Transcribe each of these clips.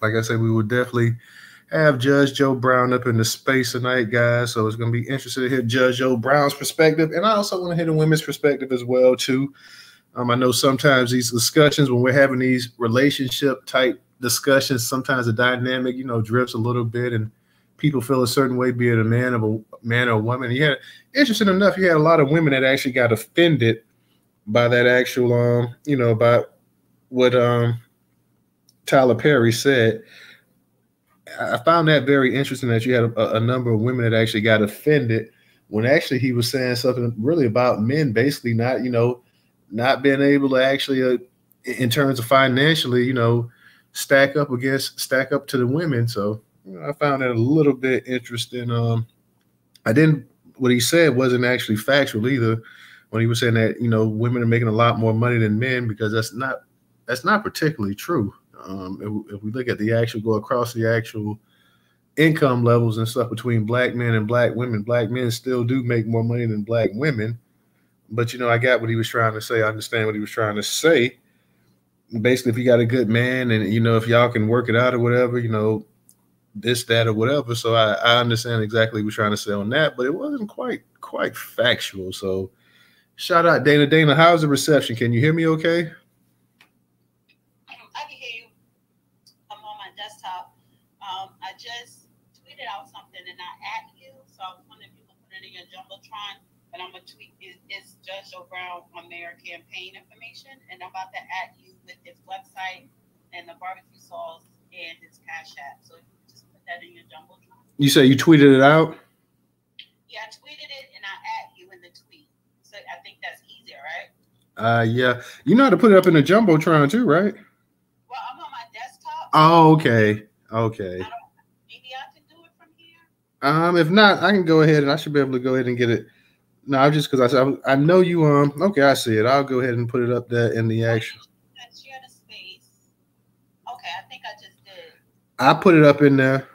Like I said, we will definitely have Judge Joe Brown up in the space tonight, guys. So it's going to be interesting to hear Judge Joe Brown's perspective, and I also want to hear the women's perspective as well too. I know sometimes these discussions, when we're having these relationship type discussions, sometimes the dynamic, drifts a little bit, and people feel a certain way, be it a man or a woman. You had, interesting enough, you had a lot of women that actually got offended by that actual, by what Tyler Perry said. I found that very interesting that you had a number of women that actually got offended when actually he was saying something really about men, basically not, not being able to actually, in terms of financially, stack up to the women. So I found that a little bit interesting. I didn't. What he said wasn't actually factual either. When he was saying that women are making a lot more money than men, because that's not particularly true. If we look at the actual go across the actual income levels and stuff between black men and black women, black men still do make more money than black women. But I got what he was trying to say. I understand what he was trying to say. Basically, if you got a good man, and if y'all can work it out or whatever, this, that, or whatever. So I understand exactly what he was trying to say on that, but it wasn't quite factual. So shout out Dana. Dana, how's the reception? Can you hear me okay? I can hear you. I'm on my desktop. I just tweeted out something and I at you, so I was wondering if you could put it in your jumbotron. And I'm gonna tweet is Judge Joe Brown on mayor campaign information, and I'm about to at you with his website and the barbecue sauce and his cash app. So if you could just put that in your jumbotron. You say you tweeted it out? Yeah, I tweeted it and I at you in the tweet. So I think that's easier, right? Yeah. You know how to put it up in the jumbotron too, right? Well, I'm on my desktop, Oh, so okay. I Okay. don't. Maybe I can do it from here. If not, I can go ahead and I should be able to go ahead and get it. No, just because I know you. Okay, I see it. I'll go ahead and put it up there in the Oh, actual. share the space. Okay, I think I just did. I put it up in there.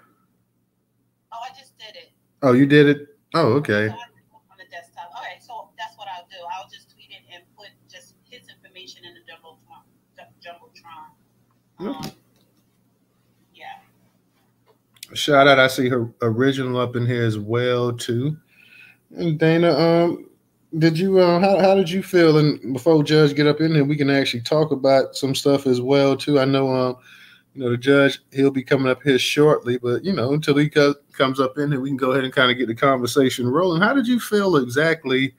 Oh, I just did it. Oh, you did it. Oh, So okay. I can go on the desktop. All right, so that's what I'll do. I'll just tweet it and put just his information in the jumbotron. Jumbotron. Um, yeah. Shout out. I see her original up in here as well too. And Dana, did you how did you feel? And before Judge get up in here, we can actually talk about some stuff as well too. I know the judge, he'll be coming up here shortly, but until he comes up in here, we can go ahead and kind of get the conversation rolling. How did you feel exactly?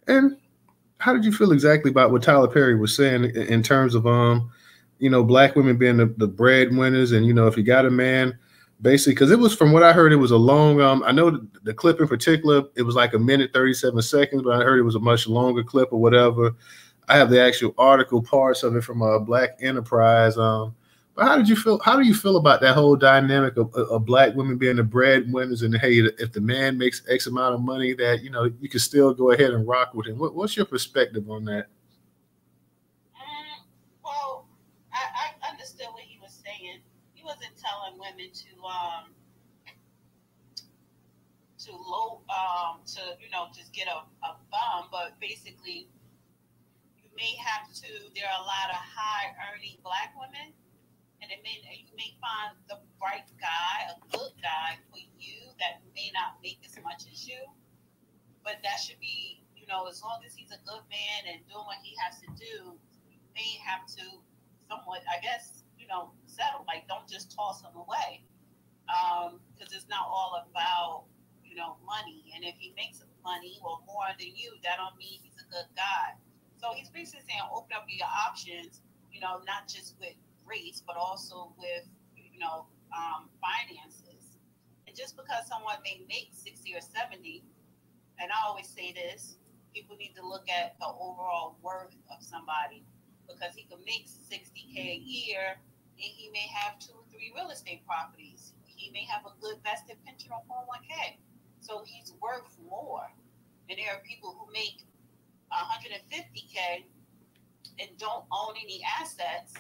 And how did you feel exactly about what Tyler Perry was saying in terms of black women being the breadwinners, and if you got a man, basically, because it was, from what I heard, it was a long. I know the clip in particular, it was like a minute 37 seconds, but I heard it was a much longer clip or whatever. I have the actual article parts of it from Black Enterprise. But how did you feel? How do you feel about that whole dynamic of black women being the breadwinners, and hey, if the man makes X amount of money, that you can still go ahead and rock with him? What's your perspective on that? Well, I understood what he was saying. He wasn't telling women to just get a bum, but basically you may have to. There are a lot of high earning black women, and you may find the right guy, a good guy for you that may not make as much as you, but that should be, as long as he's a good man and doing what he has to do, you may have to somewhat, I guess, settle. Like, don't just toss him away, because it's not all about money. And if he makes money or more than you, that don't mean he's a good guy. So he's basically saying open up your options, not just with race, but also with finances. And just because someone may make 60 or 70, and I always say this, people need to look at the overall worth of somebody, because he could make 60K a year and he may have 2 or 3 real estate properties. He may have a good vested pension or 401k. So he's worth more. And there are people who make 150K and don't own any assets,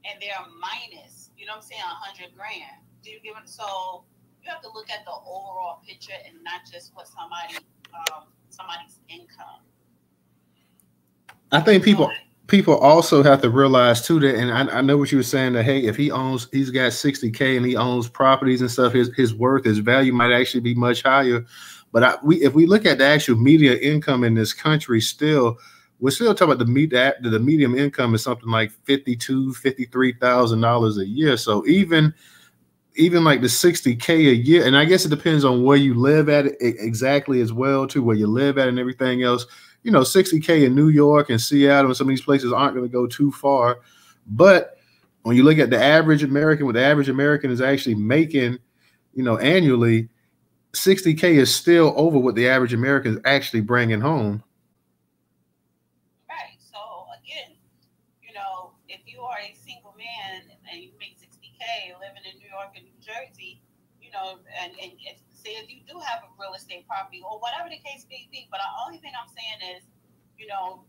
and they're minus, what I'm saying, 100 grand. Do you get it? So you have to look at the overall picture and not just what somebody's income. I think So people. people also have to realize too that, and I know what you were saying, that hey, if he's got 60K and he owns properties and stuff, his worth, his value might actually be much higher. But if we look at the actual media income in this country, we're still talking about the medium income is something like $53,000 a year. So even like the 60K a year, and I guess it depends on where you live at exactly as well too, where you live at and everything else. 60K in New York and Seattle and some of these places aren't going to go too far. But when you look at the average American, what the average American is actually making, annually, 60K is still over what the average American is actually bringing home. Right. So again, if you are a single man and you make 60K living in New York and New Jersey, and say if you do have a real estate property or whatever the case may be, but the only thing I'm saying is, you got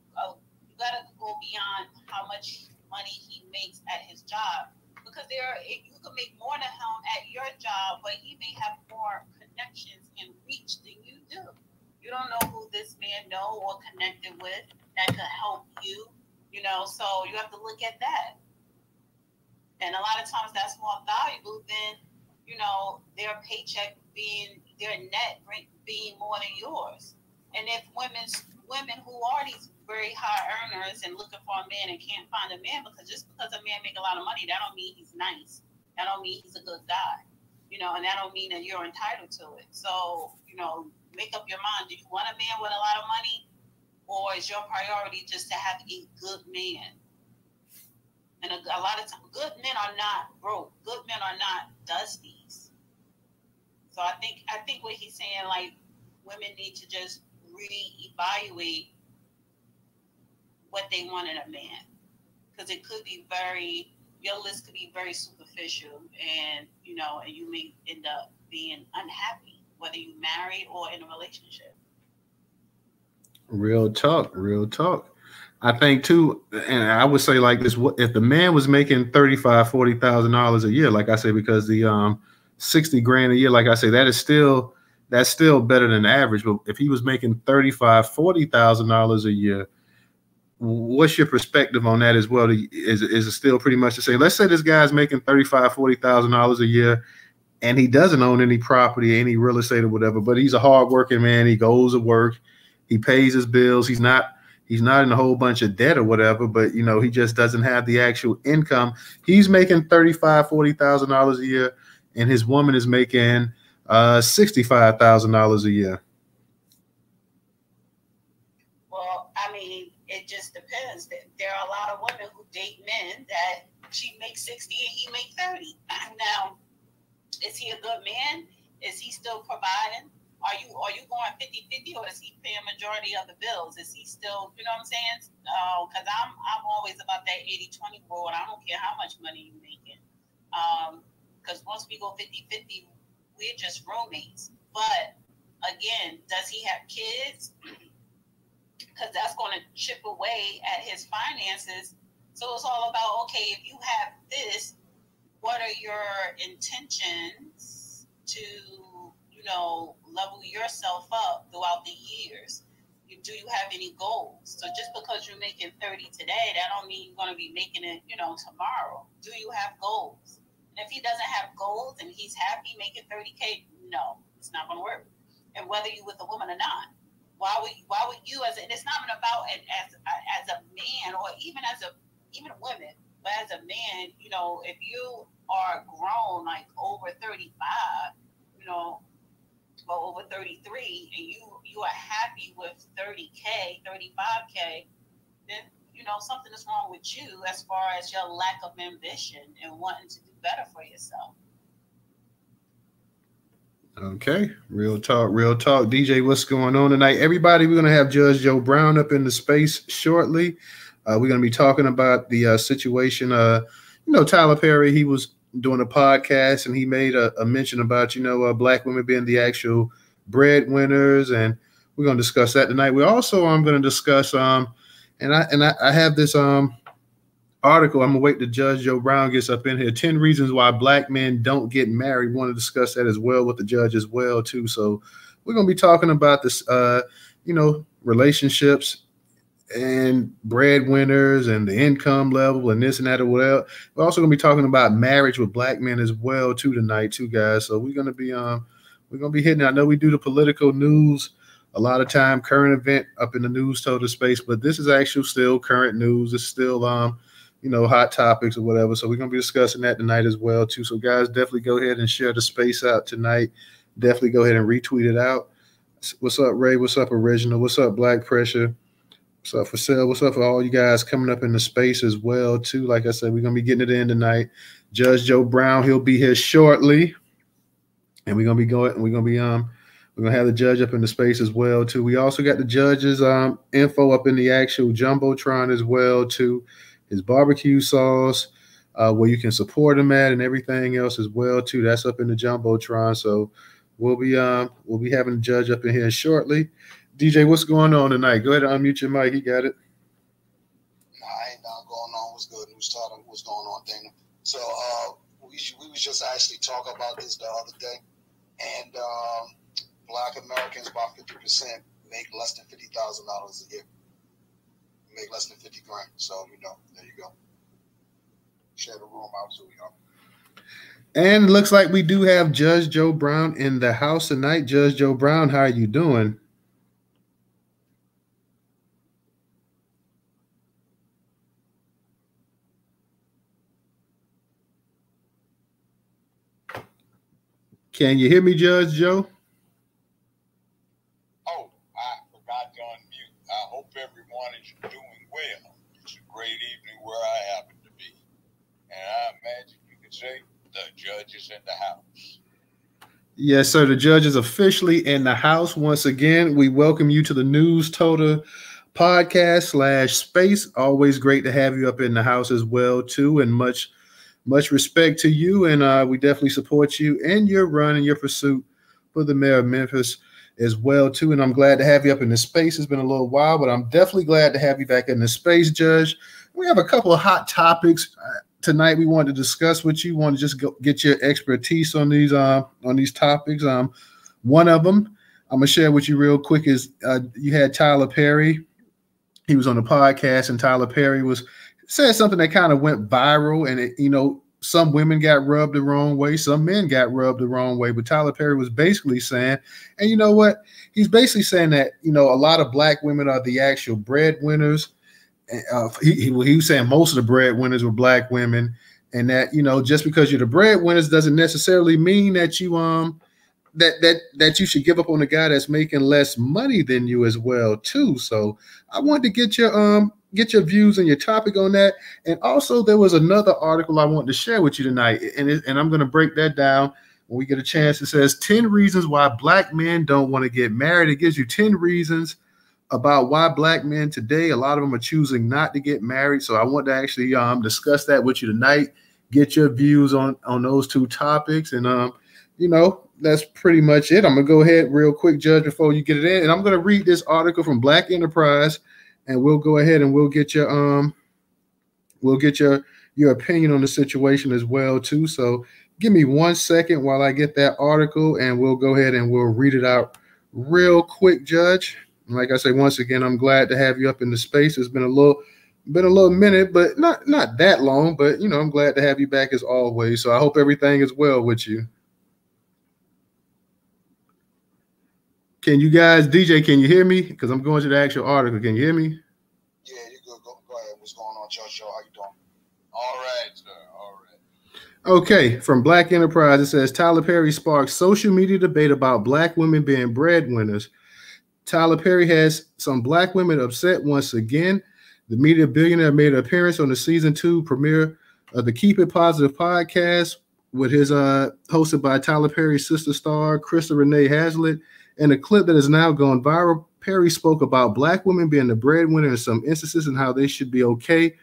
to go beyond how much money he makes at his job, because you can make more than him at your job, but he may have more connections and reach than you do. You don't know who this man know or connected with that could help you, so you have to look at that. And a lot of times that's more valuable than, their paycheck their net being more than yours. And if women who are these very high earners and looking for a man and can't find a man, just because a man make a lot of money, that don't mean he's nice. That don't mean he's a good guy. And that don't mean that you're entitled to it. So, make up your mind. Do you want a man with a lot of money, or is your priority just to have a good man? And a lot of times, good men are not broke. Good men are not dusties. So I think what he's saying, like, women need to just reevaluate what they want in a man, because it could be your list could be very superficial, and and you may end up being unhappy, whether you married or in a relationship. Real talk. I think too, and I would say like this: if the man was making $35,000-$40,000 a year, like I say, because the 60 grand a year, like I say, that's still better than average. But if he was making $35,000-$40,000 a year, what's your perspective on that as well? Is it still pretty much the same? Let's say this guy's making $35,000-$40,000 a year, and he doesn't own any property, any real estate or whatever, but he's a hardworking man. He goes to work, he pays his bills. He's not in a whole bunch of debt or whatever, but he just doesn't have the actual income. He's making $35,000-$40,000 a year, and his woman is making $65,000 a year. Well, I mean, it just depends. There are a lot of women who date men that she makes 60 and he makes 30. Now, is he a good man? Is he still providing? Are you going 50-50, or is he paying majority of the bills? Is he still, you know what I'm saying? Because I'm always about that 80-20 rule, and I don't care how much money you're making. Because once we go 50-50, we're just roommates. But again, does he have kids? Because that's going to chip away at his finances. So it's all about, okay, if you have this, what are your intentions to, level yourself up throughout the years? Do you have any goals? So just because you're making 30 today, that don't mean you're going to be making it, tomorrow. Do you have goals? And if he doesn't have goals and he's happy making 30K, no, it's not going to work. And whether you're with a woman or not, why would you and it's not even about it as a man, or even women, but as a man, if you are grown, like over 35, or over 33, and you are happy with 30K, 35K, then something is wrong with you as far as your lack of ambition and wanting to do better for yourself. Okay, real talk. DJ, what's going on tonight? Everybody, we're going to have Judge Joe Brown up in the space shortly. We're going to be talking about the situation. Tyler Perry, he was doing a podcast, and he made a mention about, Black women being the actual breadwinners, and we're going to discuss that tonight. We're also going to discuss, and I have this article. I'm going to wait till Judge Joe Brown gets up in here. 10 reasons why Black men don't get married. We want to discuss that as well with the judge as well, too. So we're going to be talking about this, relationships and breadwinners and the income level and this and that or whatever. We're also going to be talking about marriage with black men as well too tonight too, guys. So we're going to be hitting. I know we do the political news a lot of time, current event up in the Newstoter space, but this is actually still current news. It's still hot topics or whatever. So we're going to be discussing that tonight as well too. So guys, definitely go ahead and share the space out tonight. Definitely go ahead and retweet it out. What's up, Ray? What's up, Original? What's up, Black Pressure? What's up for sale? What's up for all you guys coming up in the space as well too? Like I said, we're gonna be getting it in tonight. Judge Joe Brown, he'll be here shortly, and we're gonna have the judge up in the space as well too. We also got the judge's info up in the actual jumbotron as well too. His barbecue sauce, where you can support him at, and everything else as well too. That's up in the jumbotron. So we'll be having the judge up in here shortly. DJ, what's going on tonight? Go ahead and unmute your mic. You got it. Nah, ain't nothing going on. What's good? Newstoter, what's going on, Dana? So we was just actually talking about this the other day, and Black Americans, about 50%, make less than $50,000 a year. Make less than 50 grand. So there you go. Share the room out too, And it looks like we do have Judge Joe Brown in the house tonight. Judge Joe Brown, how are you doing? Can you hear me, Judge Joe? Oh, I forgot to unmute. I hope everyone is doing well. It's a great evening where I happen to be. And I imagine you could say the judge is in the house. Yes, sir. The judge is officially in the house. Once again, we welcome you to the Newstoter podcast / space. Always great to have you up in the house as well, too. And much respect to you. And we definitely support you in your run and your pursuit for the mayor of Memphis as well, too. And I'm glad to have you up in the space. It's been a little while, but I'm definitely glad to have you back in the space, Judge. We have a couple of hot topics tonight we wanted to discuss with you. Want to just get your expertise on these topics. One of them I'm gonna share with you real quick is you had Tyler Perry. He was on the podcast, and Tyler Perry said something that kind of went viral, and some women got rubbed the wrong way, some men got rubbed the wrong way. But Tyler Perry was basically saying, and you know what? He's basically saying that a lot of black women are the actual breadwinners. He was saying most of the breadwinners were black women, and that just because you're the breadwinners doesn't necessarily mean that you that you should give up on the guy that's making less money than you as well too. So I wanted to get your views and your topic on that. And also there was another article I wanted to share with you tonight, and I'm going to break that down when we get a chance. It says 10 reasons why black men don't want to get married. It gives you 10 reasons about why black men today, a lot of them are choosing not to get married. So I want to actually discuss that with you tonight, get your views on those two topics. And that's pretty much it. I'm gonna go ahead real quick, Judge, before you get it in, and I'm gonna read this article from Black Enterprise, and we'll go ahead and we'll get your opinion on the situation as well too. So give me 1 second while I get that article, and we'll go ahead and we'll read it out real quick, Judge. And like I say, once again, I'm glad to have you up in the space. It's been a little minute, but not that long. But I'm glad to have you back as always. So I hope everything is well with you. Can you guys, DJ, can you hear me? Because I'm going to the actual article. Can you hear me? Yeah, you're good. Go ahead. What's going on, Judge Joe? How you doing? All right, sir. All right. Okay, from Black Enterprise, it says Tyler Perry sparks social media debate about black women being breadwinners. Tyler Perry has some black women upset once again. The media billionaire made an appearance on the season 2 premiere of the Keep It Positive podcast with his hosted by Tyler Perry's sister star, Krista Renee Hazlitt. In a clip that has now gone viral, Perry spoke about black women being the breadwinner in some instances and how they should be okay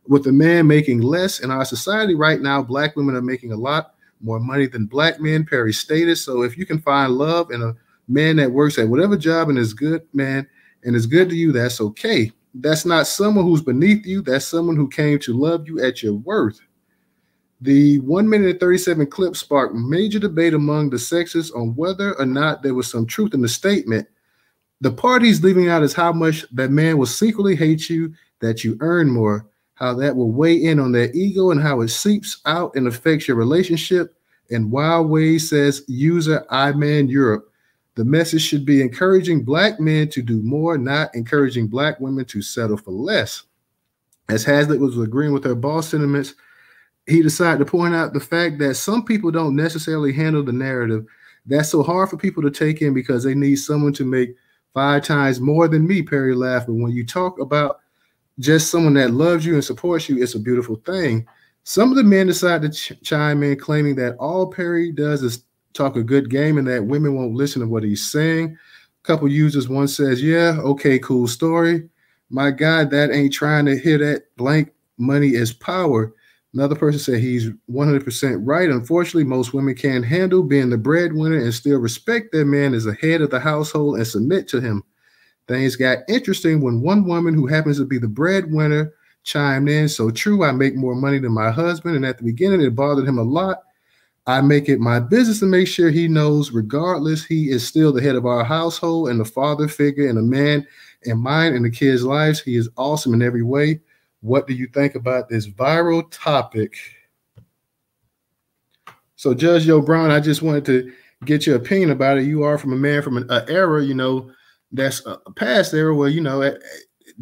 with a man making less. In our society right now, black women are making a lot more money than black men, Perry stated. So if you can find love in a man that works at whatever job and is good, man, and is good to you, that's okay. That's not someone who's beneath you. That's someone who came to love you at your worth. The 1 minute and 37 clip sparked major debate among the sexes on whether or not there was some truth in the statement. The part he's leaving out is how much that man will secretly hate you that you earn more, how that will weigh in on their ego and how it seeps out and affects your relationship. In wild ways, says user iMan Europe. The message should be encouraging black men to do more, not encouraging black women to settle for less. As Hazlitt was agreeing with her boss sentiments, he decided to point out the fact that some people don't necessarily handle the narrative. That's so hard for people to take in because they need someone to make 5 times more than me, Perry laughed. But when you talk about just someone that loves you and supports you, it's a beautiful thing. Some of the men decide to chime in, claiming that all Perry does is talk a good game and that women won't listen to what he's saying. A couple users, one says, yeah, okay, cool story. My God, that ain't trying to hear that blank money is power. Another person said he's 100% right. Unfortunately, most women can't handle being the breadwinner and still respect their man as the head of the household and submit to him. Things got interesting when one woman who happens to be the breadwinner chimed in. So true, I make more money than my husband. And at the beginning, it bothered him a lot. I make it my business to make sure he knows, regardless, he is still the head of our household and the father figure and a man in mine and the kids' lives. He is awesome in every way. What do you think about this viral topic? So, Judge Joe Brown, I just wanted to get your opinion about it. You are from a man from an era, that's a past era where,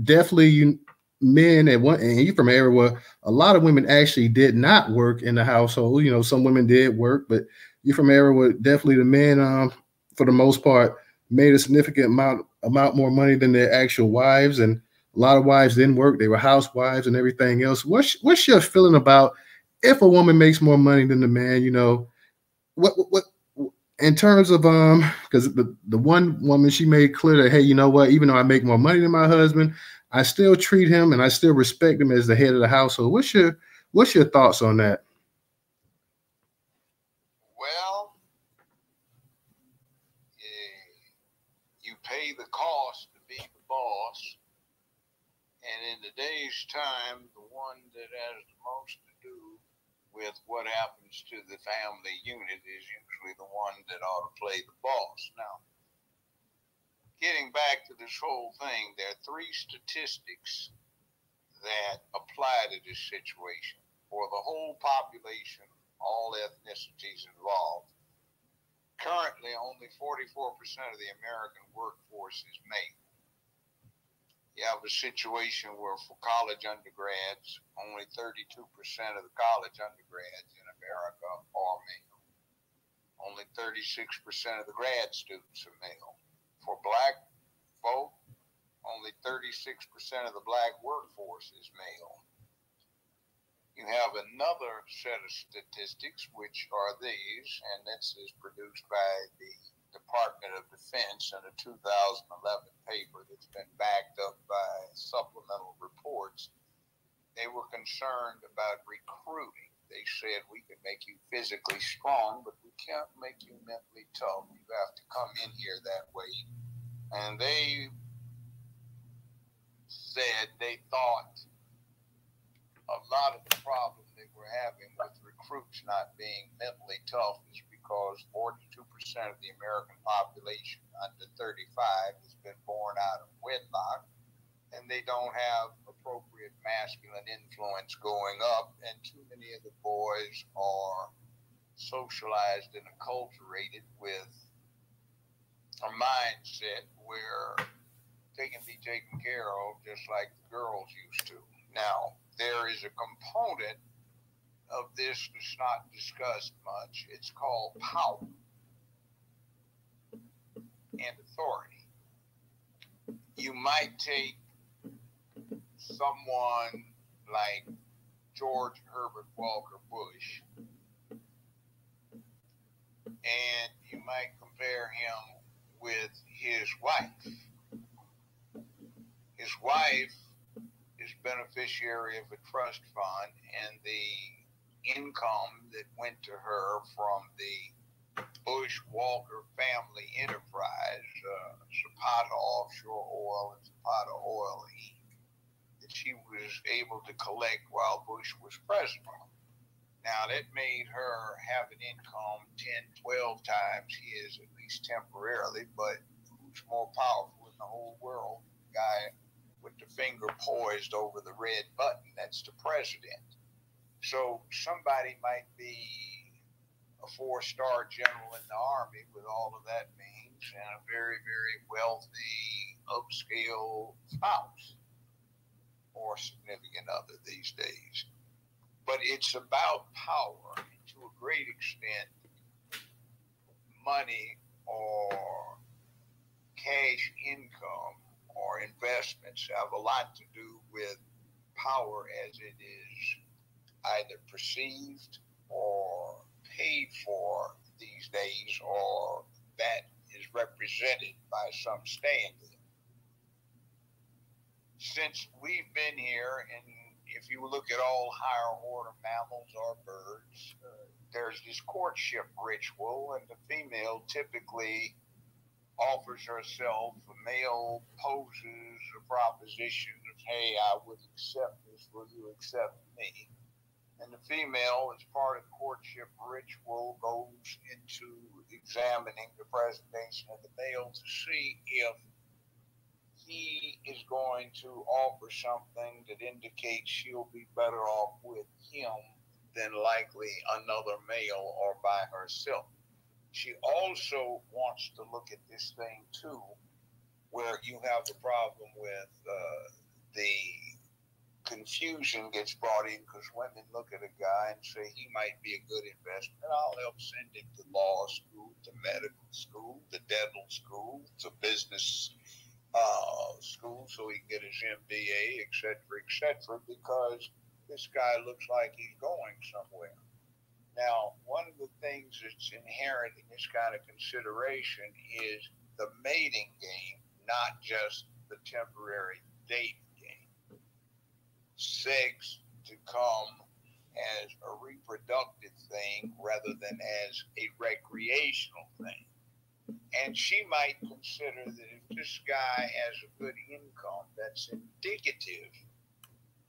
definitely men at one, and you from an era where a lot of women actually did not work in the household. Some women did work, but you're from an era where definitely the men, for the most part, made a significant amount more money than their actual wives, and a lot of wives didn't work. They were housewives and everything else. What's your feeling about if a woman makes more money than the man? What in terms of because the one woman, she made clear that, hey, you know what, even though I make more money than my husband, I still treat him and I still respect him as the head of the household. What's your thoughts on that? Well, you pay the cost to be the boss, and in today's time, the one that has the most to do with what happens to the family unit is usually the one that ought to play the boss. Now, getting back to this whole thing, there are 3 statistics that apply to this situation for the whole population, all ethnicities involved. Currently, only 44% of the American workforce is male. You have a situation where for college undergrads, only 32% of the college undergrads in America are male. Only 36% of the grad students are male. For black folk, only 36% of the black workforce is male. You have another set of statistics, which are these, and this is produced by the Department of Defense in a 2011 paper that's been backed up by supplemental reports. They were concerned about recruiting. They said we can make you physically strong, but we can't make you mentally tough. You have to come in here that way. And they said they thought a lot of the problem they were having with recruits not being mentally tough is because 42% of the American population under 35 has been born out of wedlock, and they don't have appropriate masculine influence going up, and too many of the boys are socialized and acculturated with a mindset where they can be taken care of just like the girls used to. Now, there is a component of this that's not discussed much. It's called power and authority. You might take someone like George Herbert Walker Bush, and you might compare him with his wife. His wife is beneficiary of a trust fund, and the income that went to her from the Bush-Walker family enterprise, Zapata Offshore Oil and Zapata Oil Inc., that she was able to collect while Bush was president. Now, that made her have an income 10, 12 times his, at least temporarily, but who's more powerful in the whole world. The guy with the finger poised over the red button, that's the president. So somebody might be a 4-star general in the Army with all of that means and a very, very wealthy, upscale spouse or significant other these days. But it's about power. To a great extent, money or cash income or investments have a lot to do with power as it is either perceived or paid for these days, or that is represented by some standard. Since we've been here, and if you look at all higher order mammals or birds, there's this courtship ritual, and the female typically offers herself, the male poses a proposition of, hey, I would accept this, will you accept me? And the female, as part of the courtship ritual, goes into examining the presentation of the male to see if he is going to offer something that indicates she'll be better off with him than likely another male or by herself. She also wants to look at this thing too, where you have the problem with the confusion gets brought in because women look at a guy and say he might be a good investment. I'll help send him to law school, to medical school, to dental school, to business school so he can get his MBA, et cetera, because this guy looks like he's going somewhere. Now, one of the things that's inherent in this kind of consideration is the mating game, not just the temporary dating game. Sex to come as a reproductive thing rather than as a recreational thing. And she might consider that if this guy has a good income, that's indicative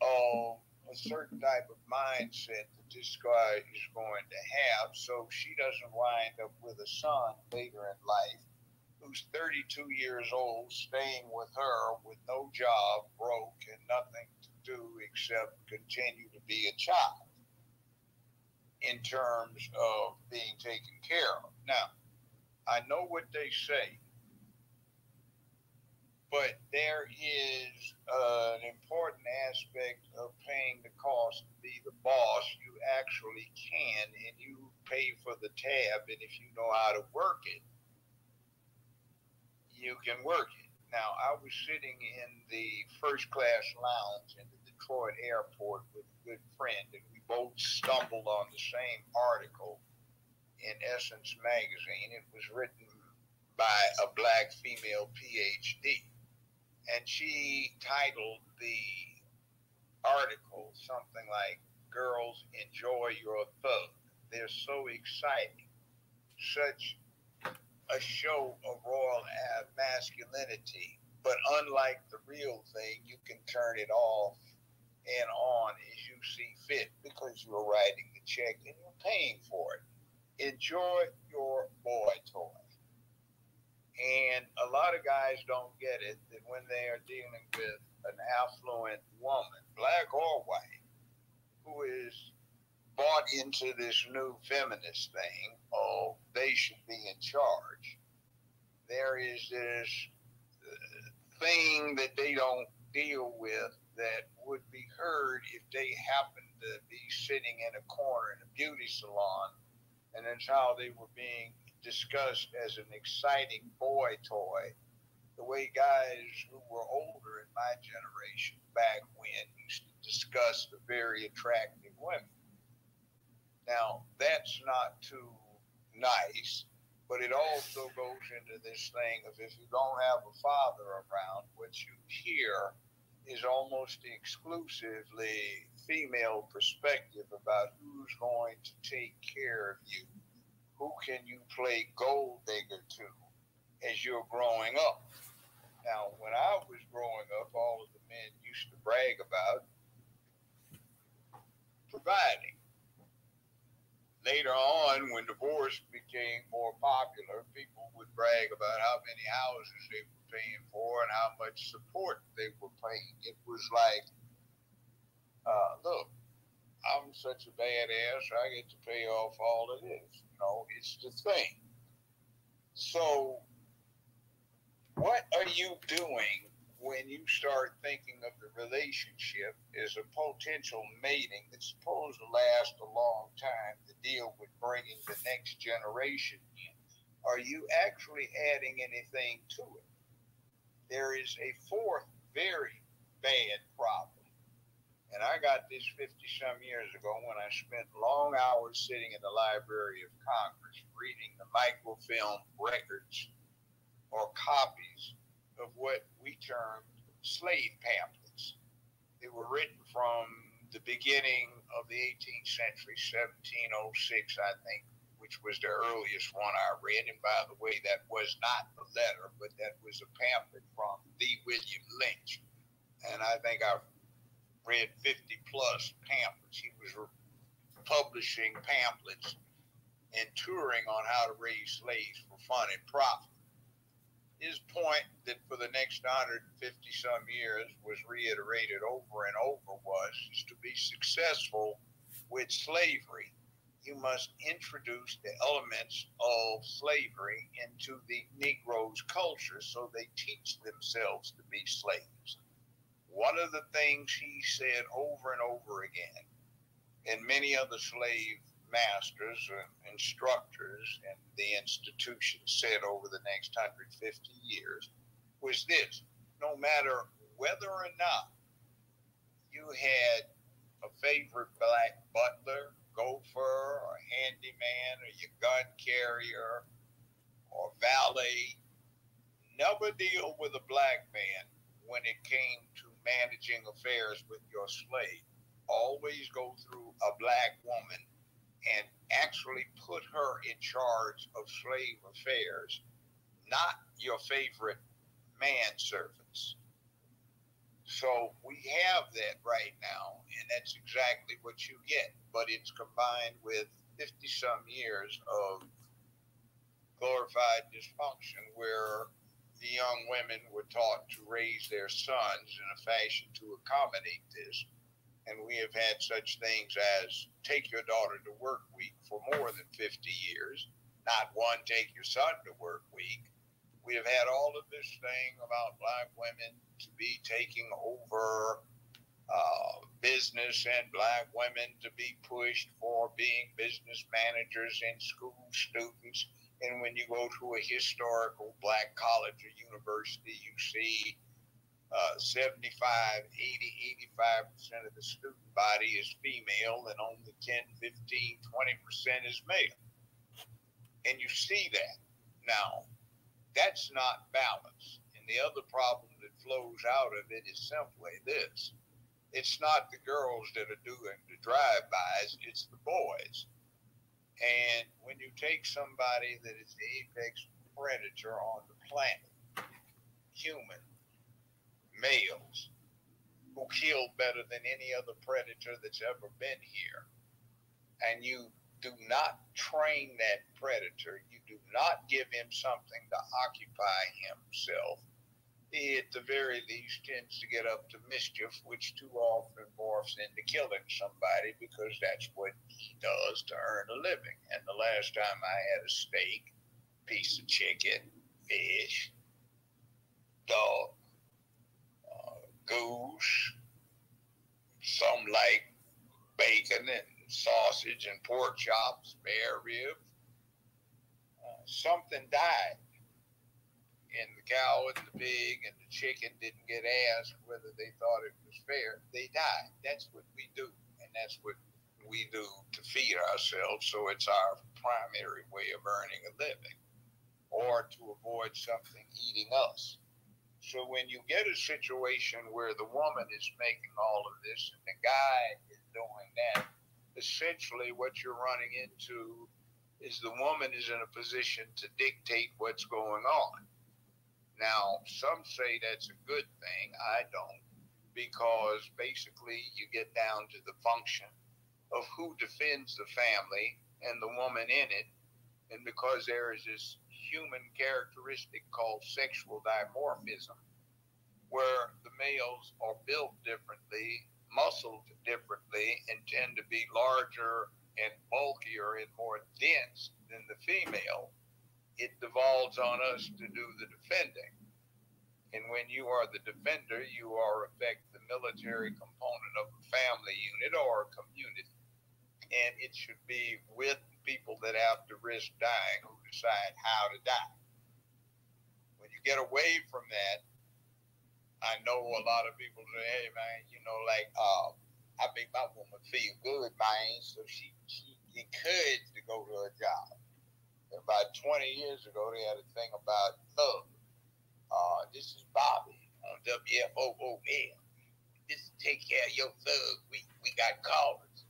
of a certain type of mindset that this guy is going to have, so she doesn't wind up with a son later in life who's 32 years old, staying with her with no job, broke, and nothing to do except continue to be a child in terms of being taken care of. Now, I know what they say, but there is an important aspect of paying the cost to be the boss. You actually can, and you pay for the tab, and if you know how to work it, you can work it. Now, I was sitting in the first class lounge in the Detroit airport with a good friend, and we both stumbled on the same article in Essence magazine. It was written by a black female PhD, and she titled the article something like, "Girls, Enjoy Your Thug." They're so exciting. Such a show of royal masculinity, but unlike the real thing, you can turn it off and on as you see fit because you're writing the check and you're paying for it. Enjoy your boy toy. And a lot of guys don't get it, that when they are dealing with an affluent woman, black or white, who is bought into this new feminist thing, oh, they should be in charge. There is this thing that they don't deal with that would be heard if they happened to be sitting in a corner in a beauty salon, and that's how they were being discussed as an exciting boy toy, the way guys who were older in my generation back when used to discuss the very attractive women. Now, that's not too nice, but it also goes into this thing of if you don't have a father around, what you hear is almost exclusively female perspective about who's going to take care of you. Who can you play gold digger to as you're growing up? Now, when I was growing up, all of the men used to brag about providing. later on, when divorce became more popular, people would brag about how many houses they were paying for and how much support they were paying. It was like, look, I'm such a badass, I get to pay off all of this. You know, it's the thing. So, what are you doing when you start thinking of the relationship as a potential mating that's supposed to last a long time to deal with bringing the next generation in? Are you actually adding anything to it? There is a fourth very bad problem. And I got this 50-some years ago when I spent long hours sitting in the Library of Congress reading the microfilm records or copies of what we termed slave pamphlets. They were written from the beginning of the 18th century, 1706, I think, which was the earliest one I read. And by the way, that was not a letter, but that was a pamphlet from the William Lynch. And I think I've read 50 plus pamphlets. He was publishing pamphlets and touring on how to raise slaves for fun and profit. His point that for the next 150 some years was reiterated over and over was, is to be successful with slavery, you must introduce the elements of slavery into the Negro's culture so they teach themselves to be slaves. One of the things he said over and over again, and many other slave masters and instructors and the institution said over the next 150 years, was this: no matter whether or not you had a favorite black butler, gopher, or handyman, or your gun carrier, or valet, never deal with a black man when it came to managing affairs with your slave. Always go through a black woman and actually put her in charge of slave affairs, not your favorite manservants. So we have that right now, and that's exactly what you get. But it's combined with 50-some years of glorified dysfunction where the young women were taught to raise their sons in a fashion to accommodate this. And we have had such things as take your daughter to work week for more than 50 years, not one take your son to work week. We have had all of this thing about black women to be taking over business and black women to be pushed for being business managers and school students. And when you go to a historical black college or university, you see 75, 80, 85% of the student body is female and only 10, 15, 20% is male. And you see that. Now, that's not balance. And the other problem that flows out of it is simply this. It's not the girls that are doing the drive-bys, it's the boys. And when you take somebody that is the apex predator on the planet, human, males, who kill better than any other predator that's ever been here, and you do not train that predator, you do not give him something to occupy himself, he at the very least tends to get up to mischief, which too often morphs into killing somebody because that's what he does to earn a living. And the last time I had a steak, piece of chicken, fish, dog, goose, some like bacon and sausage and pork chops, spare ribs, something died. And the cow and the pig and the chicken didn't get asked whether they thought it was fair. They died. That's what we do. And that's what we do to feed ourselves. So it's our primary way of earning a living or to avoid something eating us. So when you get a situation where the woman is making all of this and the guy is doing that, essentially what you're running into is the woman is in a position to dictate what's going on. Now, some say that's a good thing. I don't, because basically you get down to the function of who defends the family and the woman in it. And because there is this human characteristic called sexual dimorphism, where the males are built differently, muscled differently, and tend to be larger and bulkier and more dense than the female, it devolves on us to do the defending. And when you are the defender, you are, in effect, the military component of a family unit or a community. And it should be with people that have to risk dying who decide how to die. When you get away from that, I know a lot of people say, hey, man, I make my woman feel good, man, so she encouraged to go to a job. And about 20 years ago, they had a thing about love. This is Bobby on WFOOL. This is Take Care of Your Thug. We got callers.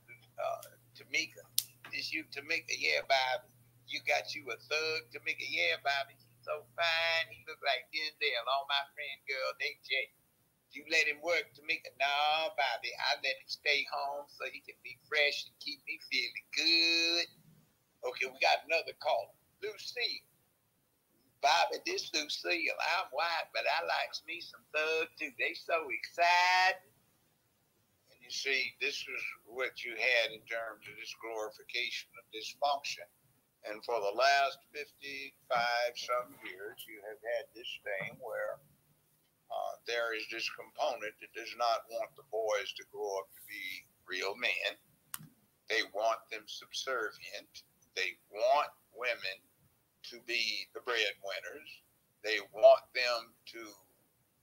Tamika. This you, Tamika? Yeah, Bobby. You got you a thug, Tamika? Yeah, Bobby. He's so fine. He look like Denzel. All my friend girl, they Jay. You let him work, Tamika? No, Bobby. I let him stay home so he can be fresh and keep me feeling good. Okay, we got another caller. Lucille. Bobby, this Lucille. I'm white, but I likes me some thug too. They so excited. You see, this is what you had in terms of this glorification of dysfunction. And for the last 55-some years, you have had this thing where there is this component that does not want the boys to grow up to be real men. They want them subservient. They want women to be the breadwinners. They want them to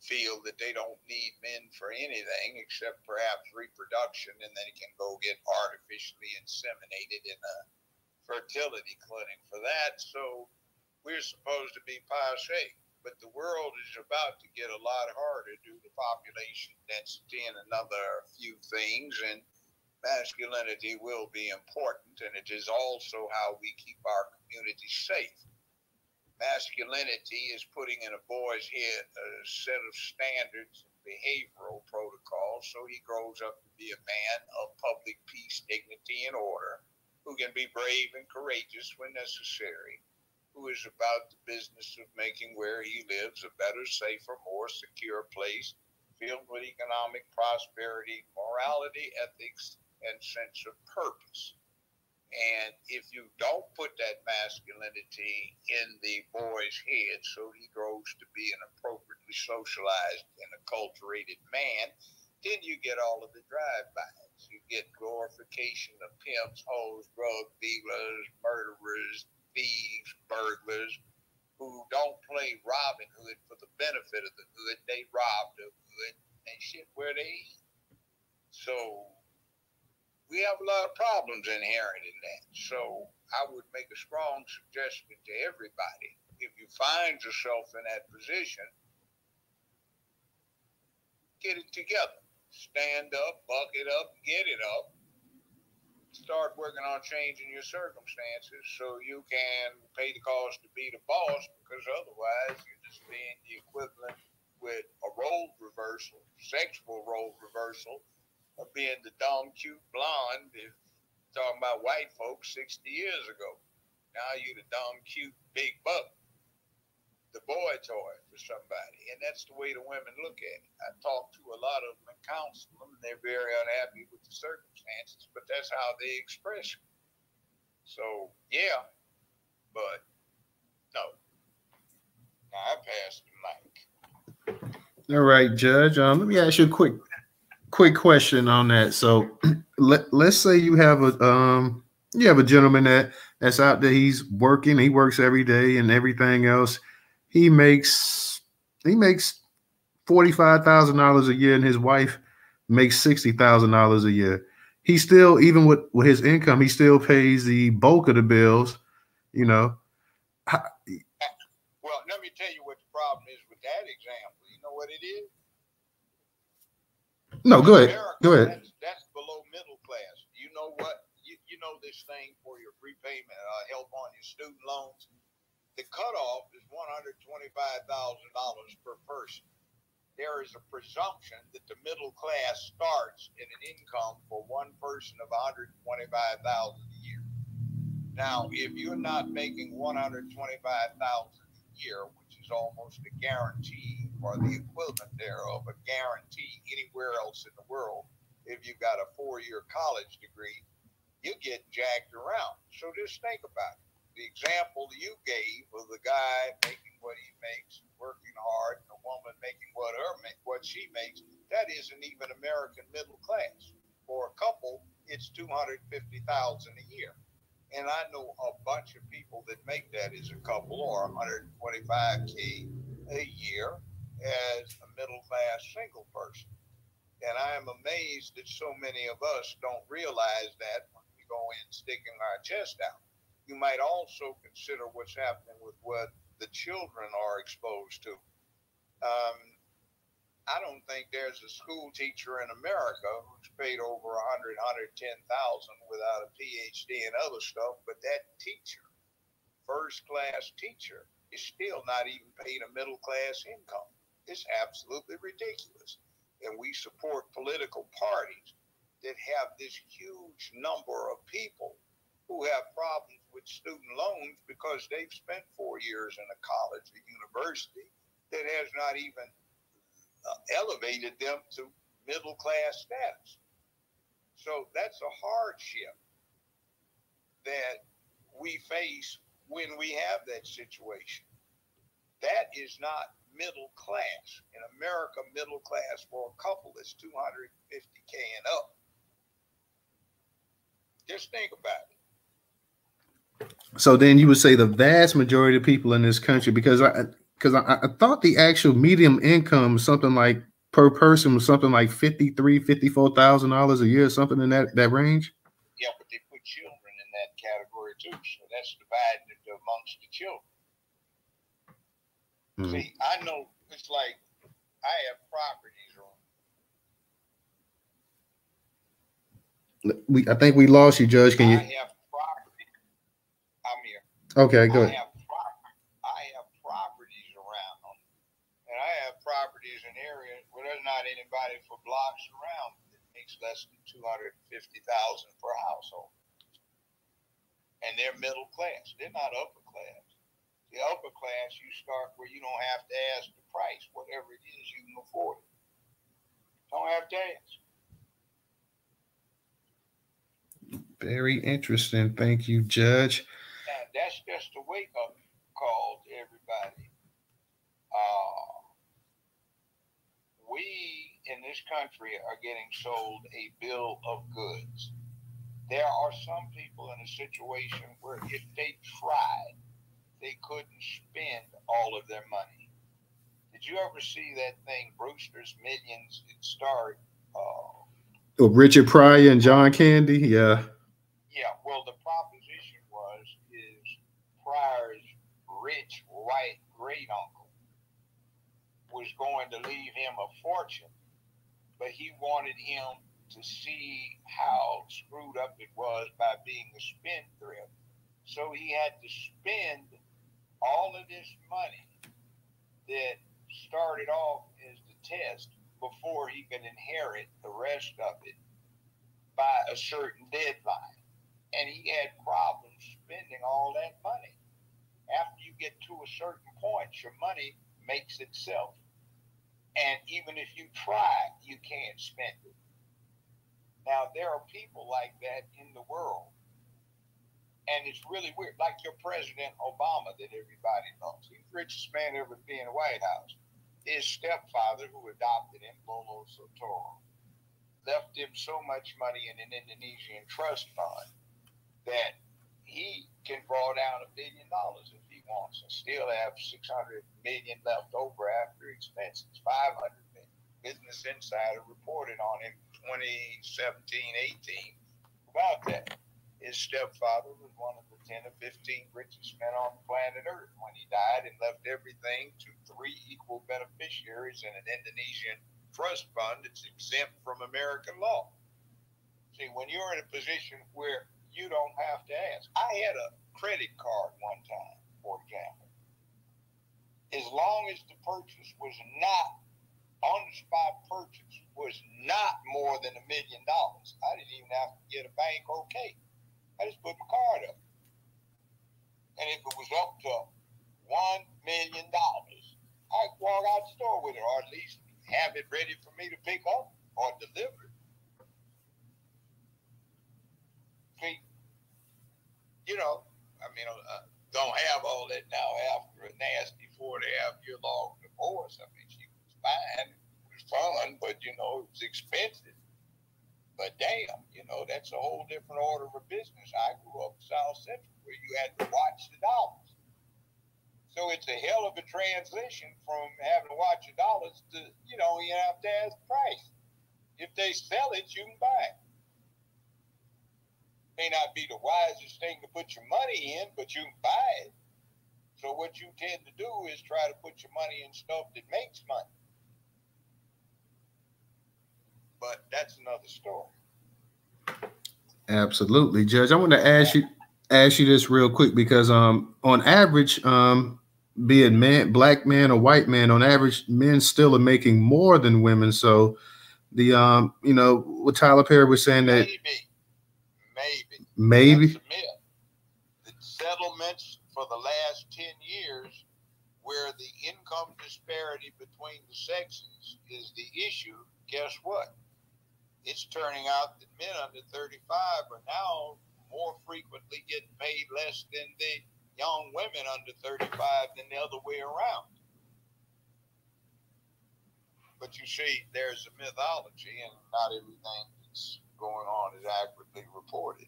feel that they don't need men for anything except perhaps reproduction, and then it can go get artificially inseminated in a fertility clinic for that. So we're supposed to be passe, but the world is about to get a lot harder due to population density and another few things, and masculinity will be important, and it is also how we keep our community safe. Masculinity is putting in a boy's head a set of standards and behavioral protocols so he grows up to be a man of public peace, dignity, and order, who can be brave and courageous when necessary, who is about the business of making where he lives a better, safer, more secure place, filled with economic prosperity, morality, ethics, and sense of purpose. And if you don't put that masculinity in the boy's head so he grows to be an appropriately socialized and acculturated man, then you get all of the drive-bys. You get glorification of pimps, hoes, drug dealers, murderers, thieves, burglars, who don't play Robin Hood for the benefit of the hood. They rob the hood and shit where they eat. So we have a lot of problems inherent in that. So I would make a strong suggestion to everybody. If you find yourself in that position, get it together. Stand up, buck it up, get it up. Start working on changing your circumstances so you can pay the cost to be the boss, because otherwise you're just being the equivalent with a role reversal, sexual role reversal, of being the dumb, cute blonde, if talking about white folks 60 years ago. Now you're the dumb, cute, big buck, the boy toy for somebody. And that's the way the women look at it. I talk to a lot of them and counsel them, and they're very unhappy with the circumstances, but that's how they express it. So, yeah, but no. Now I pass the mic. All right, Judge. Let me ask you a quick question on that. So let's say you have a gentleman that's out there, he's working, he works every day and everything else. He makes $45,000 a year, and his wife makes $60,000 a year. He still, even with his income, he still pays the bulk of the bills, you know. Well, let me tell you what the problem is with that example. You know what it is? No, go ahead. Go ahead. That's below middle class. You know what? You know this thing for your prepayment help on your student loans. The cutoff is $125,000 per person. There is a presumption that the middle class starts at an income for one person of $125,000 a year. Now, if you're not making $125,000 a year, which is almost a guarantee, or the equivalent thereof, a guarantee anywhere else in the world, if you've got a 4-year college degree, you get jacked around. So just think about it. The example you gave of the guy making what he makes, working hard, and a woman making what she makes, that isn't even American middle class. For a couple, it's $250,000 a year. And I know a bunch of people that make that as a couple, or $125K a year as a middle class single person. And I am amazed that so many of us don't realize that when we go in sticking our chest out. You might also consider what's happening with what the children are exposed to. I don't think there's a school teacher in America who's paid over $100,000, $110,000 without a PhD and other stuff, but that teacher, first class teacher, is still not even paid a middle class income. It's absolutely ridiculous. And we support political parties that have this huge number of people who have problems with student loans because they've spent 4 years in a college, a university, that has not even elevated them to middle class status. So that's a hardship that we face when we have that situation. That is not middle class. In America, middle class for a couple is $250K and up. Just think about it. So then you would say the vast majority of people in this country, because I thought the actual median income, something like per person, was something like $54,000 a year, something in that range. Yeah, but they put children in that category too, so that's divided amongst the children. See, I know it's like I have properties around. I think we lost you, Judge. Can you? I have property. I'm here. Okay, go ahead. I have properties around, and I have properties in areas where there's not anybody for blocks around that makes less than $250,000 per household, and they're middle class. They're not upper class. The upper class, you start where you don't have to ask the price. Whatever it is, you can afford it. Don't have to ask. Very interesting. Thank you, Judge. And that's just a wake-up call to everybody. We, in this country, are getting sold a bill of goods. There are some people in a situation where if they tried, they couldn't spend all of their money. Did you ever see that thing, Brewster's Millions? It starred Richard Pryor and John Candy. Yeah. Yeah. Well, the proposition is Pryor's rich white great uncle was going to leave him a fortune, but he wanted him to see how screwed up it was by being a spendthrift. So he had to spend all of this money that started off as the test before he could inherit the rest of it by a certain deadline. And he had problems spending all that money. After you get to a certain point, your money makes itself. And even if you try, you can't spend it. Now, there are people like that in the world. And it's really weird, like your President Obama that everybody knows. He's the richest man ever to be in the White House. His stepfather, who adopted him, Bolo Sotoro, left him so much money in an Indonesian trust fund that he can draw down $1 billion if he wants and still have $600 million left over after expenses, $500 million. Business Insider reported on him 2017-18 about that. His stepfather was one of the 10 or 15 richest men on the planet Earth when he died and left everything to 3 equal beneficiaries in an Indonesian trust fund that's exempt from American law. See, when you're in a position where you don't have to ask. I had a credit card one time, for example. As long as the purchase was not, on-the-spot purchase was not more than $1 million, I didn't even have to get a bank okay. I just put my card up. And if it was up to $1 million, I'd walk out the store with it, or at least have it ready for me to pick up or deliver it. See, you know, I mean, don't have all that now after a nasty 4.5-year-long divorce. I mean, she was fine. It was fun, but, you know, it was expensive. But damn, you know, that's a whole different order of business. I grew up in South Central where you had to watch the dollars. So it's a hell of a transition from having to watch the dollars to, you know, you have to ask the price. If they sell it, you can buy it. May not be the wisest thing to put your money in, but you can buy it. So what you tend to do is try to put your money in stuff that makes money. But that's another story. Absolutely, Judge. I want to ask you this real quick because on average, be it black man or white man, on average, men still are making more than women. So the you know, what Tyler Perry was saying that maybe that's a myth. The settlements for the last 10 years where the income disparity between the sexes is the issue, guess what? It's turning out that men under 35 are now more frequently getting paid less than the young women under 35 than the other way around. But you see, there's a mythology, and not everything that's going on is accurately reported.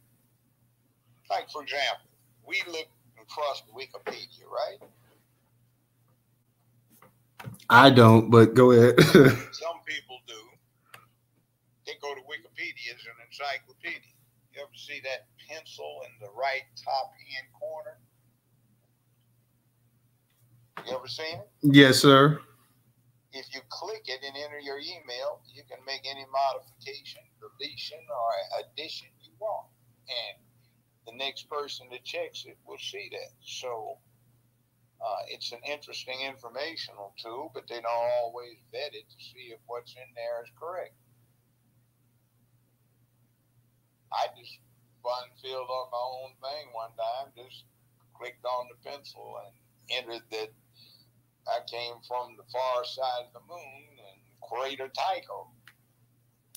Like, for example, we look and trust Wikipedia, right? I don't, but go ahead. Some people do. They go to Wikipedia as an encyclopedia. You ever see that pencil in the right top hand corner? You ever seen it? Yes, sir. If you click it and enter your email, you can make any modification, deletion, or addition you want. And the next person that checks it will see that. So it's an interesting informational tool, but they don't always vet it to see if what's in there is correct. I just filled out my own thing one time, just clicked on the pencil and entered that I came from the far side of the moon and crater Tycho.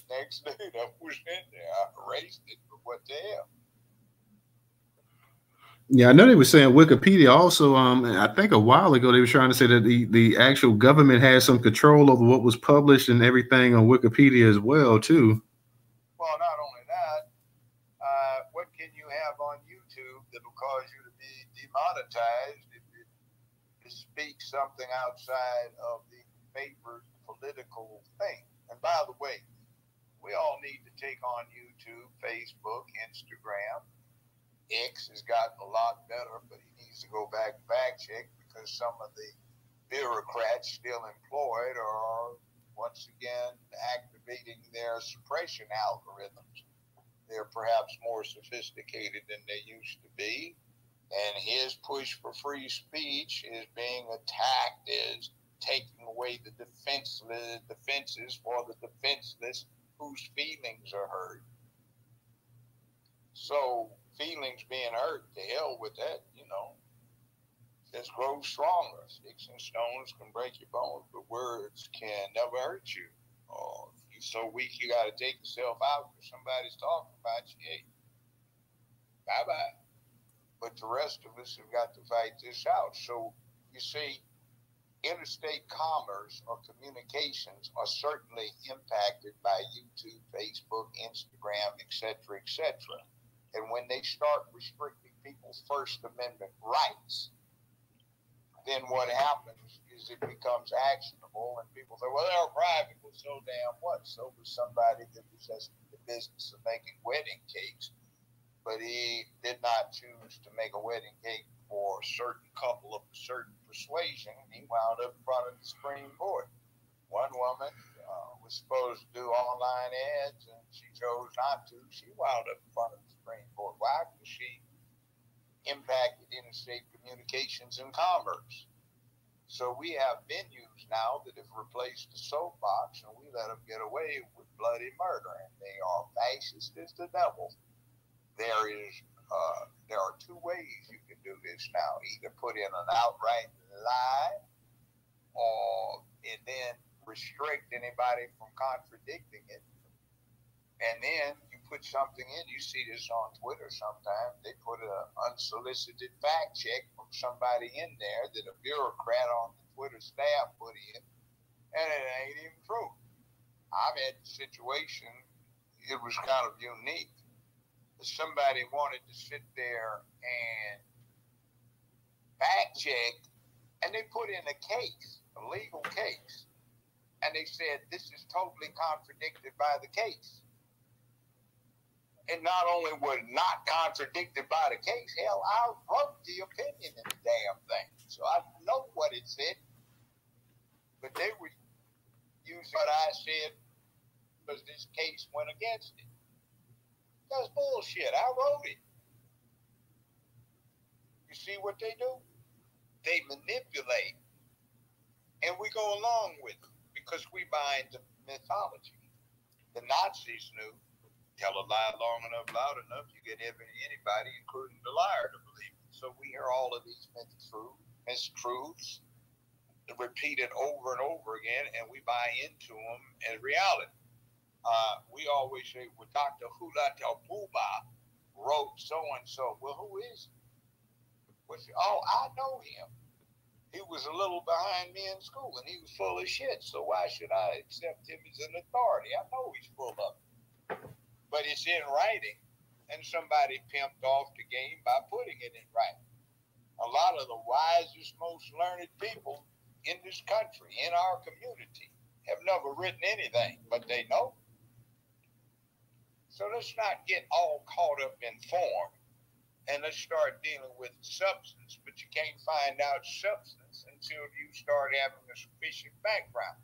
Next day that was in there, I erased it, but what the hell? Yeah, I know they were saying Wikipedia also. I think a while ago they were trying to say that the actual government has some control over what was published and everything on Wikipedia as well, too. Well, not only that, what can you have on YouTube that will cause you to be demonetized if it speaks something outside of the favored political thing? And by the way, we all need to take on YouTube, Facebook, Instagram. X has gotten a lot better, but he needs to go back and fact check because some of the bureaucrats still employed are once again activating their suppression algorithms. They're perhaps more sophisticated than they used to be, and his push for free speech is being attacked as taking away the defenses for the defenseless whose feelings are hurt. So feelings being hurt, to hell with that, you know. Just grow stronger. Sticks and stones can break your bones, but words can never hurt you. Oh, if you're so weak, you got to take yourself out because somebody's talking about you. Hey, bye-bye. But the rest of us have got to fight this out. So, you see, interstate commerce or communications are certainly impacted by YouTube, Facebook, Instagram, etc., etc. And when they start restricting people's First Amendment rights, then what happens is it becomes actionable, and people say, well, they're private. Well, so damn what? So was somebody that was just in the business of making wedding cakes, but he did not choose to make a wedding cake for a certain couple of a certain persuasion, and he wound up in front of the Supreme Court. One woman was supposed to do online ads, and she chose not to. She wound up in front of the Supreme Court. Why? Because she impacted interstate communications and commerce. So we have venues now that have replaced the soapbox, and we let them get away with bloody murder, and they are fascist as the devil. There are two ways you can do this now. Either put in an outright lie and then restrict anybody from contradicting it. And then you put something in, you see this on Twitter sometimes, they put an unsolicited fact check from somebody in there that a bureaucrat on the Twitter staff put in, and it ain't even true. I've had a situation, it was kind of unique. Somebody wanted to sit there and fact check, and they put in a case, a legal case, and they said this is totally contradicted by the case. And not only was not contradicted by the case, hell, I wrote the opinion in the damn thing. So I know what it said. But they were using what I said because this case went against it. That's bullshit. I wrote it. You see what they do? They manipulate. And we go along with it because we buy into mythology. The Nazis knew. Tell a lie long enough, loud enough, you get anybody, including the liar, to believe it. So we hear all of these mistruths repeated over and over again, and we buy into them as reality. We always say, well, Dr. Hula Buba wrote so-and-so. Well, who is he? Oh, I know him. He was a little behind me in school, and he was full of shit, so why should I accept him as an authority? I know he's full of it. But it's in writing, and somebody pimped off the game by putting it in writing. A lot of the wisest, most learned people in this country, in our community, have never written anything, but they know. So let's not get all caught up in form, and let's start dealing with substance. But you can't find out substance until you start having a sufficient background.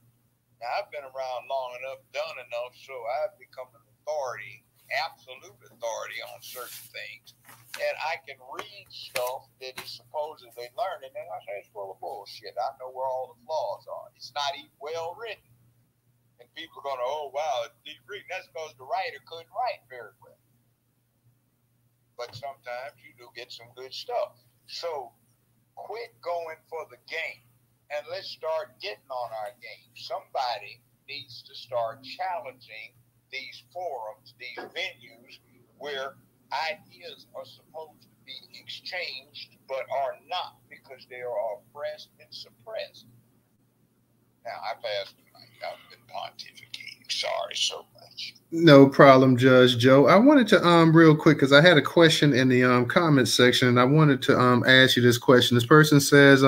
Now, I've been around long enough, done enough, so I've become an authority, absolute authority on certain things. And I can read stuff that is supposedly learned, and then I say it's full of bullshit. I know where all the flaws are. It's not even well written. And people are going to, oh, wow, it's deep reading. That's because the writer couldn't write very well. But sometimes you do get some good stuff. So quit going for the game, and let's start getting on our game. Somebody needs to start challenging these forums, these venues where ideas are supposed to be exchanged but are not because they are oppressed and suppressed. Now, I passed the mic. I've been pontificating. Sorry so much. No problem, Judge Joe. I wanted to real quick because I had a question in the comments section, and I wanted to ask you this question. This person says,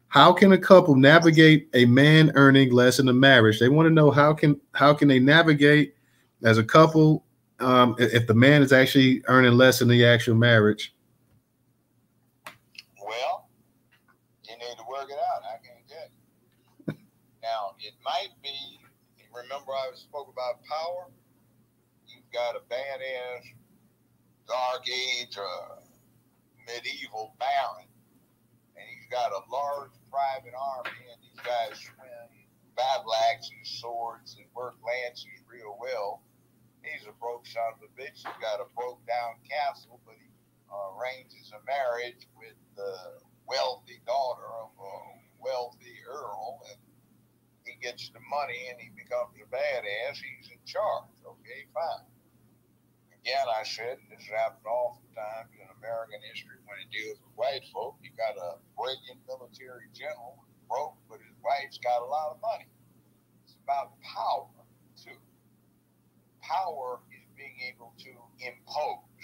how can a couple navigate a man earning less in a marriage? They want to know how can they navigate as a couple if the man is actually earning less in the actual marriage. Well, you need to work it out. I can't tell you. Now, it might be, remember I spoke about power? You've got a badass dark age medieval baron, and he's got a large private army, and these guys swing battle axes, swords, and work lances real well. He's a broke son of a bitch. He's got a broke down castle, but he arranges a marriage with the wealthy daughter of a wealthy earl, and he gets the money and he becomes a badass. He's in charge. Okay, fine. Again, I said, this happens oftentimes in American history when it deals with white folk. You got a brilliant military general who's broke, but his wife's got a lot of money. It's about power, too. Power is being able to impose.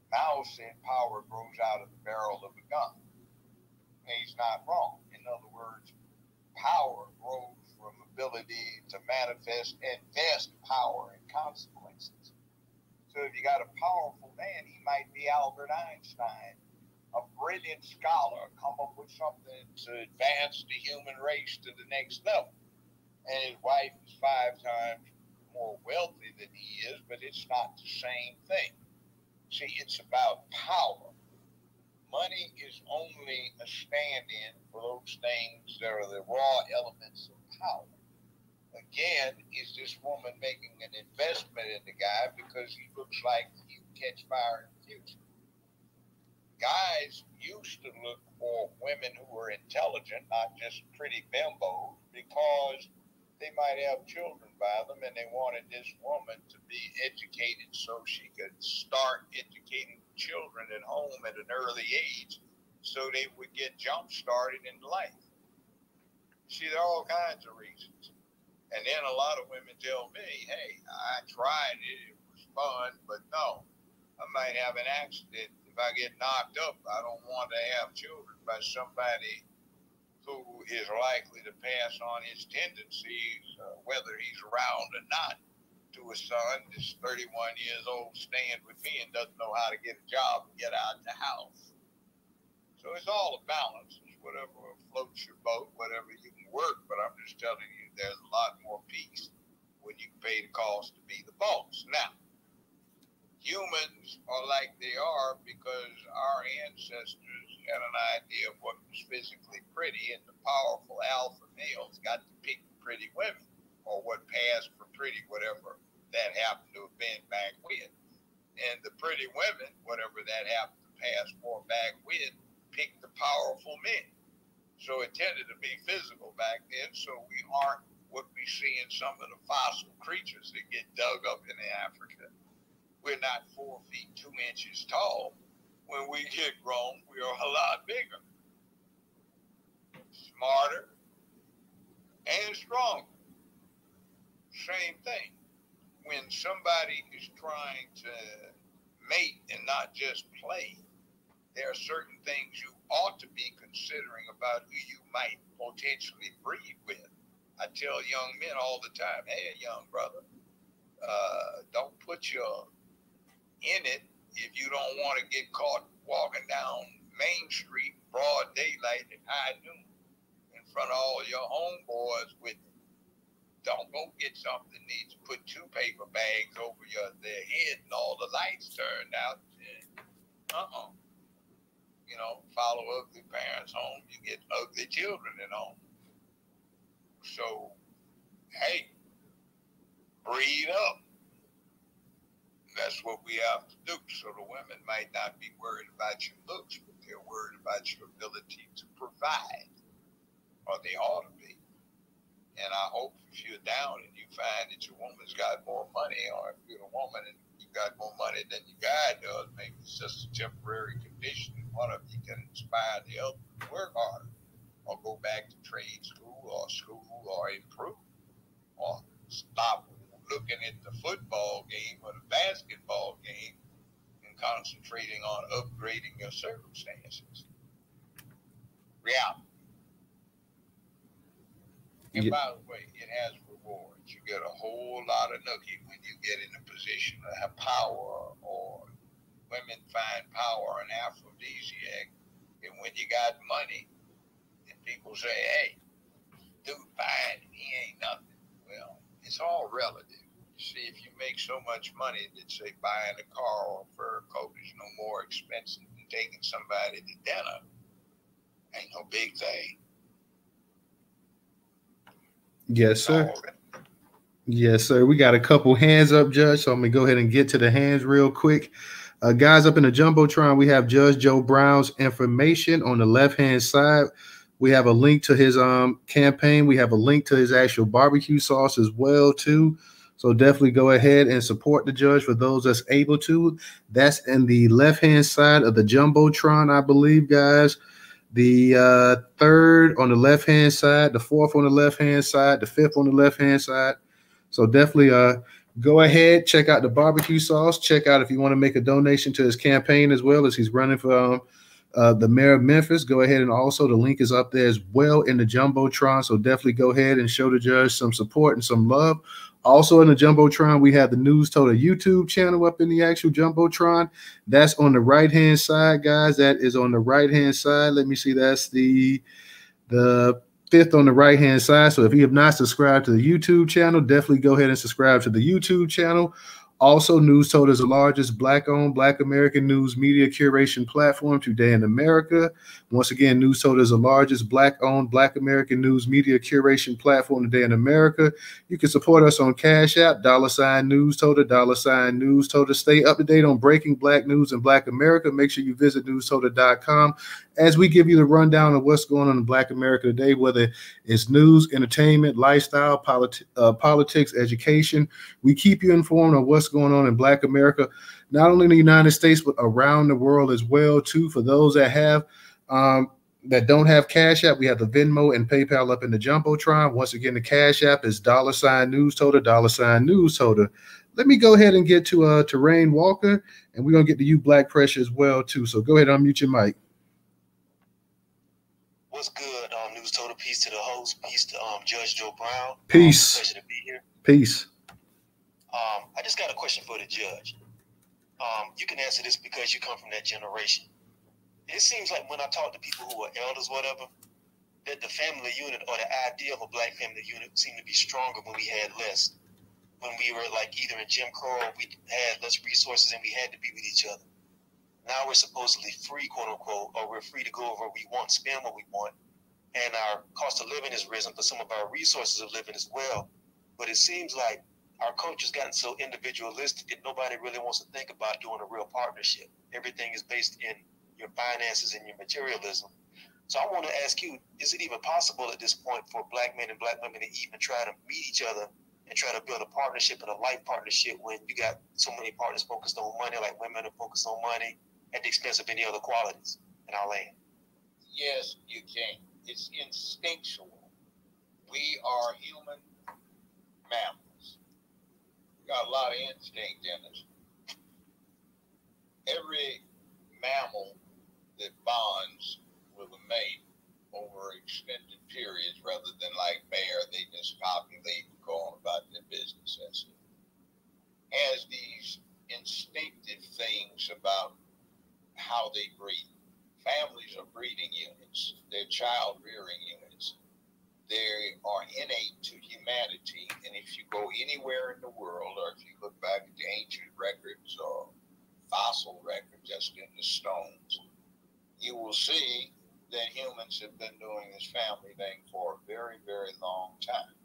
Mao said power grows out of the barrel of a gun. And he's not wrong. In other words, power grows from ability to manifest and vest power and consequences. So if you got a powerful man, he might be Albert Einstein, a brilliant scholar, come up with something to advance the human race to the next level. And his wife is 5 times more wealthy than he is, but it's not the same thing. See, it's about power. Money is only a stand-in for those things that are the raw elements of power. Again, is this woman making an investment in the guy because he looks like he can catch fire in the future? guys used to look for women who were intelligent, not just pretty bimbos, because they might have children by them, and they wanted this woman to be educated so she could start educating children at home at an early age so they would get jump started in life. See, there are all kinds of reasons. And then a lot of women tell me, hey, I tried it, it was fun, but no, I might have an accident. If I get knocked up, I don't want to have children by somebody who is likely to pass on his tendencies, whether he's around or not, to a son that's 31 years old, staying with me and doesn't know how to get a job and get out the house. So it's all a balance. It's whatever floats your boat, whatever you can work. But I'm just telling you, there's a lot more peace when you pay the cost to be the boss. Now, humans are like they are because our ancestors had an idea of what was physically pretty, and the powerful alpha males got to pick pretty women, or what passed for pretty, whatever that happened to have been back when. And the pretty women, whatever that happened to pass for back when, picked the powerful men. So it tended to be physical back then, so we aren't what we see in some of the fossil creatures that get dug up in Africa. We're not 4 feet 2 inches tall. When we get grown, we are a lot bigger, smarter, and stronger. Same thing. When somebody is trying to mate and not just play, there are certain things you ought to be considering about who you might potentially breed with. I tell young men all the time, hey, young brother, don't put your in it if you don't want to get caught walking down Main Street, broad daylight at high noon, in front of all your homeboys with you. Don't go get something that needs to put 2 paper bags over their head and all the lights turned out. You know, follow ugly parents home, you get ugly children at home. So, hey, breed up. That's what we have to do. So the women might not be worried about your looks, but they're worried about your ability to provide, or they ought to be. And I hope if you're down and you find that your woman's got more money, or if you're a woman and you got more money than your guy does, maybe it's just a temporary condition. One of you can inspire the other to work harder, or go back to trade school, or improve, or stop looking at the football game or the basketball game and concentrating on upgrading your circumstances. Reality. And by the way, it has rewards. You get a whole lot of nookie when you get in a position to have power, or women find power an aphrodisiac. And when you got money, and people say, hey, dude, fine, he ain't nothing. Well, it's all relative. See, if you make so much money that, say, buying a car or a fur coat is no more expensive than taking somebody to dinner, ain't no big thing. Yes, sir. Yes, sir. We got a couple hands up, Judge. So I'm going to go ahead and get to the hands real quick. Guys, up in the Jumbotron, we have Judge Joe Brown's information on the left-hand side. We have a link to his campaign. We have a link to his actual barbecue sauce as well, too. So definitely go ahead and support the judge for those that's able to. That's in the left-hand side of the Jumbotron, I believe, guys. The third on the left-hand side, the fourth on the left-hand side, the fifth on the left-hand side. So definitely go ahead, check out the barbecue sauce. Check out if you want to make a donation to his campaign as well, as he's running for the mayor of Memphis. Go ahead, and also the link is up there as well in the Jumbotron. So definitely go ahead and show the judge some support and some love. Also in the Jumbotron, we have the Newstoter YouTube channel up in the actual Jumbotron. That's on the right-hand side, guys. That is on the right-hand side. Let me see. That's the fifth on the right-hand side. So if you have not subscribed to the YouTube channel, definitely go ahead and subscribe to the YouTube channel. Also, Newstoter is the largest Black-owned, Black American news media curation platform today in America. Once again, Newstoter is the largest Black-owned, Black American news media curation platform today in America. You can support us on Cash App, $Newstoter, $Newstoter. Stay up to date on breaking Black news in Black America. Make sure you visit Newstoter.com as we give you the rundown of what's going on in Black America today, whether it's news, entertainment, lifestyle, politics, education. We keep you informed of what's going on in Black America, not only in the United States, but around the world as well, too. For those that have that don't have Cash App, we have the Venmo and PayPal up in the Jumbotron. Once again, the Cash App is $Newstoter, $Newstoter. Let me go ahead and get to Rain Walker, and we're going to get to you, Black Pressure, as well, too. So go ahead and unmute your mic. What's good, Newstoter? Peace to the host. Peace to Judge Joe Brown. Peace. Pleasure to be here. Peace. I just got a question for the judge. You can answer this because you come from that generation. It seems like when I talk to people who are elders, whatever, that the family unit or the idea of a Black family unit seemed to be stronger when we had less. When we were like either in Jim Crow, we had less resources and we had to be with each other. Now we're supposedly free, quote unquote, or we're free to go where we want, spend what we want. And our cost of living has risen, but some of our resources of living as well. But it seems like our culture's gotten so individualistic that nobody really wants to think about doing a real partnership. Everything is based in your finances and your materialism. So I want to ask you, is it even possible at this point for Black men and Black women to even try to meet each other and try to build a partnership and a life partnership when you got so many partners focused on money, like women are focused on money at the expense of any other qualities in our land? Yes, you can. It's instinctual. We are human mammals. We got a lot of instinct in us. Every mammal that bonds with a mate over extended periods rather than like bear, they just copulate and go on about their business. That's it. Has these instinctive things about how they breed. Families are breeding units. They're child rearing units. They are innate to humanity. And if you go anywhere in the world, or if you look back at the ancient records or fossil records just in the stones, you will see that humans have been doing this family thing for a very, very long time.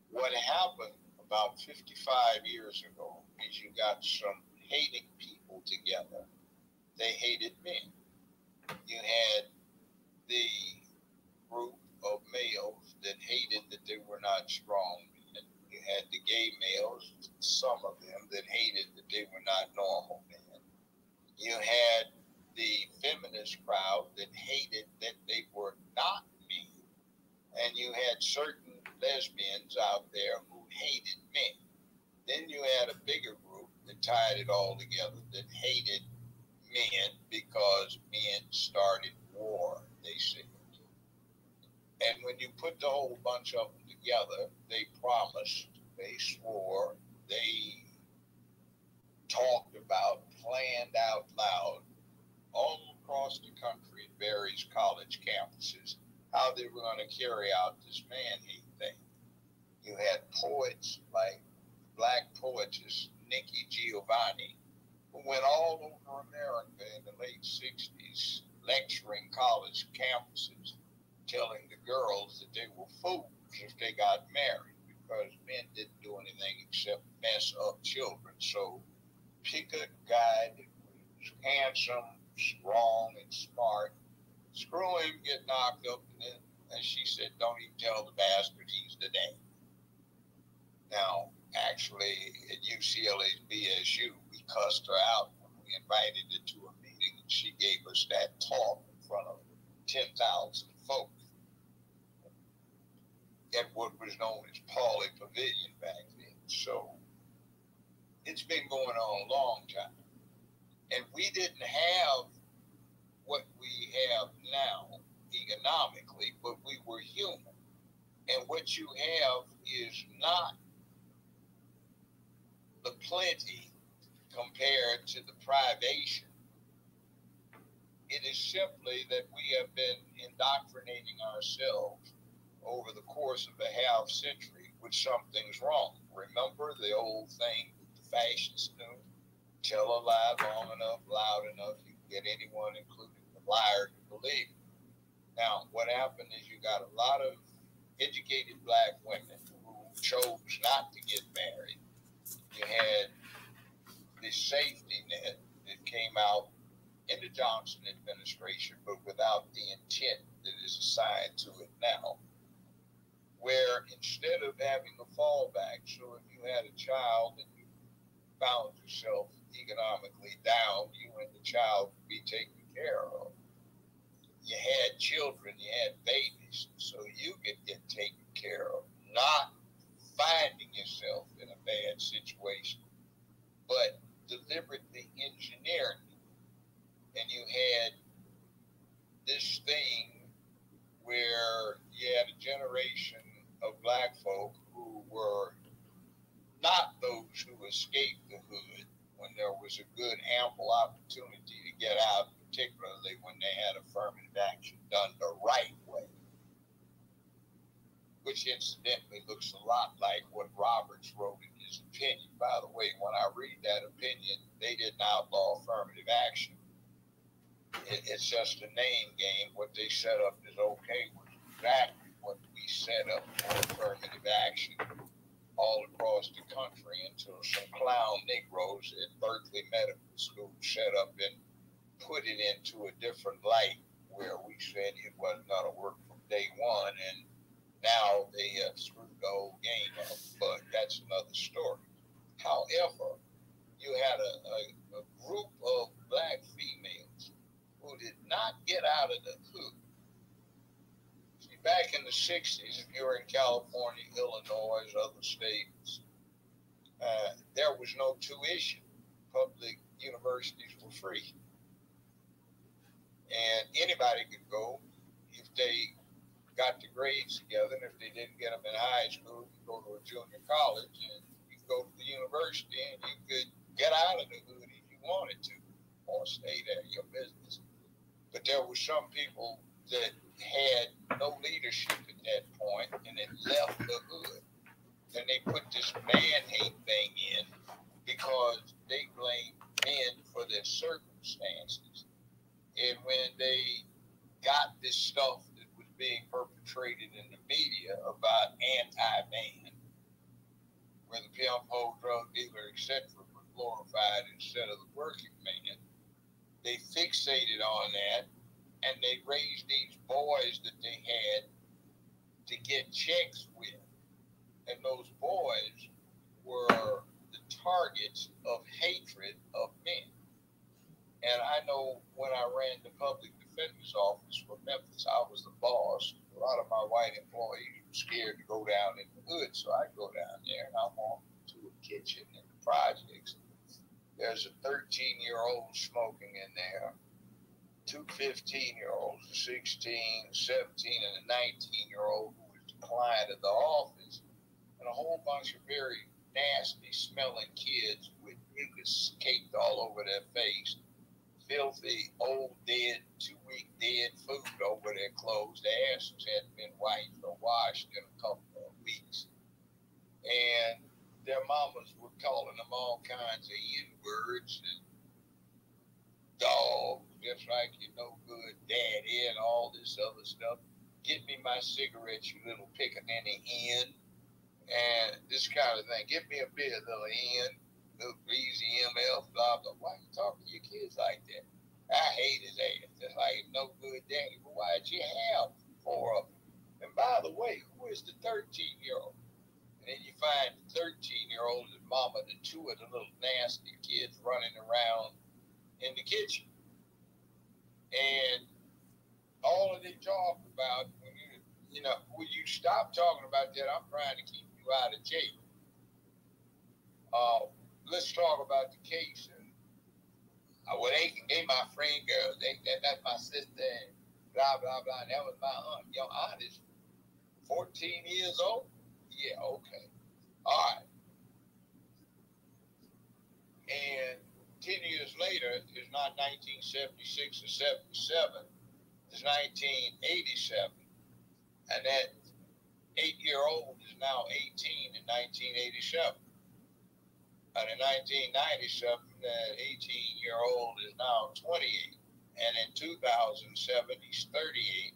What happened about 55 years ago is you got some hating people together. They hated men. You had the group of males that hated that they were not strong men. You had the gay males, some of them, that hated that they were not normal men. You had the feminist crowd that hated that they were not men. And you had certain lesbians out there who hated men. Then you had a bigger group that tied it all together that hated men because men started war, they said. And when you put the whole bunch of them together, they promised, they swore, they talked about, planned out loud, all across the country at various college campuses, how they were going to carry out this man-hate thing. You had poets like Black poetess Nikki Giovanni, who went all over America in the late 60s, lecturing college campuses, telling the girls that they were fools if they got married because men didn't do anything except mess up children. So pick a guy that was handsome, strong, and smart. Screw him, get knocked up, and then, as she said, don't even tell the bastard he's the dad. Now, actually, at UCLA's BSU, we cussed her out when we invited her to a meeting, and she gave us that talk in front of 10,000 folks at what was known as Pauley Pavilion back then. So it's been going on a long time. And we didn't have what we have now economically, but we were human. And what you have is not the plenty compared to the privation. It is simply that we have been indoctrinating ourselves over the course of a half century with something's wrong remember the old thing the fascists knew? Tell a lie long enough, loud enough, you can get anyone, including the liar, to believe it. Now, what happened is you got a lot of educated black women who chose not to get married. You had this safety net that came out in the Johnson administration, but without the intent that is assigned to it now, where instead of having a fallback, so if you had a child and you found yourself economically down, you and the child would be taken care of. You had children, you had babies, so you could get taken care of, not finding yourself in a bad situation, but deliberately engineering it. And you had this thing where you had a generation of black folk who were not those who escaped the hood when there was a good, ample opportunity to get out, particularly when they had affirmative action done the right way, which incidentally looks a lot like what Roberts wrote in his opinion. By the way, when I read that opinion, they didn't outlaw affirmative action. It's just a name game. What they set up is okay was exactly what we set up for affirmative action all across the country until some clown Negroes at Berkeley Medical School set up and put it into a different light where we said it wasn't going to work from day one, and now they screwed the whole game up. But that's another story. However, you had a group of black females who did not get out of the hood. See, back in the 60s, if you were in California, Illinois, other states, there was no tuition. Public universities were free. And anybody could go if they got the grades together, and if they didn't get them in high school, you could go to a junior college, and you could go to the university, and you could get out of the hood if you wanted to, or stay there, your business. But there were some people that had no leadership at that point, and then left the hood. And they put this man-hate thing in because they blamed men for their circumstances. And when they got this stuff that was being perpetrated in the media about anti-man, where the pimp, hoe, drug dealer, etc. were glorified instead of the working man, they fixated on that, and they raised these boys that they had to get checks with. And those boys were the targets of hatred of men. And I know when I ran the public defender's office for Memphis, I was the boss. A lot of my white employees were scared to go down in the hood, so I go down there and I'm on to a kitchen in the projects. There's a 13-year-old smoking in there, two 15-year-olds, a 16, 17, and a 19-year-old who was the client of the office, and a whole bunch of very nasty smelling kids with mucus caked all over their face, filthy, old, dead, 2-week dead food over their clothes. Their asses hadn't been wiped or washed in a couple of weeks. And their mamas were calling them all kinds of N-words and dog, just like you no good daddy and all this other stuff. Get me my cigarettes, you little pickaninny N, and this kind of thing. Get me a beer, little N, little greasy MF, blah, blah. Why you talking to your kids like that? I hate his ass. Just like no good daddy. But why'd you have 4 of them? And by the way, who is the 13-year-old? And then you find the 13-year-old and mama, the 2 of the little nasty kids running around in the kitchen. And all of they talk about, when you stop talking about that, I'm trying to keep you out of jail. Let's talk about the case. And, they my friend girls. That's my sister, and blah, blah, blah. And that was my aunt. Your aunt is 14 years old? Yeah, okay. All right. And 10 years later, it's not 1976 or 77, it's 1987. And that 8-year-old is now 18 in 1987. And in 1997, that 18-year-old is now 28. And in 2007, he's 38.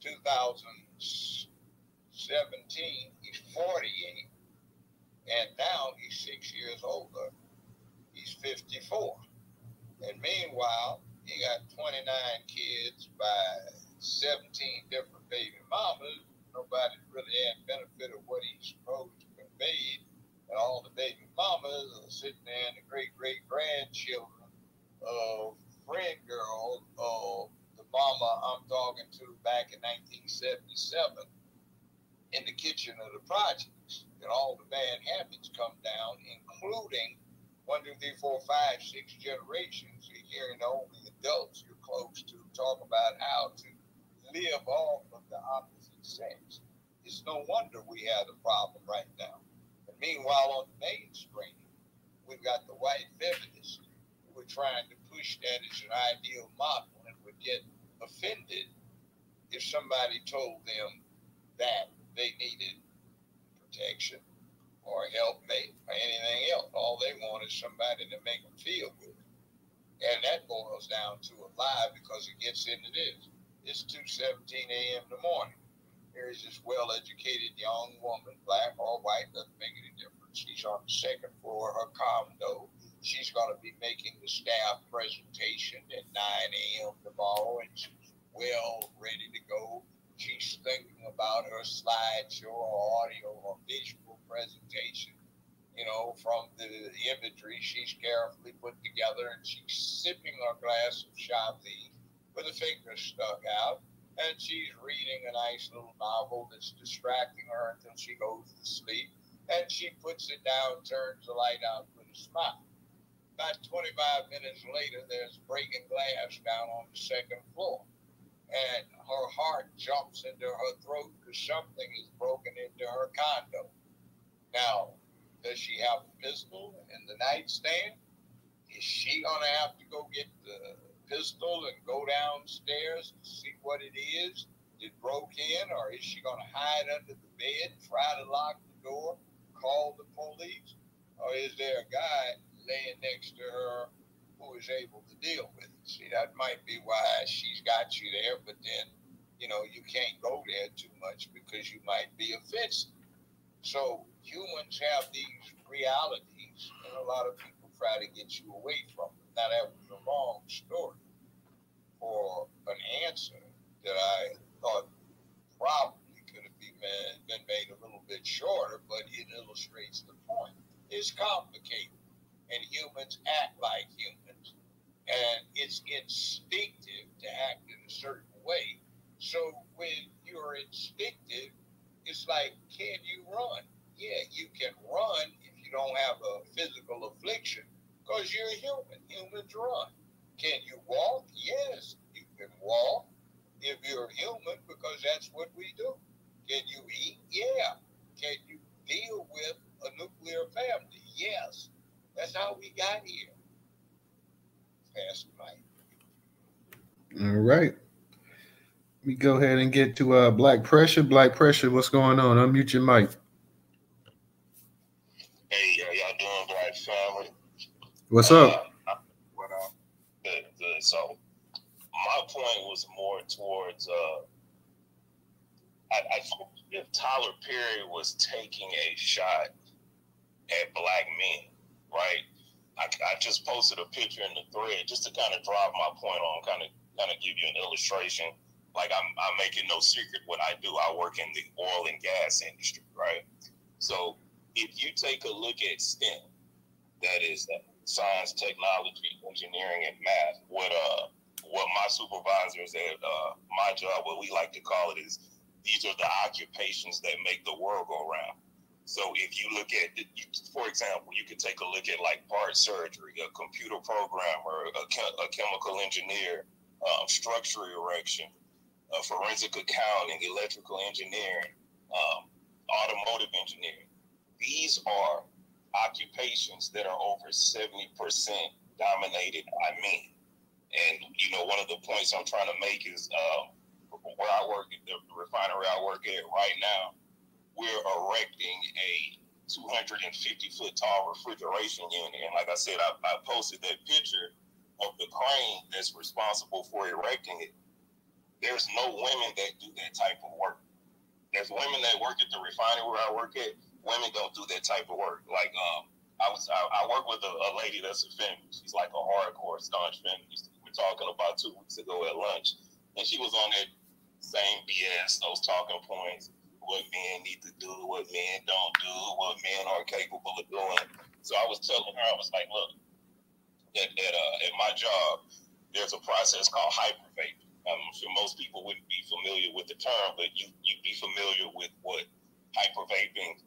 2017, he's 48. And now he's 6 years older. He's 54. And meanwhile, he got 29 kids by 17 different baby mamas. Nobody really had benefit of what he's supposed to convey. And all the baby mamas are sitting there and the great-great-grandchildren of friend girl of the mama I'm talking to back in 1977 in the kitchen of the projects. And all the bad habits come down, including 1, 2, 3, 4, 5, 6 generations. You're hearing the only adults you're close to talk about how to live off of the opposite sex. It's no wonder we have a problem right now. And meanwhile, on the mainstream, we've got the white feminists who are trying to push that as an ideal model and would get offended if somebody told them that they needed protection or helpmate or anything else. All they want is somebody to make them feel good. And that boils down to a lie because it gets into this. It's 2:17 a.m. in the morning. There is this well-educated young woman, black or white, doesn't make any difference. She's on the second floor of her condo. She's going to be making the staff presentation at 9 a.m. tomorrow, and she's well ready to go. She's thinking about her slideshow or audio or visual presentation, from the imagery she's carefully put together, and she's sipping her glass of Chablis with her fingers stuck out, and she's reading a nice little novel that's distracting her until she goes to sleep, and she puts it down, turns the light out with a smile. About 25 minutes later, there's breaking glass down on the second floor. And her heart jumps into her throat because something is broken into her condo. Now, does she have a pistol in the nightstand? Is she going to have to go get the pistol and go downstairs and see what it is that broke in? Or is she going to hide under the bed, try to lock the door, call the police? Or is there a guy laying next to her who is able to deal with it? See, that might be why she's got you there, but then, you can't go there too much because you might be offensive. So humans have these realities, and a lot of people try to get you away from them. Now, that was a long story for an answer that I thought probably could have been made a little bit shorter, but it illustrates the point. It's complicated, and humans act like humans. And it's instinctive to act in a certain way. So when you're instinctive, it's like, can you run? Yeah, you can run if you don't have a physical affliction because you're a human. Humans run. Can you walk? Yes, you can walk if you're human because that's what we do. Can you eat? Yeah. Can you deal with a nuclear family? Yes. That's how we got here. Past night. All right. We go ahead and get to Black Pressure. Black Pressure, what's going on? Unmute your mic. Hey, how y'all doing, Black family? What's up? What up? Good. So, my point was more towards I think if Tyler Perry was taking a shot at black men, right? I just posted a picture in the thread just to kind of drive my point home, kind of give you an illustration. Like I'm making no secret what I do. I work in the oil and gas industry, right? So if you take a look at STEM, that is science, technology, engineering, and math. What my supervisors at my job, what we like to call it is, these are the occupations that make the world go round. So if you look at, for example, you could take a look at like part surgery, a computer programmer, a chemical engineer, structural erection, forensic accounting, electrical engineering, automotive engineering. These are occupations that are over 70% dominated by men. And, one of the points I'm trying to make is where I work, the refinery I work at right now, we're erecting a 250-foot tall refrigeration unit. And like I said, I posted that picture of the crane that's responsible for erecting it. There's no women that do that type of work. There's women that work at the refinery where I work at. Women don't do that type of work. Like, I work with a lady that's a feminist. She's like a hardcore staunch feminist. We were talking about 2 weeks ago at lunch, and she was on that same BS, those talking points, what men need to do, what men don't do, what men are capable of doing. So I was telling her, I was like, look, at my job, there's a process called hypervaping. I'm sure most people wouldn't be familiar with the term, but you'd be familiar with what hypervaping.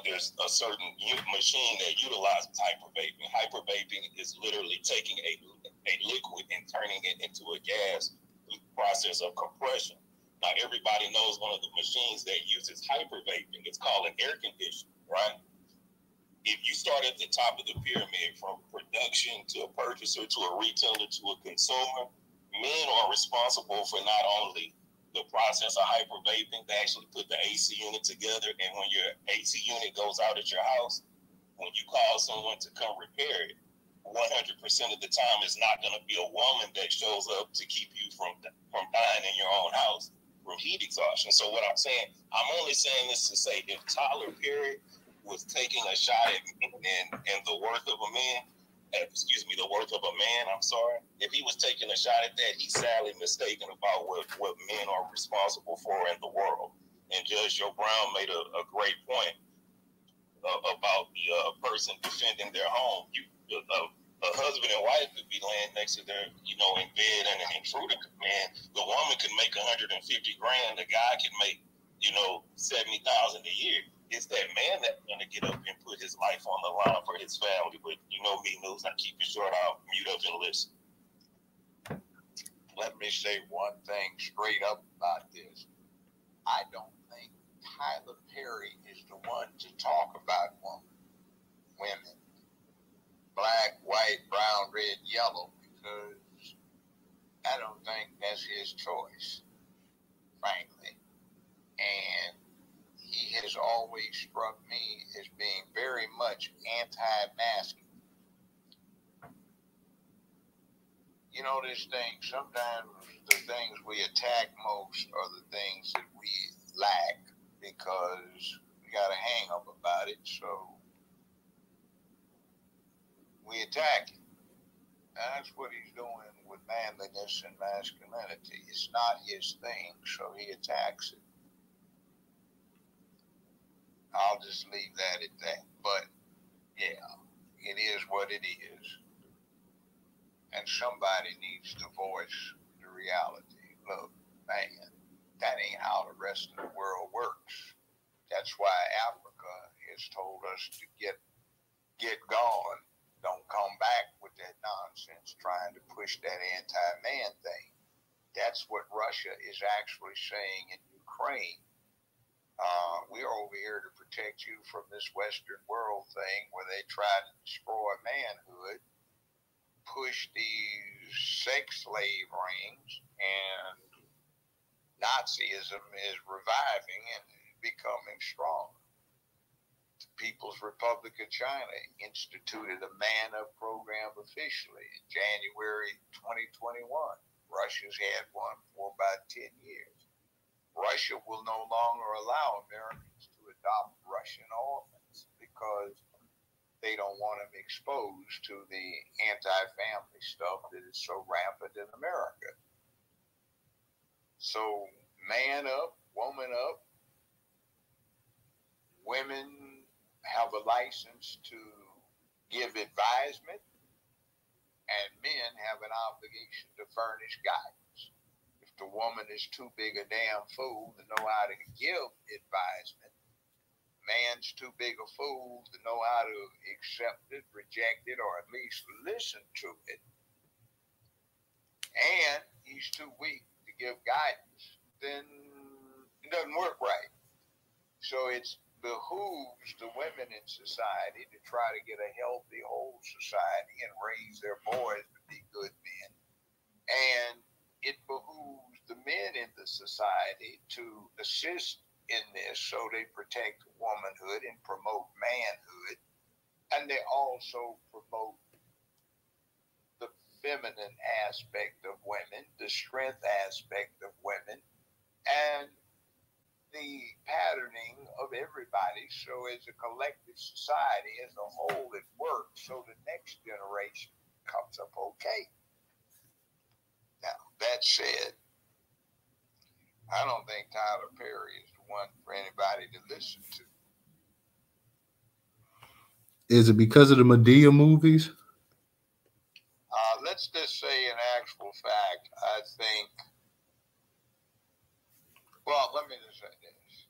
There's a certain machine that utilizes hypervaping. Hypervaping is literally taking a liquid and turning it into a gas through the process of compression. Now, everybody knows one of the machines that uses hypervaping. It's called an air conditioner, right? If you start at the top of the pyramid, from production to a purchaser to a retailer to a consumer, men are responsible for not only the process of hypervaping, they actually put the AC unit together, and when your AC unit goes out at your house, when you call someone to come repair it, 100% of the time it's not going to be a woman that shows up to keep you from dying in your own house from heat exhaustion. So what I'm saying, I'm only saying this to say, if Tyler Perry was taking a shot at men and the worth of a man, the worth of a man, if he was taking a shot at that, he's sadly mistaken about what men are responsible for in the world. And Judge JoeBrown made a great point about the person defending their home. A husband and wife could be laying next to their, in bed, and an intruder could, the woman could make $150,000, the guy can make, $70,000 a year. It's that man that's going to get up and put his life on the line for his family. But you know me, News, I keep it short. I'll mute up and listen. Let me say one thing straight up about this. I don't think Tyler Perry is the one to talk about women, black, white, brown, red, yellow, because I don't think that's his choice, frankly. And he has always struck me as being very much anti-masculine. This thing, sometimes the things we attack most are the things that we lack because we got a hang up about it, so we attack it. That's what he's doing with manliness and masculinity. It's not his thing, so he attacks it. I'll just leave that at that. But, yeah, it is what it is. And somebody needs to voice the reality. Look, man, that ain't how the rest of the world works. That's why Africa has told us to get gone. Don't come back with that nonsense trying to push that anti-man thing. That's what Russia is actually saying in Ukraine. We're over here to protect you from this Western world thing where they try to destroy manhood, push these sex slave rings, and Nazism is reviving and becoming strong. The People's Republic of China instituted a man-up program officially in January 2021. Russia's had one for about 10 years. Russia will no longer allow Americans to adopt Russian orphans because they don't want them exposed to the anti-family stuff that is so rampant in America. So, man up, woman up. Women have a license to give advisement, and men have an obligation to furnish guidance. If the woman is too big a damn fool to know how to give advisement, man's too big a fool to know how to accept it, reject it, or at least listen to it, and he's too weak to give guidance, then it doesn't work right. So it behooves the women in society to try to get a healthy, whole society and raise their boys to be good men. And it behooves the men in the society to assist in this, so they protect womanhood and promote manhood, and they also promote the feminine aspect of women, the strength aspect of women, and the patterning of everybody. So as a collective society, as a whole, it works, so the next generation comes up okay. Now, that said, I don't think Tyler Perry is the one for anybody to listen to. Is it because of the Madea movies? Let's just say, in actual fact, I think, well, let me just say this.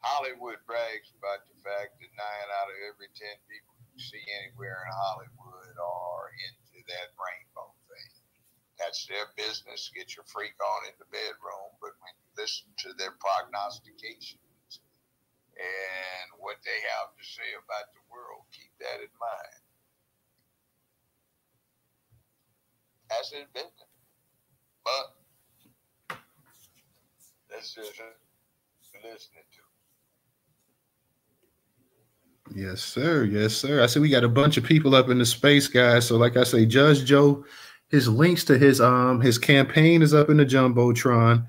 Hollywood brags about the fact that 9 out of every 10 people you see anywhere in Hollywood are into that rainbow thing. That's their business. Get your freak on in the bedroom. But when you listen to their prognostications and what they have to say about the world, keep that in mind. That's his business. But that's just listening to. Yes, sir. Yes, sir. I see we got a bunch of people up in the space, guys. So like I say, Judge Joe, his links to his campaign is up in the Jumbotron.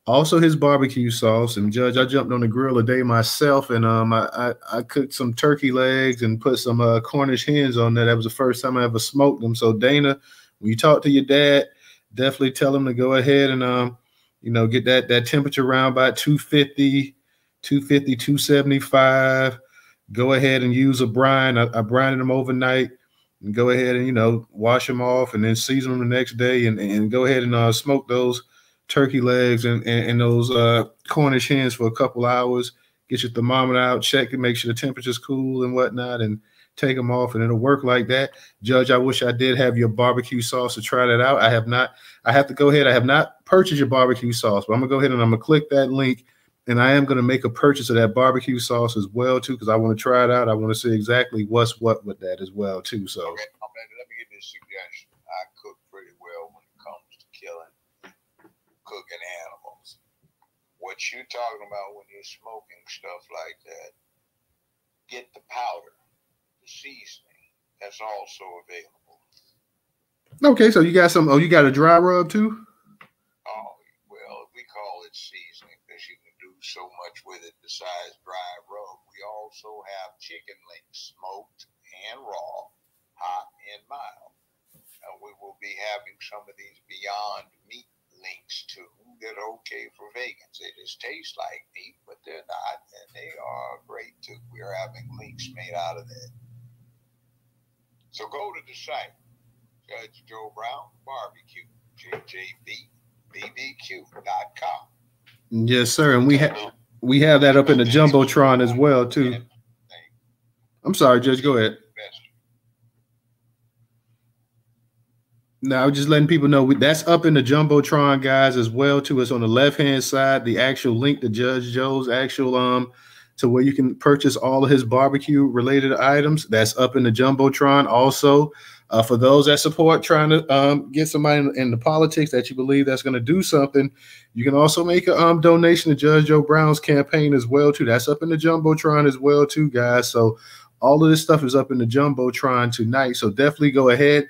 Also his barbecue sauce. And Judge, I jumped on the grill today myself, and I cooked some turkey legs and put some Cornish hens on there. That was the first time I ever smoked them. So Dana, when you talk to your dad, definitely tell him to go ahead and get that temperature around about 250, 275. Go ahead and use a brine. I brined them overnight, and go ahead and wash them off, and then season them the next day, and go ahead and smoke those turkey legs and those Cornish hens for a couple hours. Get your thermometer out, check it, make sure the temperature's cool and whatnot, and take them off, and it'll work like that. Judge, I wish I did have your barbecue sauce to try that out. I have not. I have to go ahead. I have not purchased your barbecue sauce, but I'm gonna go ahead and I'm gonna click that link. And I am going to make a purchase of that barbecue sauce as well, too, because I want to try it out. I want to see exactly what's what with that as well, too. So, okay, let me give you a suggestion. I cook pretty well when it comes to cooking animals. What you're talking about when you're smoking stuff like that, get the powder, the seasoning. That's also available. Okay, so you got some. Oh, you got a dry rub, too? Oh, well, we call it seasoning because you can do so much with it besides dry rub. We also have chicken links, smoked and raw, hot and mild. And we will be having some of these Beyond Meat links too that are okay for vegans. They just taste like meat, but they're not, and they are great too. We are having links made out of that. So go to the site, Judge Joe Brown Barbecue, JJBBQ.com. Yes, sir. And we have that up in the Jumbotron as well, too. I'm sorry, Judge. Go ahead. Now, just letting people know that's up in the Jumbotron, guys, as well, too. It's on the left-hand side, the actual link to Judge Joe's actual to where you can purchase all of his barbecue-related items. That's up in the Jumbotron. Also, for those that support trying to get somebody in the politics that you believe that's going to do something, you can also make a donation to Judge Joe Brown's campaign as well, too. That's up in the Jumbotron as well, too, guys. So all of this stuff is up in the Jumbotron tonight. So definitely go ahead.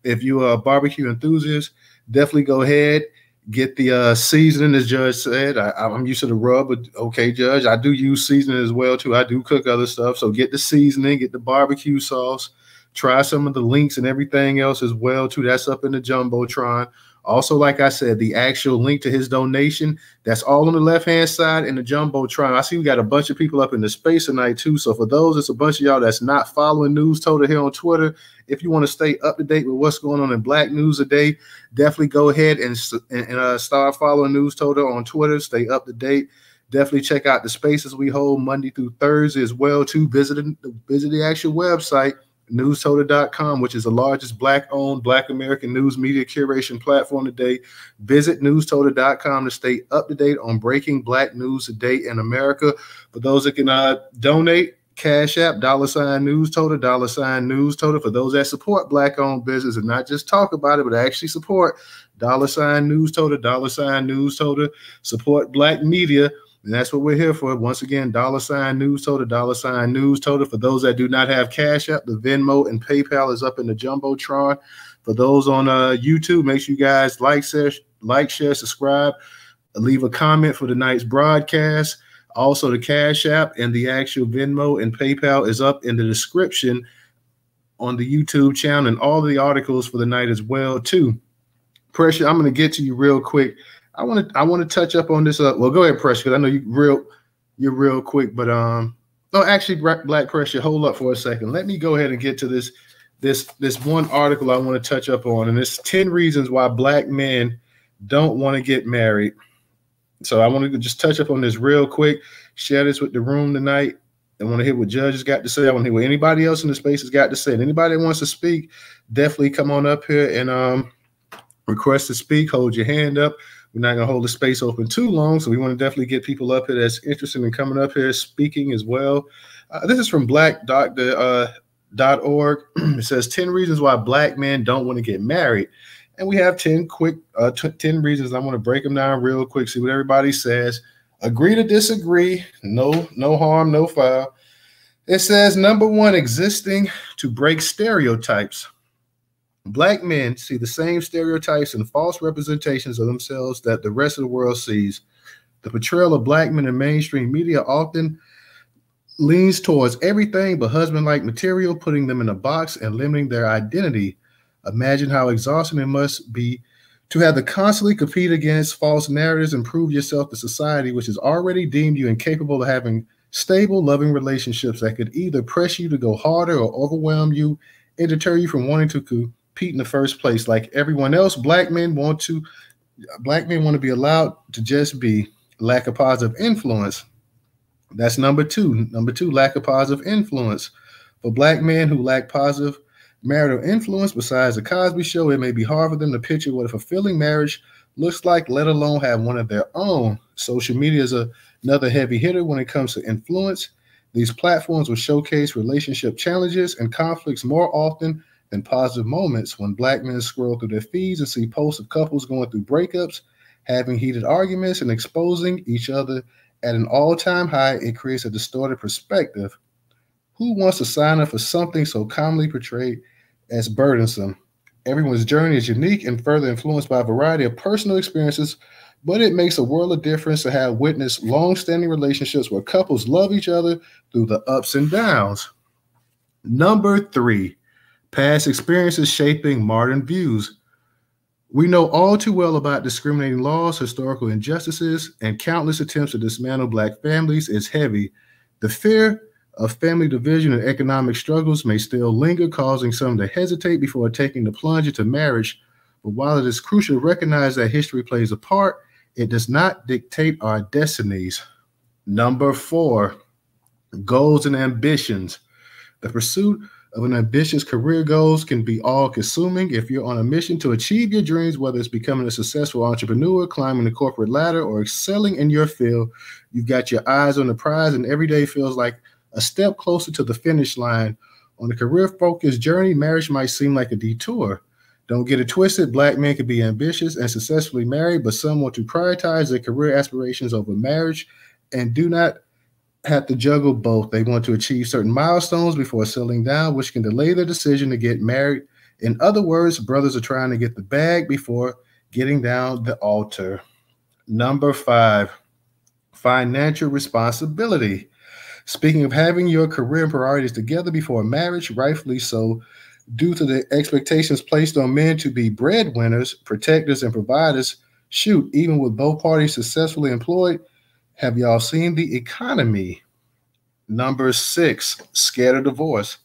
If you are a barbecue enthusiast, definitely go ahead. Get the seasoning, as Judge said. I'm used to the rub, but okay, Judge, I do use seasoning as well, too. I do cook other stuff. So get the seasoning, get the barbecue sauce. Try some of the links and everything else as well, too. That's up in the Jumbotron. Also, like I said, the actual link to his donation, that's all on the left-hand side in the Jumbotron. I see we got a bunch of people up in the space tonight, too. So for those, it's a bunch of y'all that's not following Newstoter here on Twitter. If you want to stay up to date with what's going on in Black News today, definitely go ahead and start following Newstoter on Twitter. Stay up to date. Definitely check out the spaces we hold Monday through Thursday as well, too. Visit the actual website, Newstoter.com, which is the largest Black-owned, Black American news media curation platform today. Visit Newstoter.com to stay up to date on breaking Black news today in America. For those that can donate, Cash App, $Newstoter, $Newstoter. For those that support Black-owned business and not just talk about it, but actually support, $Newstoter, $Newstoter. Support Black media. And that's what we're here for. Once again, $Newstoter, $Newstoter. For those that do not have Cash App, the Venmo and PayPal is up in the Jumbotron. For those on YouTube, make sure you guys like, share, subscribe, leave a comment for tonight's broadcast. Also, the Cash App and the actual Venmo and PayPal is up in the description on the YouTube channel, and all the articles for the night as well too. Pressure, I'm going to get to you real quick. I want to touch up on this. Well, go ahead, Pressure, because I know you're real quick. But no, actually, Black Pressure, hold up for a second. Let me go ahead and get to this one article I want to touch up on, and it's 10 reasons why Black men don't want to get married. So I want to just touch up on this real quick. Share this with the room tonight. I want to hear what Judge has got to say. I want to hear what anybody else in the space has got to say. And anybody that wants to speak, definitely come on up here and request to speak. Hold your hand up. We're not going to hold the space open too long, so we want to definitely get people up here that's interested in coming up here speaking as well. This is from blackdoctor.org. It says 10 reasons why Black men don't want to get married. And we have 10 reasons. I want to break them down real quick, see what everybody says. Agree to disagree. No harm, no foul. It says, number one, existing to break stereotypes. Black men see the same stereotypes and false representations of themselves that the rest of the world sees. The portrayal of Black men in mainstream media often leans towards everything but husband-like material, putting them in a box and limiting their identity. Imagine how exhausting it must be to have to constantly compete against false narratives and prove yourself to society, which has already deemed you incapable of having stable, loving relationships that could either press you to go harder or overwhelm you and deter you from wanting to compete in the first place. Like everyone else, Black men want to be allowed to just be. Lack of positive influence. That's number two. Number two, lack of positive influence. For Black men who lack positive marital influence, besides the Cosby Show, it may be hard for them to picture what a fulfilling marriage looks like, let alone have one of their own. Social media is another heavy hitter when it comes to influence. These platforms will showcase relationship challenges and conflicts more often than positive moments. When Black men scroll through their feeds and see posts of couples going through breakups, having heated arguments, and exposing each other at an all-time high, it creates a distorted perspective. Who wants to sign up for something so commonly portrayed as burdensome? Everyone's journey is unique and further influenced by a variety of personal experiences, but it makes a world of difference to have witnessed long-standing relationships where couples love each other through the ups and downs. Number three, past experiences shaping modern views. We know all too well about discriminating laws, historical injustices, and countless attempts to dismantle Black families is heavy. The fear of family division and economic struggles may still linger, causing some to hesitate before taking the plunge into marriage. But while it is crucial to recognize that history plays a part, it does not dictate our destinies. Number four, goals and ambitions. The pursuit of an ambitious career goals can be all-consuming. If you're on a mission to achieve your dreams, whether it's becoming a successful entrepreneur, climbing the corporate ladder, or excelling in your field, you've got your eyes on the prize, and every day feels like a step closer to the finish line. On a career-focused journey, marriage might seem like a detour. Don't get it twisted. Black men can be ambitious and successfully married, but some want to prioritize their career aspirations over marriage and do not have to juggle both. They want to achieve certain milestones before settling down, which can delay their decision to get married. In other words, brothers are trying to get the bag before getting down the altar. Number five, financial responsibility. Speaking of having your career and priorities together before marriage, rightfully so, due to the expectations placed on men to be breadwinners, protectors, and providers, shoot, even with both parties successfully employed, have y'all seen The Economy? Number six, scared of divorce.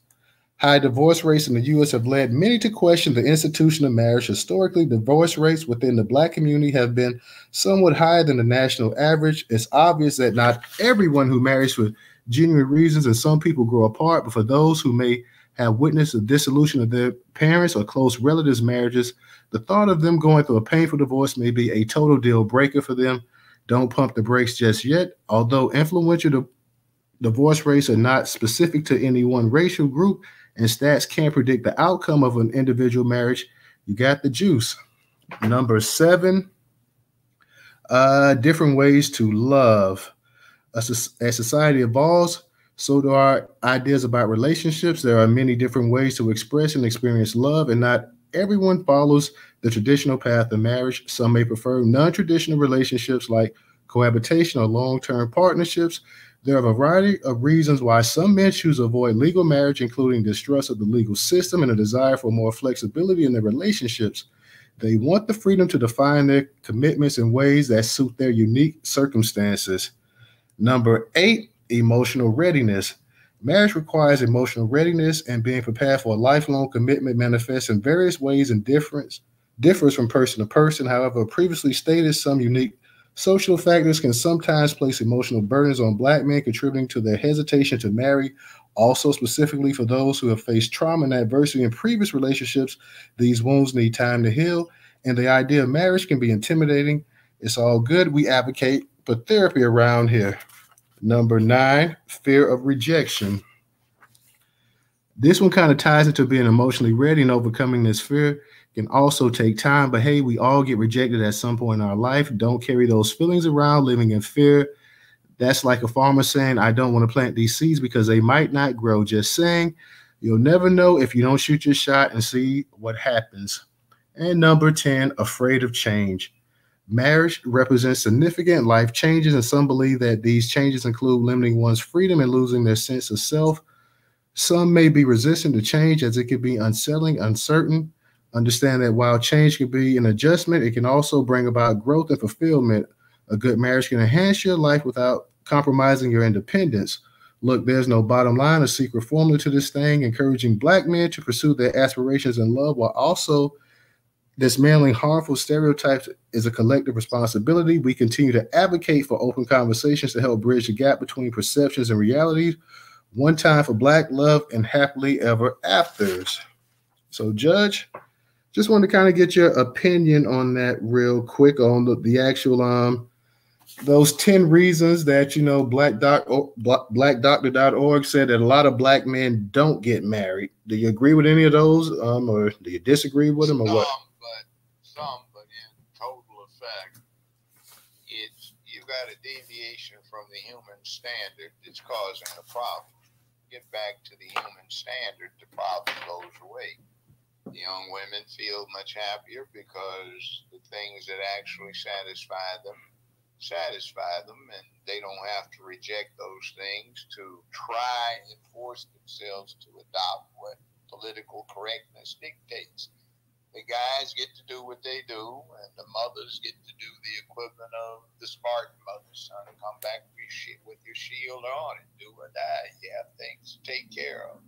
High divorce rates in the U.S. have led many to question the institution of marriage. Historically, divorce rates within the Black community have been somewhat higher than the national average. It's obvious that not everyone who marries for genuine reasons, and some people grow apart, but for those who may have witnessed the dissolution of their parents or close relatives' marriages, the thought of them going through a painful divorce may be a total deal breaker for them. Don't pump the brakes just yet. Although influential divorce rates are not specific to any one racial group, and stats can't predict the outcome of an individual marriage, you got the juice. Number seven, different ways to love. As society evolves, so do our ideas about relationships. There are many different ways to express and experience love, and not everyone follows the traditional path of marriage. Some may prefer non traditional relationships like cohabitation or long term partnerships. There are a variety of reasons why some men choose to avoid legal marriage, including distrust of the legal system and a desire for more flexibility in their relationships. They want the freedom to define their commitments in ways that suit their unique circumstances. Number eight, emotional readiness. Marriage requires emotional readiness, and being prepared for a lifelong commitment manifests in various ways and differs from person to person. However, previously stated, some unique social factors can sometimes place emotional burdens on black men, contributing to their hesitation to marry. Also, specifically for those who have faced trauma and adversity in previous relationships, these wounds need time to heal, and the idea of marriage can be intimidating. It's all good. We advocate for therapy around here. Number nine, fear of rejection. This one kind of ties into being emotionally ready, and overcoming this fear can also take time. But hey, we all get rejected at some point in our life. Don't carry those feelings around, living in fear. That's like a farmer saying, I don't want to plant these seeds because they might not grow. Just saying, you'll never know if you don't shoot your shot and see what happens. And number 10, afraid of change. Marriage represents significant life changes, and some believe that these changes include limiting one's freedom and losing their sense of self. Some may be resistant to change as it can be unsettling, uncertain. Understand that while change can be an adjustment, it can also bring about growth and fulfillment. A good marriage can enhance your life without compromising your independence. Look, there's no bottom line or secret formula to this thing. Encouraging black men to pursue their aspirations in love while also dismantling harmful stereotypes is a collective responsibility. We continue to advocate for open conversations to help bridge the gap between perceptions and realities. One time for black love and happily ever afters. So, Judge, just wanted to kind of get your opinion on that real quick on the actual those 10 reasons that blackdoctor.org said that a lot of black men don't get married. Do you agree with any of those, or do you disagree with them, or what? But in total effect, you got a deviation from the human standard that's causing the problem. Get back to the human standard, the problem goes away. Young women feel much happier because the things that actually satisfy them, and they don't have to reject those things to try and force themselves to adopt what political correctness dictates. The guys get to do what they do, and the mothers get to do the equivalent of the Spartan mother's son. Come back with your shield on and do or die. You have things to take care of.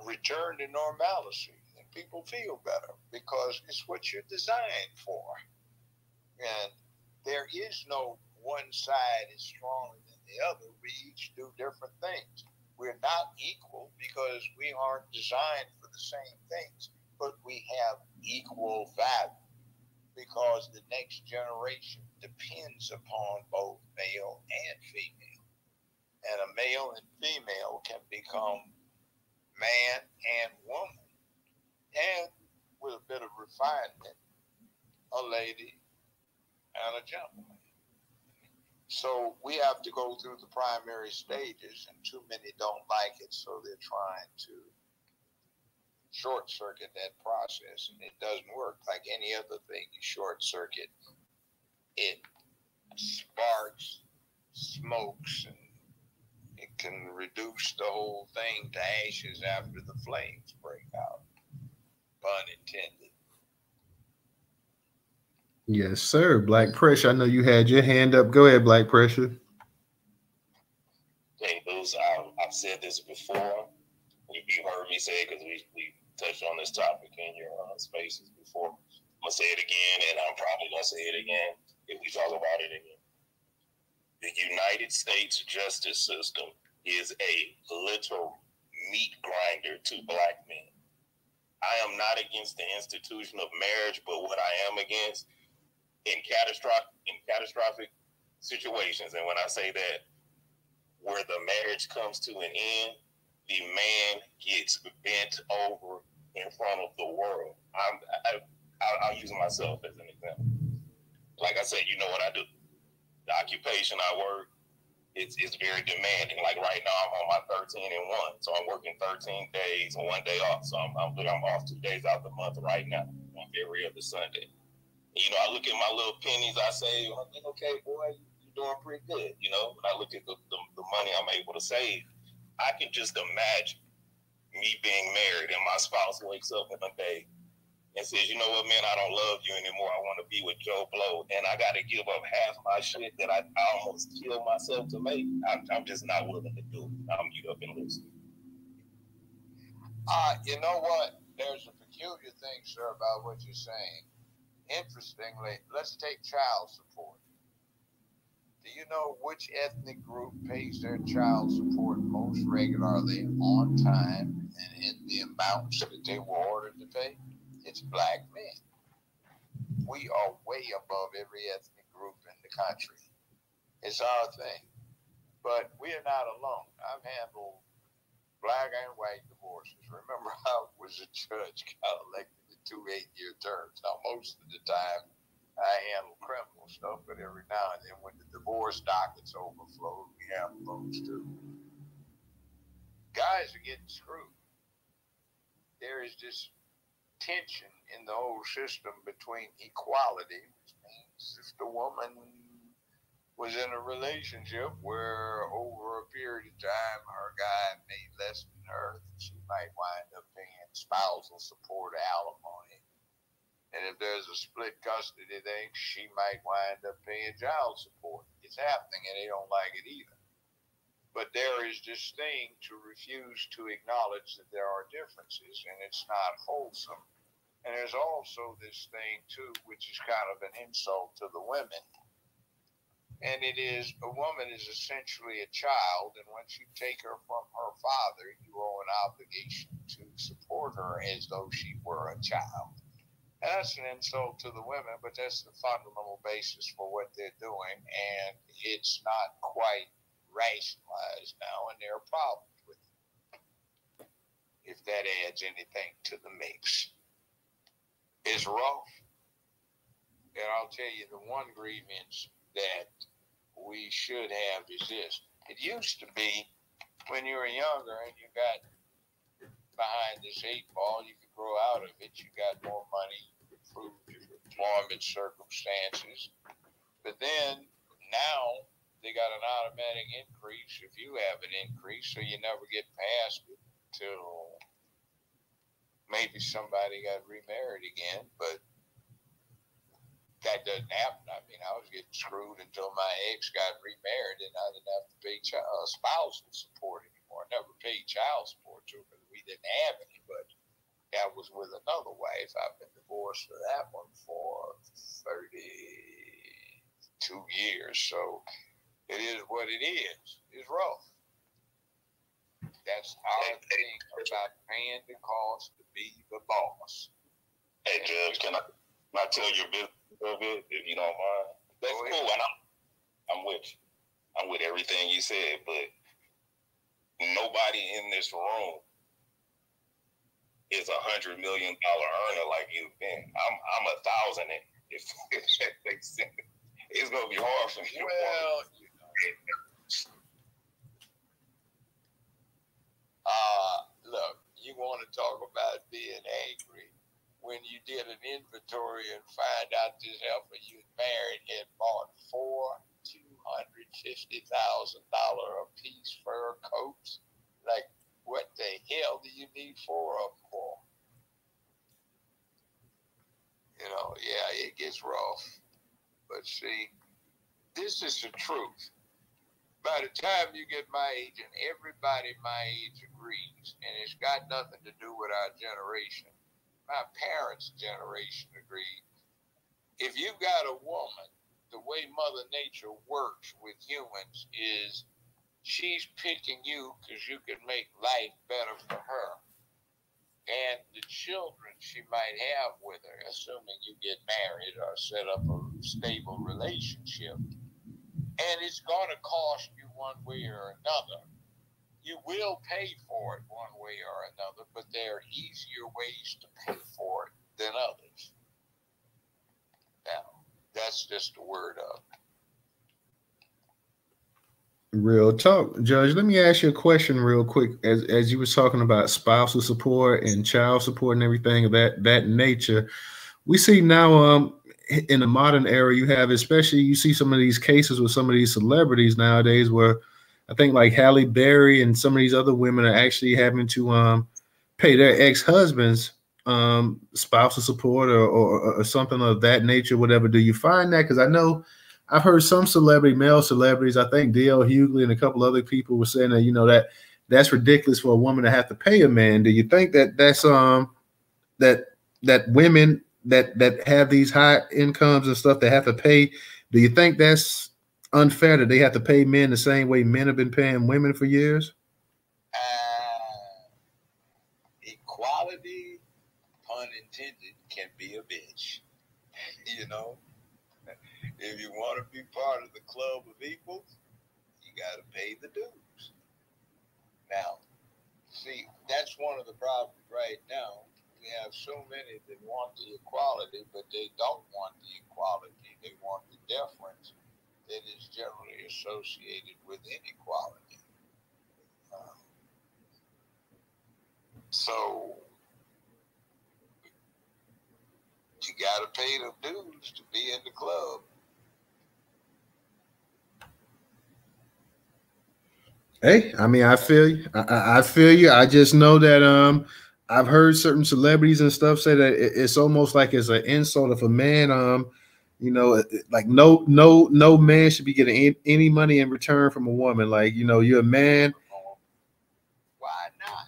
Return to normalcy, and people feel better because it's what you're designed for. And there is no one side is stronger than the other. We each do different things. We're not equal because we aren't designed for the same things, but we have equal value because the next generation depends upon both male and female. And a male and female can become man and woman, and with a bit of refinement, a lady and a gentleman. So we have to go through the primary stages, and too many don't like it, so they're trying to short circuit that process, and it doesn't work. Like any other thing you short circuit, it sparks, smokes, and it can reduce the whole thing to ashes after the flames break out. Pun intended. Yes, sir. Black Pressure. I know you had your hand up. Go ahead, Black Pressure. Hey, Boots, I've said this before. You heard me say it because we touched on this topic in your spaces before. I'm going to say it again, and I'm probably going to say it again if we talk about it again. The United States justice system is a literal meat grinder to black men. I am not against the institution of marriage, but what I am against in catastrophic situations, and when I say that, where the marriage comes to an end, the man gets bent over in front of the world. I'll use myself as an example. Like I said, you know what I do. the occupation I work, it's very demanding. Like right now, I'm on my 13 and 1, so I'm working 13 days and 1 day off. So I'm off 2 days out the month right now on every other Sunday. You know, I look at my little pennies I save, and I think, okay, boy, you're doing pretty good. You know, when I look at the money I'm able to save, I can just imagine me being married and my spouse wakes up in a day and says, you know what, man, I don't love you anymore. I want to be with Joe Blow. And I got to give up half my shit that I almost killed myself to make. I'm just not willing to do it. I'll mute up and listen. You know what? There's a peculiar thing, sir, about what you're saying. Interestingly, let's take child support. Do you know which ethnic group pays their child support most regularly, on time, and in the amounts that they were ordered to pay? It's black men. We are way above every ethnic group in the country. It's our thing. But we are not alone. I've handled black and white divorces. Remember, I was a judge, got elected to 2 8-year terms. Now, most of the time, I handle criminal stuff, but every now and then when the divorce dockets overflow, we have those too. Guys are getting screwed. There is this tension in the whole system between equality, which means if the woman was in a relationship where over a period of time her guy made less than her, she might wind up paying spousal support or alimony. And if there's a split custody thing, she might wind up paying child support. It's happening, and they don't like it either. But there is this thing to refuse to acknowledge that there are differences, and it's not wholesome. And there's also this thing, too, which is kind of an insult to the women. And it is, a woman is essentially a child, and once you take her from her father, you owe an obligation to support her as though she were a child. And that's an insult to the women, but that's the fundamental basis for what they're doing, and it's not quite rationalized now, and there are problems with it. If that adds anything to the mix. It's rough. And I'll tell you, the one grievance that we should have is this. It used to be when you were younger and you got behind this 8 ball, you could grow out of it. You got more money, you improved your employment circumstances. But then now they got an automatic increase if you have an increase, so you never get past it till maybe somebody got remarried again, but that doesn't happen. I mean, I was getting screwed until my ex got remarried and I didn't have to pay spousal support anymore. I never paid child support to her because we didn't have any, but that was with another wife. I've been divorced for that one for 32 years, so it is what it is. It's rough. That's our thing about paying the cost to be the boss. Hey, Judge, can I tell your business a little bit, if you don't mind? That's cool, and I'm with you. I'm with everything you said, but nobody in this room is $100 million earner like you've been. I'm 1,000. If that makes sense, it's gonna be hard for me. Well, look, you want to talk about being angry when you did an inventory and find out this heifer you married had bought 4 $250,000 a piece fur coats. Like, what the hell do you need 4 of them for? You know, yeah, it gets rough. But see, this is the truth. By the time you get my age, and everybody my age agrees, and it's got nothing to do with our generation. My parents' generation agreed. If you've got a woman, the way Mother Nature works with humans is she's picking you because you can make life better for her. And the children she might have with her, assuming you get married or set up a stable relationship. And it's going to cost you one way or another. You will pay for it one way or another, but there are easier ways to pay for it than others. Now, that's just the word of it. Real talk, Judge. Let me ask you a question real quick. As you were talking about spousal support and child support and everything of that nature, we see now in the modern era, you have, especially you see some of these cases with some of these celebrities nowadays where I think like Halle Berry and some of these other women are actually having to pay their ex-husbands spousal support or something of that nature, whatever. Do you find that? Because I know I've heard some male celebrities, I think D.L. Hughley and a couple other people were saying that, you know, that's ridiculous for a woman to have to pay a man. Do you think that that women that have these high incomes and stuff that have to pay, do you think that's unfair that they have to pay men the same way men have been paying women for years? Equality, pun intended, can be a bitch. You know? If you want to be part of the club of equals, you got to pay the dues. Now, see, that's one of the problems right now. We have so many that want the equality, but they don't want the equality. They want the deference that is generally associated with inequality. So, you got to pay the dues to be in the club. Hey, I mean, I feel you. I feel you. I just know that I've heard certain celebrities and stuff say that it's almost like it's an insult if a man you know, like no man should be getting any money in return from a woman. Like, you know, you're a man. Why not?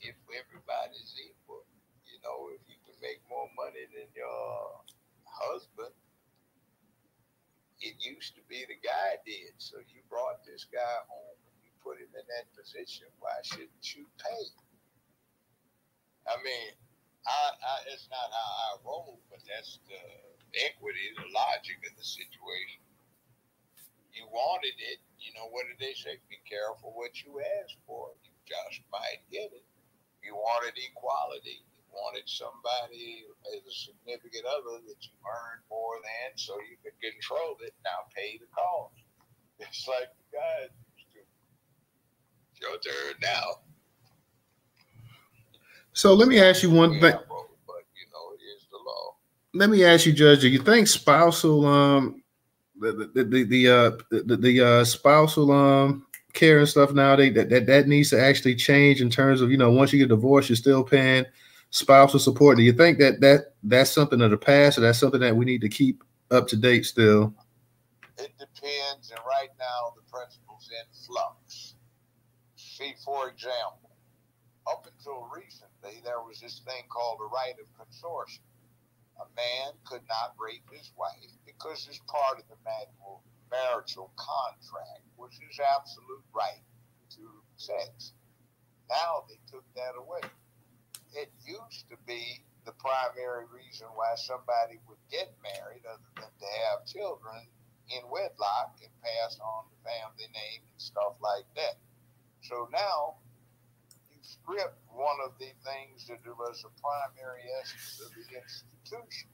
If everybody's equal, you know, if you can make more money than your husband, it used to be the guy did. So you brought this guy home. Put him in that position. Why shouldn't you pay? I mean, it's not how I roll, but that's the equity, the logic of the situation. You wanted it. You know, what did they say? Be careful what you ask for. You just might get it. You wanted equality. You wanted somebody as a significant other that you earned more than so you could control it. Now pay the cost. It's like the guys. Your turn now. So let me ask you one thing. But you know, it is the law. Let me ask you, Judge. Do you think spousal the spousal care and stuff nowadays that needs to actually change in terms of, you know, once you get divorced, you're still paying spousal support? Do you think that's something of the past, or that's something that we need to keep up to date still? It depends, and right now the principle's in flux. See, for example, up until recently, there was this thing called the right of consortium. A man could not rape his wife because it's part of the marital contract, which is absolute right to sex. Now they took that away. It used to be the primary reason why somebody would get married, other than to have children in wedlock and pass on the family name and stuff like that. So now you strip one of the things that was a primary essence of the institution.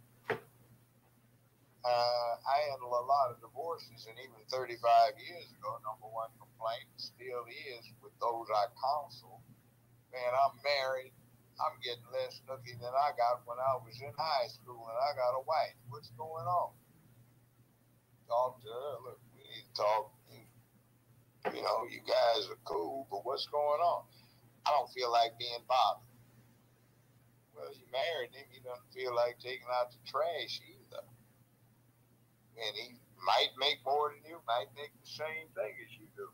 I handle a lot of divorces, and even 35 years ago, number one complaint still is with those I counsel. Man, I'm married. I'm getting less nookie than I got when I was in high school, and I got a wife. What's going on? Talk to her. Look, we need to talk. You know, you guys are cool, but what's going on? I don't feel like being bothered. Well, you married him, you don't feel like taking out the trash either. And he might make more than you, might make the same thing as you do.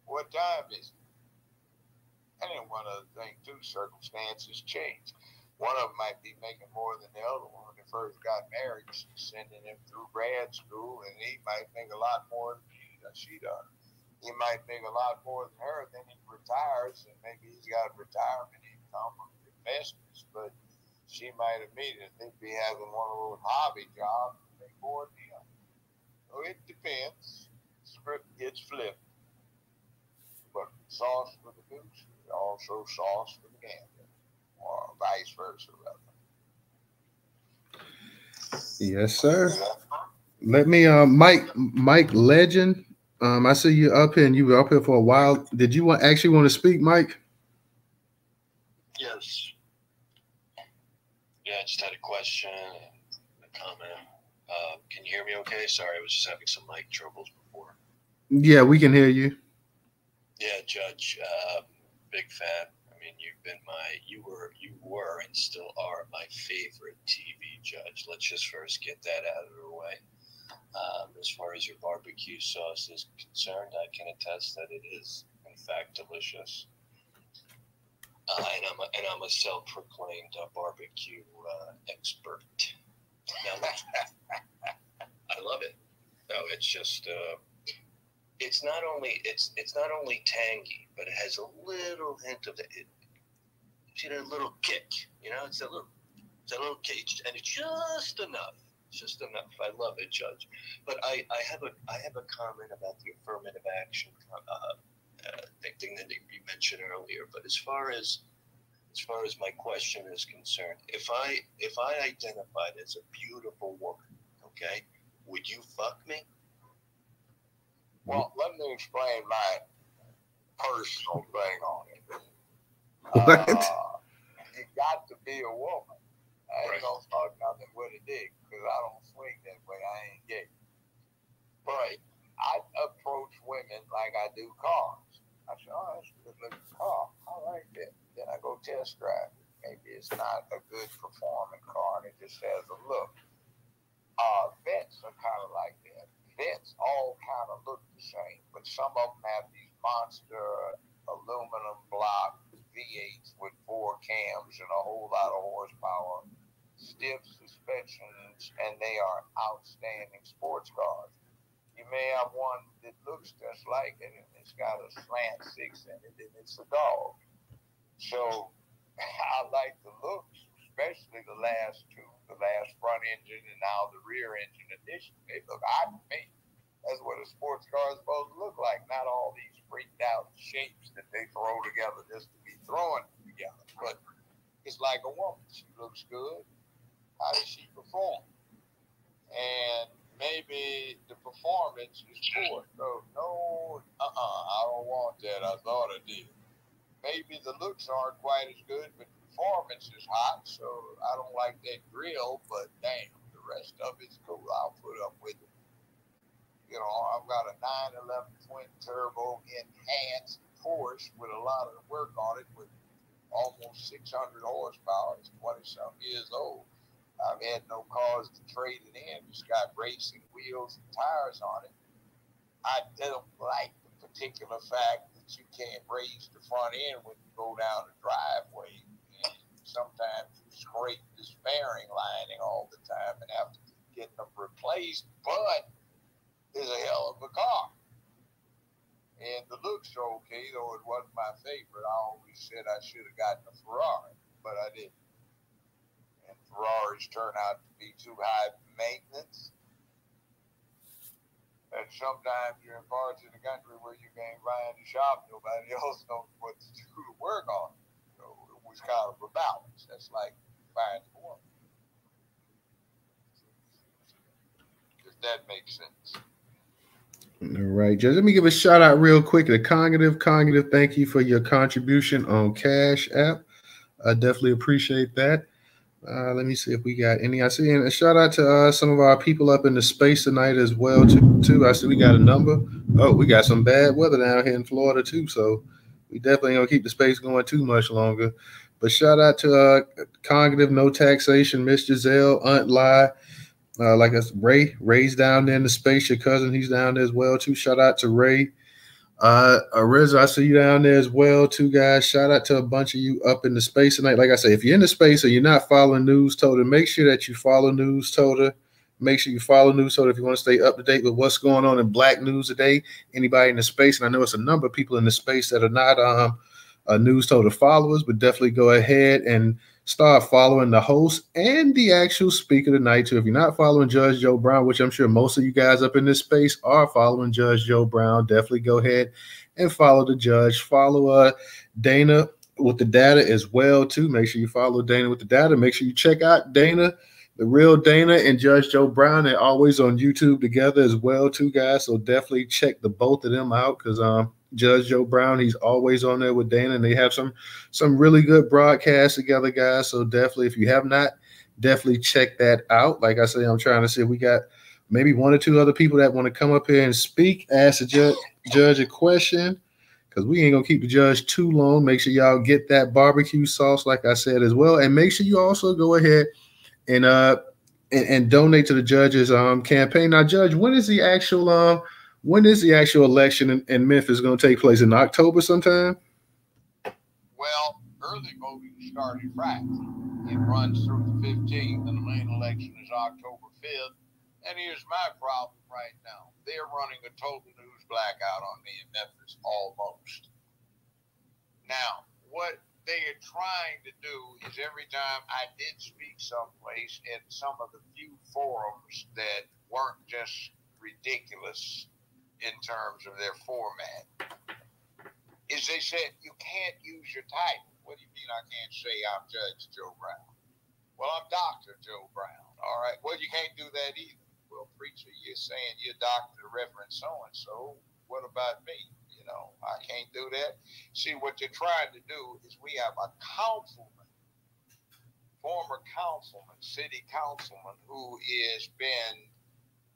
What time is it? And then one other thing, too, circumstances change. One of them might be making more than the other one when they first got married. She's sending him through grad school, and he might make a lot more than she does. He might make a lot more than her, then he retires, and maybe he's got retirement income from investments, but she might immediately be having one of those hobby jobs and make more than him. So it depends. Script gets flipped. But sauce for the goose is also sauce for the gander, or vice versa, rather. Yes, sir. Let me Mike Legend. I see you up here, and you were up here for a while. Did you actually want to speak, Mike? Yes. Yeah, I just had a question, a comment. Can you hear me okay? Sorry, I was just having some mic troubles before. Yeah, we can hear you. Yeah, Judge, big fan. I mean, you were and still are my favorite TV judge. Let's just first get that out of the way. As far as your barbecue sauce is concerned, I can attest that it is, in fact, delicious. And I'm a self-proclaimed barbecue expert. Now, I love it. No, it's just it's not only tangy, but it has a little hint of a little kick. You know, it's a little caged, and it's just enough. Just enough. I love it, Judge. But I have a comment about the affirmative action thing that you mentioned earlier. But as far as my question is concerned, if I identified as a beautiful woman, okay, would you fuck me? Well, let me explain my personal thing on it. What? You got to be a woman. I ain't gonna talk nothing with a dick because I don't swing that way. I ain't gay. But I approach women like I do cars. I say, oh, that's a good looking car. I like that. Then I go test drive it. Maybe it's not a good performing car and it just has a look. Vets are kind of like that. Vets all kind of look the same, but some of them have these monster aluminum block V8s with 4 cams and a whole lot of horsepower, stiff suspensions, and they are outstanding sports cars. You may have one that looks just like it, and it's got a slant 6 in it, and it's a dog. So I like the looks, especially the last 2, the last front engine and now the rear engine addition. They look odd to me. That's what a sports car is supposed to look like, not all these freaked out shapes that they throw together just to be throwing together. But it's like a woman. She looks good. How does she perform? And maybe the performance is poor. So, no, I don't want that. I thought I did. Maybe the looks aren't quite as good, but the performance is hot. So I don't like that grill, but damn, the rest of it's cool. I'll put up with it. You know, I've got a 911 twin turbo enhanced Porsche with a lot of work on it with almost 600 horsepower. It's 20-something years old. I've had no cause to trade it in. It's got racing wheels and tires on it. I don't like the particular fact that you can't raise the front end when you go down the driveway. And sometimes you scrape this bearing lining all the time and have to get them replaced. But it's a hell of a car. And the looks are okay, though it wasn't my favorite. I always said I should have gotten a Ferrari, but I didn't. And Ferraris turn out to be too high maintenance. And sometimes you're in parts of the country where you can't find a shop, nobody else knows what to do to work on it. So it was kind of a balance. That's like finding a woman. If that makes sense. All right, Judge. Let me give a shout out real quick to Cognitive. Cognitive, thank you for your contribution on Cash App. I definitely appreciate that. Let me see if we got any. I see a shout out to some of our people up in the space tonight as well too. I see we got a number. Oh, we got some bad weather down here in Florida too, so we definitely gonna keep the space going too much longer. But shout out to Cognitive, No Taxation, Miss Giselle, Aunt Lie. Like us, Ray's down there in the space. Your cousin, he's down there as well too. Shout out to Ray. Reza, I see you down there as well too, guys. Shout out to a bunch of you up in the space tonight. Like I say, if you're in the space or you're not following Newstoter, make sure that you follow Newstoter. Make sure you follow Newstoter if you want to stay up to date with what's going on in Black news today. Anybody in the space, and I know it's a number of people in the space that are not Newstoter followers, but definitely go ahead and start following the host and the actual speaker tonight too. If you're not following Judge Joe Brown, which I'm sure most of you guys up in this space are following Judge Joe Brown, definitely go ahead and follow the judge. Follow Dana with the data as well too. Make sure you follow Dana with the data. Make sure you check out Dana The Real Dana and Judge Joe Brown, they're always on YouTube together as well, too, guys. So definitely check the both of them out because Judge Joe Brown, he's always on there with Dana, and they have some really good broadcasts together, guys. So definitely, if you have not, definitely check that out. Like I say, I'm trying to see if we got maybe one or two other people that want to come up here and speak, ask the judge a question, because we ain't gonna keep the judge too long. Make sure y'all get that barbecue sauce, like I said, as well, and make sure you also go ahead and donate to the judge's campaign. Now, Judge, when is the actual election in Memphis going to take place? In October sometime? Well, early voting started Friday. It runs through the 15th, and the main election is October 5th. And here's my problem right now. They're running a total news blackout on me in Memphis, almost. Now, what they are trying to do is every time I did speak someplace in some of the few forums that weren't just ridiculous in terms of their format, is they said, you can't use your title. What do you mean I can't say I'm Judge Joe Brown? Well, I'm Dr. Joe Brown. All right. Well, you can't do that either. Well, preacher, you're saying you're Dr. Reverend so-and-so. What about me? You know, I can't do that. See, what you're trying to do is we have a councilman, former councilman, city councilman, who has been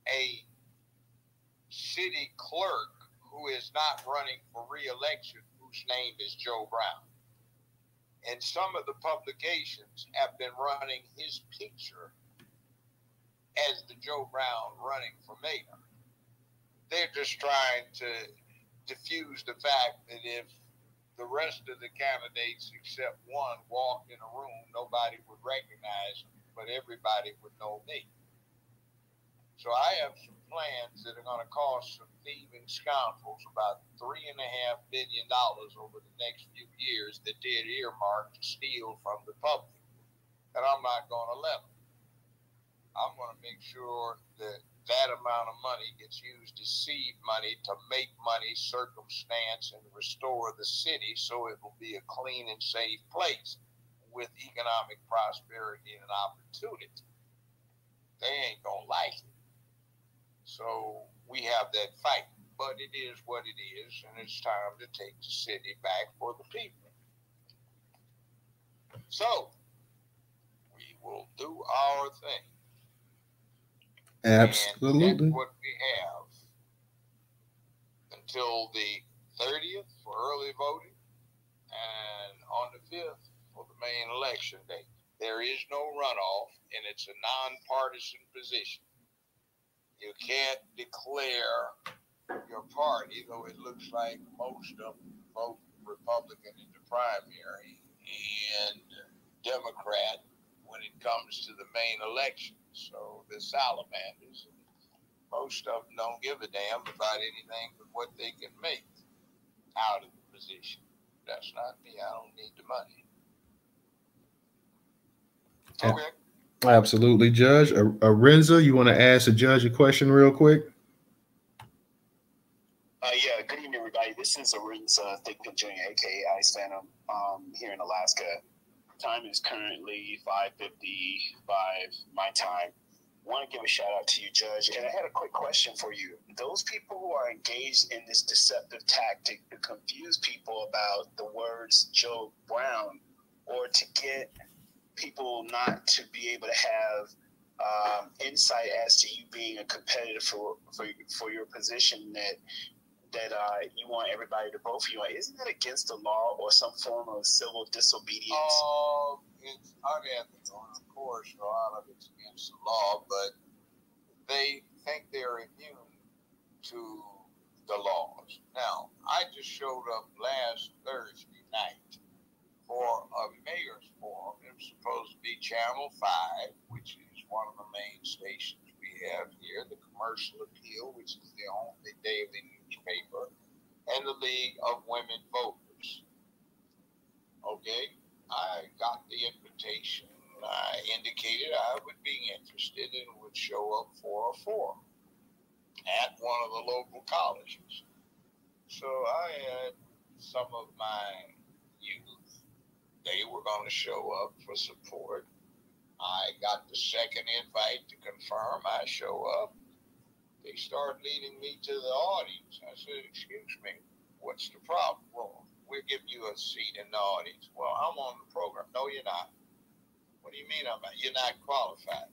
a city clerk who is not running for re-election, whose name is Joe Brown. And some of the publications have been running his picture as the Joe Brown running for mayor. They're just trying to diffuse the fact that if the rest of the candidates except one walked in a room, nobody would recognize them, but everybody would know me. So I have some plans that are going to cost some thieving scoundrels about $3.5 billion over the next few years that they're earmarked to steal from the public. And I'm not going to let them. I'm going to make sure that that amount of money gets used as seed money to make money, circumstance, and restore the city so it will be a clean and safe place with economic prosperity and opportunity. They ain't going to like it. So we have that fight, but it is what it is, and it's time to take the city back for the people. So we will do our thing. Absolutely. And that's what we have until the 30th for early voting and on the 5th for the main election date. There is no runoff, and it's a nonpartisan position. You can't declare your party, though it looks like most of them vote Republican in the primary and Democrat when it comes to the main election. So the salamanders, most of them don't give a damn about anything but what they can make out of the position. That's not me. I don't need the money. Okay. Absolutely, Judge. Arenza, you want to ask the judge a question real quick? Yeah, good evening, everybody. This is Arenza Thickpit Jr., a.k.a. Ice Phantom, here in Alaska. Time is currently 5:55 my time. I want to give a shout out to you, Judge, and I had a quick question for you. Those people who are engaged in this deceptive tactic to confuse people about the words Joe Brown, or to get people not to be able to have insight as to you being a competitor for your position that you want everybody to vote for you. Isn't that against the law or some form of civil disobedience? It's unethical, and of course, a lot of it's against the law, but they think they're immune to the laws. Now, I just showed up last Thursday night for a mayor's forum. It was supposed to be Channel 5, which is one of the main stations we have here, the Commercial Appeal, which is the only daily newspaper, and the League of Women Voters. Okay, I got the invitation. I indicated I would be interested and would show up for a forum at one of the local colleges. So I had some of my youth. They were going to show up for support. I got the second invite to confirm. I show up. They start leading me to the audience. I said, excuse me, what's the problem? Well, we'll give you a seat in the audience. Well, I'm on the program. No, you're not. What do you mean you're not qualified?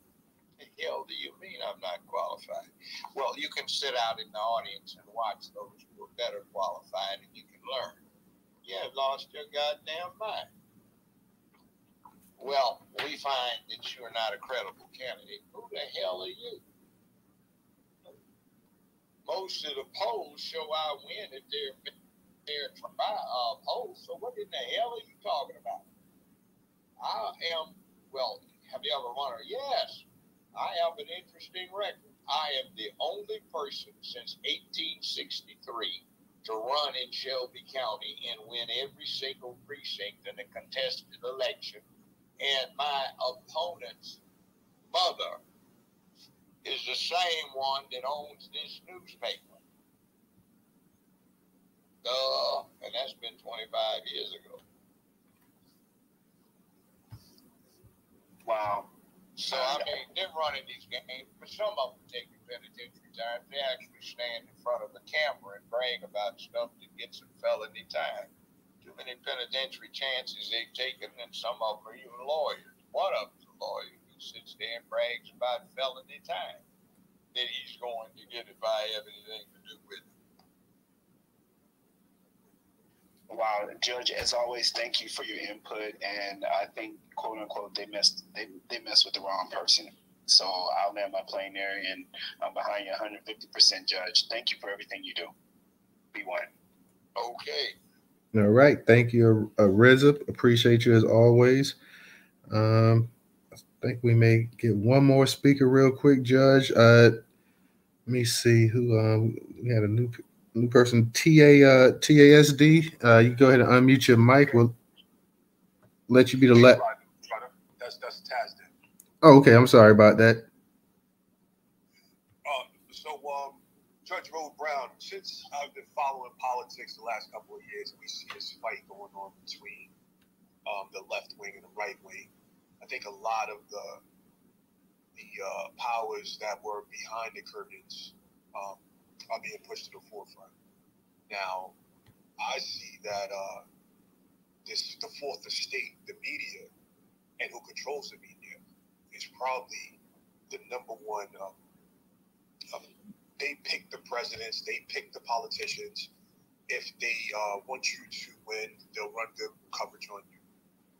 The hell do you mean I'm not qualified? Well, you can sit out in the audience and watch those who are better qualified and you can learn. You have lost your goddamn mind. Well, we find that you're not a credible candidate. Who the hell are you? Most of the polls show I win if they're polls. So what in the hell are you talking about? Have you ever wondered? Yes, I have an interesting record. I am the only person since 1863 to run in Shelby County and win every single precinct in a contested election. And my opponent's mother is the same one that owns this newspaper. And that's been 25 years ago. Wow. So, I mean, they're running these games, but some of them take penitentiary time. They actually stand in front of the camera and brag about stuff that gets them felony time. Too many penitentiary chances they've taken, and some of them are even lawyers. One of them's a lawyer who sits there and brags about felony time that he's going to get if I have anything to do with it. Wow, Judge, as always, thank you for your input. And I think, quote unquote, they messed with the wrong person. So I'll land my plane there, and I'm behind you 150%, Judge. Thank you for everything you do. Be one. Okay. All right. Thank you, Reza. Appreciate you as always. I think we may get one more speaker real quick, Judge. Let me see who we had a new person, TASD. You go ahead and unmute your mic. We'll let you be the last. That's Tasden. Oh, okay. I'm sorry about that. JudgeJoeBrown, since I've been following politics the last couple of years, we see this fight going on between the left wing and the right wing. I think a lot of the powers that were behind the curtains are being pushed to the forefront. Now, I see that the fourth estate, the media, and who controls the media, is probably the number one. They pick the presidents, they pick the politicians. If they want you to win, they'll run good coverage on you.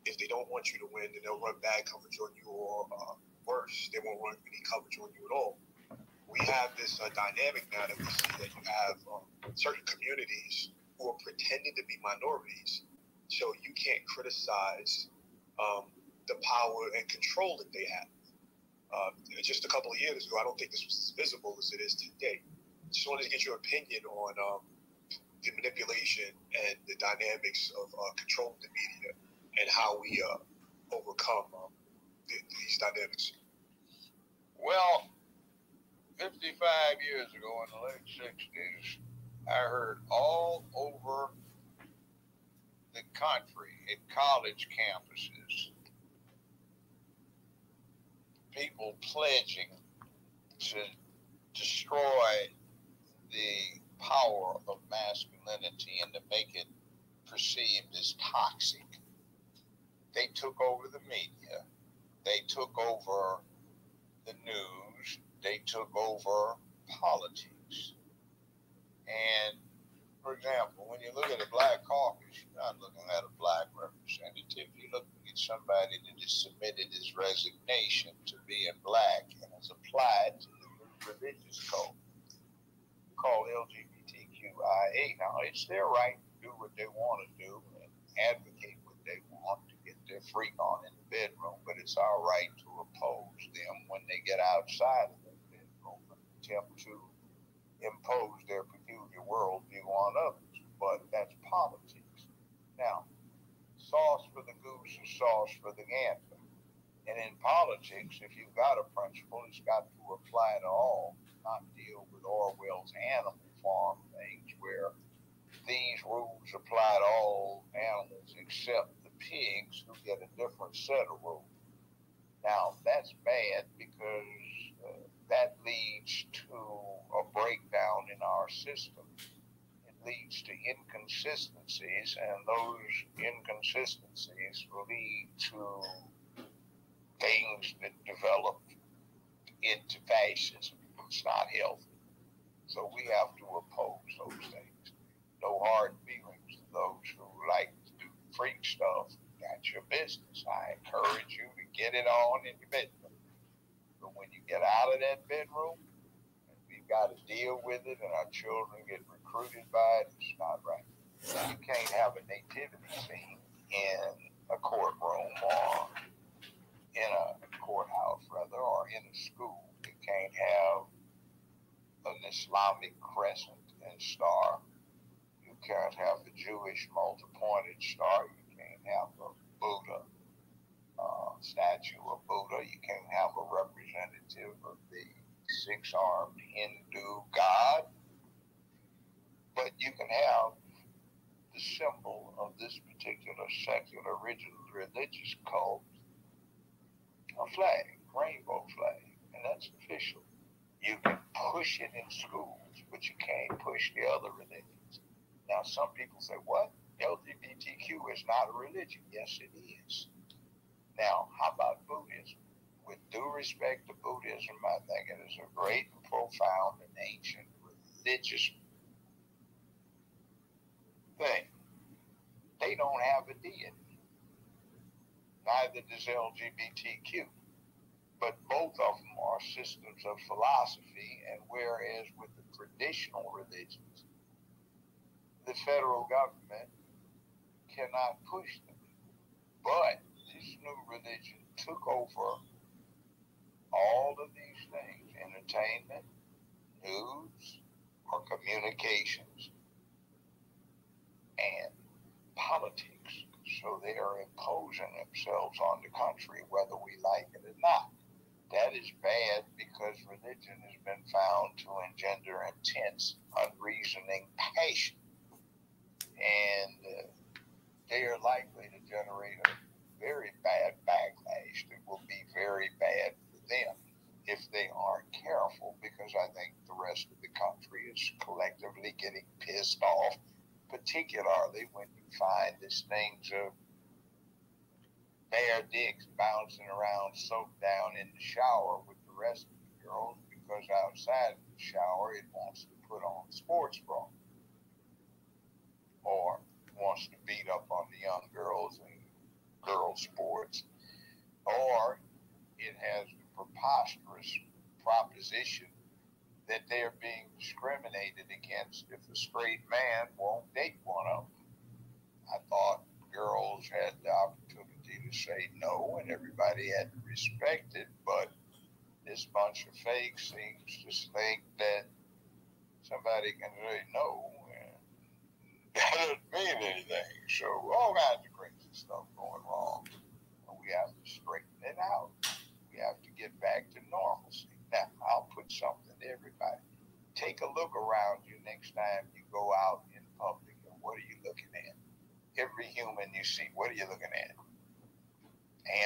If they don't want you to win, then they'll run bad coverage on you, or worse, they won't run any coverage on you at all. We have this dynamic now that we see that you have certain communities who are pretending to be minorities, so you can't criticize the power and control that they have. Just a couple of years ago, I don't think this was as visible as it is today. Just wanted to get your opinion on the manipulation and the dynamics of controlling the media and how we overcome these dynamics. Well, 55 years ago in the late 60s, I heard all over the country at college campuses people pledging to destroy the power of masculinity and to make it perceived as toxic. They took over the media. They took over the news. They took over politics. And, for example, when you look at a black caucus, you're not looking at a black representative. You're looking at somebody that has submitted his resignation to being black and has applied to the new religious code called LGBTQIA. Now, it's their right to do what they want to do and advocate what they want to get their freak on in the bedroom, but it's our right to oppose them when they get outside of the bedroom and attempt to impose their peculiar worldview on others. But that's politics. Now, sauce for the goose is sauce for the gander. And in politics, if you've got a principle, it's got to apply to all, not deal with Orwell's Animal Farm things where these rules apply to all animals except the pigs who get a different set of rules. Now, that's bad because that leads to a breakdown in our system. It leads to inconsistencies, and those inconsistencies lead to things that develop into fascism. It's not healthy. So we have to oppose those things. No hard feelings to those who like to do freak stuff. That's your business. I encourage you to get it on in your bedroom. But when you get out of that bedroom, and we've got to deal with it, and our children get recruited by it, it's not right. You can't have a nativity scene in a courtroom or in a courthouse, rather, or in a school. You can't have an Islamic crescent and star. You can't have the Jewish multi-pointed star. You can't have a Buddha statue of Buddha. You can't have a representative of the six-armed Hindu god. But you can have the symbol of this particular secular religious cult, a flag, rainbow flag, and that's official. You can push it in schools, but you can't push the other religions. Now, some people say, what? LGBTQ is not a religion. Yes, it is. Now, how about Buddhism? With due respect to Buddhism, I think it is a great and profound and ancient religious thing. They don't have a deity. Neither does LGBTQ. But both of them are systems of philosophy, and whereas with the traditional religions, the federal government cannot push them. But this new religion took over all of these things, entertainment, news, or communications, and politics. So they are imposing themselves on the country, whether we like it or not. That is bad because religion has been found to engender intense, unreasoning passion. And they are likely to generate a very bad backlash that will be very bad for them if they aren't careful, because I think the rest of the country is collectively getting pissed off, particularly when you find these things of bare dicks bouncing around soaked down in the shower with the rest of the girls, because outside of the shower it wants to put on sports bra or wants to beat up on the young girls in girl sports, or it has the preposterous proposition that they're being discriminated against if a straight man won't date one of them. I thought girls had the opportunity to say no, and everybody had to respect it, but this bunch of fakes seems to think that somebody can say no, and that doesn't mean anything. So all kinds of crazy stuff going wrong. We have to straighten it out. We have to get back to normalcy. Now, I'll put something to everybody. Take a look around you next time you go out in public, and what are you looking at? Every human you see, what are you looking at?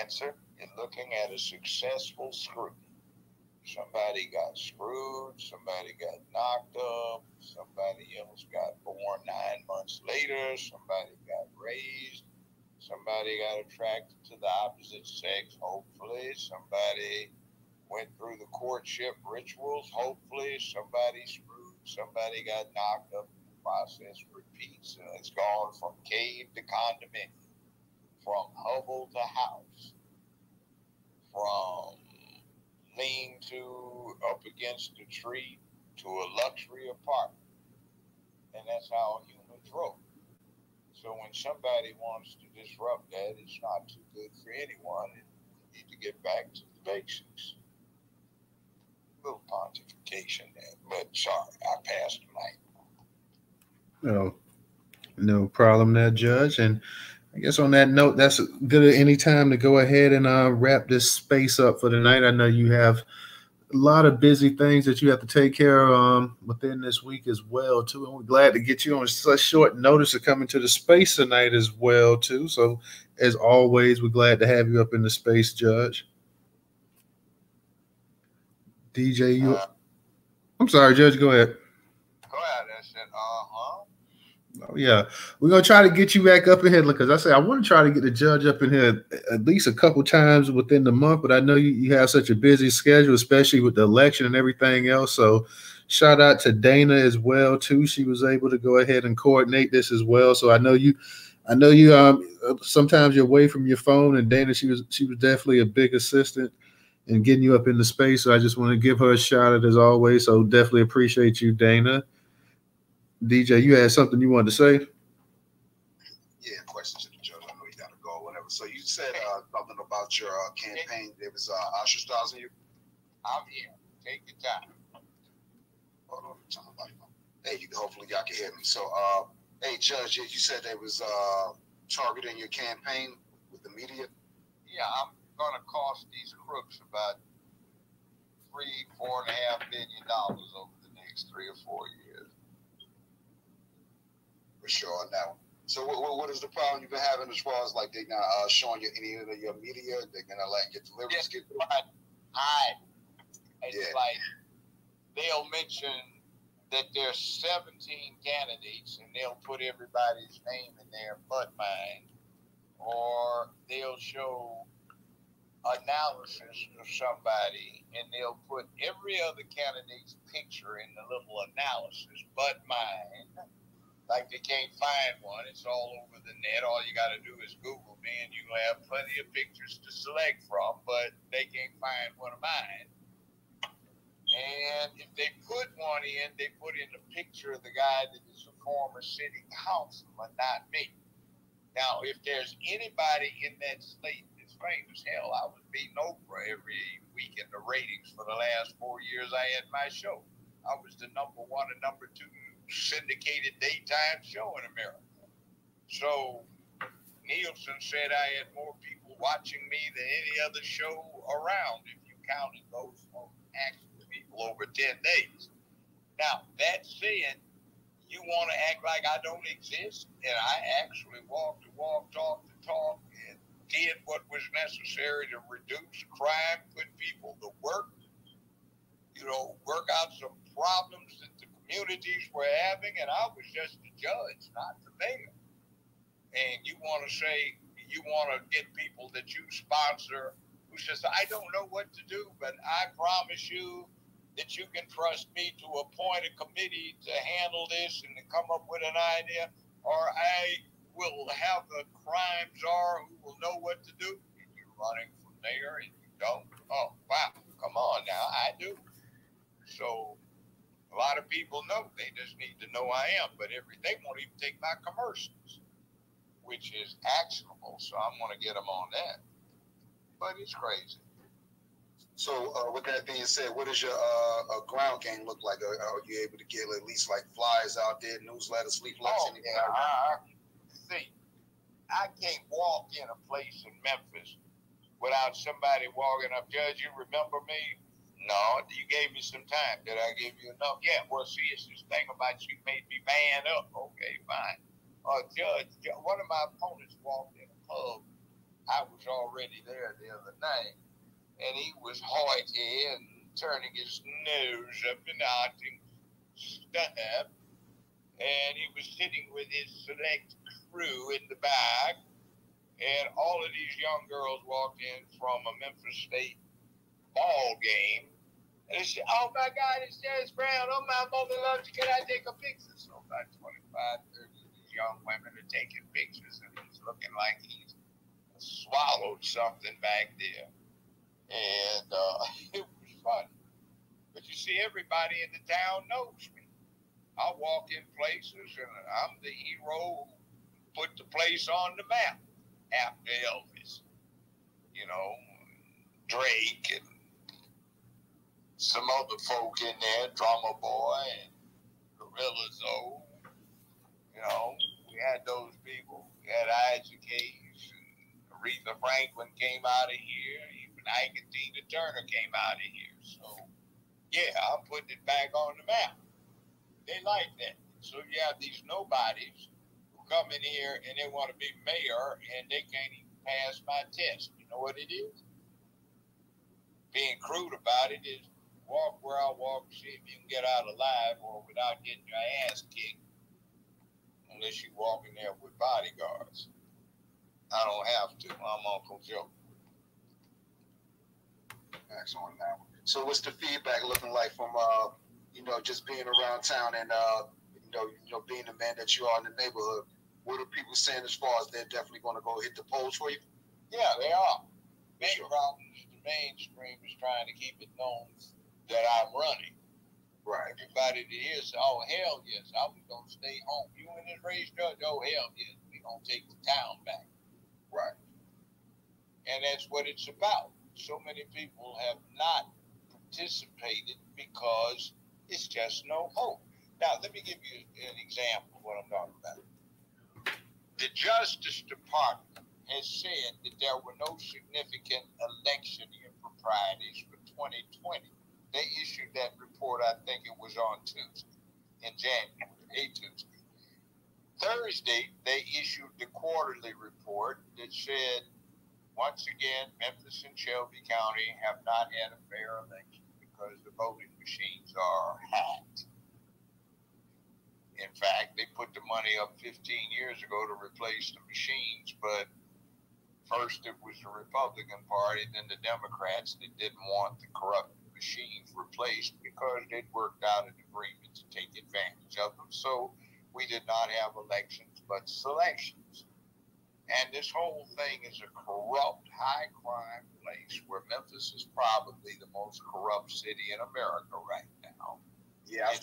Answer, you're looking at a successful screw. Somebody got screwed, somebody got knocked up, somebody else got born 9 months later, somebody got raised, somebody got attracted to the opposite sex, hopefully, somebody went through the courtship rituals, hopefully, somebody screwed, somebody got knocked up, the process repeats, and it's gone from cave to condominium, from hovel to house, from lean-to up against a tree to a luxury apartment. And that's how humans roll. So when somebody wants to disrupt that, it's not too good for anyone. You need to get back to the basics. A little pontification there, but sorry, I passed the mic. No problem there, Judge. And I guess on that note, that's good at any time to go ahead and wrap this space up for the night. I know you have a lot of busy things that you have to take care of within this week as well, too. And we're glad to get you on such short notice to come into the space tonight as well, too. So, as always, we're glad to have you up in the space, Judge. DJ, I'm sorry, Judge. Go ahead. Go ahead. I said, Oh, yeah, we're gonna try to get you back up in here because I say I want to try to get the judge up in here at least a couple times within the month. But I know you have such a busy schedule, especially with the election and everything else. So, shout out to Dana as well too. She was able to go ahead and coordinate this as well. So I know you. Sometimes you're away from your phone, and Dana, she was definitely a big assistant in getting you up in the space. So I just want to give her a shout out as always. So definitely appreciate you, Dana. DJ, you had something you wanted to say? Yeah, question to the judge. I know you got to go or whatever. So you said something about your campaign. There was ostracizing you. I'm here. Take your time. Hold on, turn the light on. Hey, hopefully y'all can hear me. So, hey, Judge, you said they was targeting your campaign with the media. Yeah, I'm gonna cost these crooks about $4.5 billion over the next 3 or 4 years. For sure. Now, so what is the problem you've been having as far as like they not showing you any of your media? They're gonna let your deliveries get It's like they'll mention that there's 17 candidates and they'll put everybody's name in there but mine, or they'll show analysis of somebody and they'll put every other candidate's picture in the little analysis but mine. Like they can't find one. It's all over the net. All you got to do is Google me and you'll have plenty of pictures to select from, but they can't find one of mine. And if they put one in, they put in a picture of the guy that is a former city councilman, not me. Now, if there's anybody in that slate that's famous, hell, I was beating Oprah every week in the ratings for the last 4 years I had my show. I was the #1 and #2 syndicated daytime show in America. So Nielsen said I had more people watching me than any other show around if you counted those actual people over 10 days. Now, that said, you want to act like I don't exist, and I actually walked the walk, talked the talk, and did what was necessary to reduce crime, put people to work, work out some problems that the communities were having, and I was just the judge, not the mayor. And you want to say, you want to get people that you sponsor who says, I don't know what to do, but I promise you that you can trust me to appoint a committee to handle this and to come up with an idea, or I will have a crime czar who will know what to do. And you're running for mayor and you don't? Oh, wow, come on now, I do. So a lot of people know. They just need to know I am. But they won't even take my commercials, which is actionable. So I'm going to get them on that. But it's crazy. So with that being said, what does your ground game look like? Are you able to get at least like flyers out there, newsletters, leaflets, anything like that? See, I can't walk in a place in Memphis without somebody walking up. Judge, you remember me? No, you gave me some time. Did I give you enough? Yeah, well, see, it's this thing about you made me man up. Okay, fine. Judge, one of my opponents walked in a pub. I was already there the other night, and he was hoity and turning his nose up and acting stuff. And he was sitting with his select crew in the back, and all of these young girls walked in from a Memphis State ball game. And they said, oh my God, it's JudgeJoeBrown. Oh, my mother loves you. Can I take a picture? So about 25, 30 of these young women are taking pictures, and he's looking like he's swallowed something back there. And it was funny. But you see, everybody in the town knows me. I walk in places, and I'm the hero who put the place on the map after Elvis. Drake and some other folk in there, Drummer Boy and Gorilla Zoe. We had those people. We had Isaac Hayes and Aretha Franklin came out of here. Even Ike and Tina Turner came out of here. So, yeah, I'm putting it back on the map. They like that. So you have these nobodies who come in here and they want to be mayor and they can't even pass my test. You know what it is? Being crude about it is walk where I walk, see if you can get out alive or without getting your ass kicked, unless you're walking there with bodyguards. I don't have to. I'm Uncle Joe. Excellent. Now, so what's the feedback looking like from just being around town and being the man that you are in the neighborhood? What are people saying as far as they're definitely going to go hit the polls for you? Yeah, they are. Main problem is the mainstream is trying to keep it known that I'm running. Right. Everybody that is, oh hell yes, I was gonna stay home. You in this race, Judge? Oh hell yes, we gonna take the town back. Right. And that's what it's about. So many people have not participated because it's just no hope. Now, let me give you an example of what I'm talking about. The Justice Department has said that there were no significant election improprieties for 2020. They issued that report, I think it was on Tuesday, in January, a Tuesday. Thursday, they issued the quarterly report that said, once again, Memphis and Shelby County have not had a fair election because the voting machines are hacked. In fact, they put the money up 15 years ago to replace the machines, but first it was the Republican Party, then the Democrats that didn't want the corrupt machines replaced because they'd worked out an agreement to take advantage of them. So we did not have elections, but selections. And this whole thing is a corrupt, high-crime place where Memphis is probably the most corrupt city in America right now. Yeah, I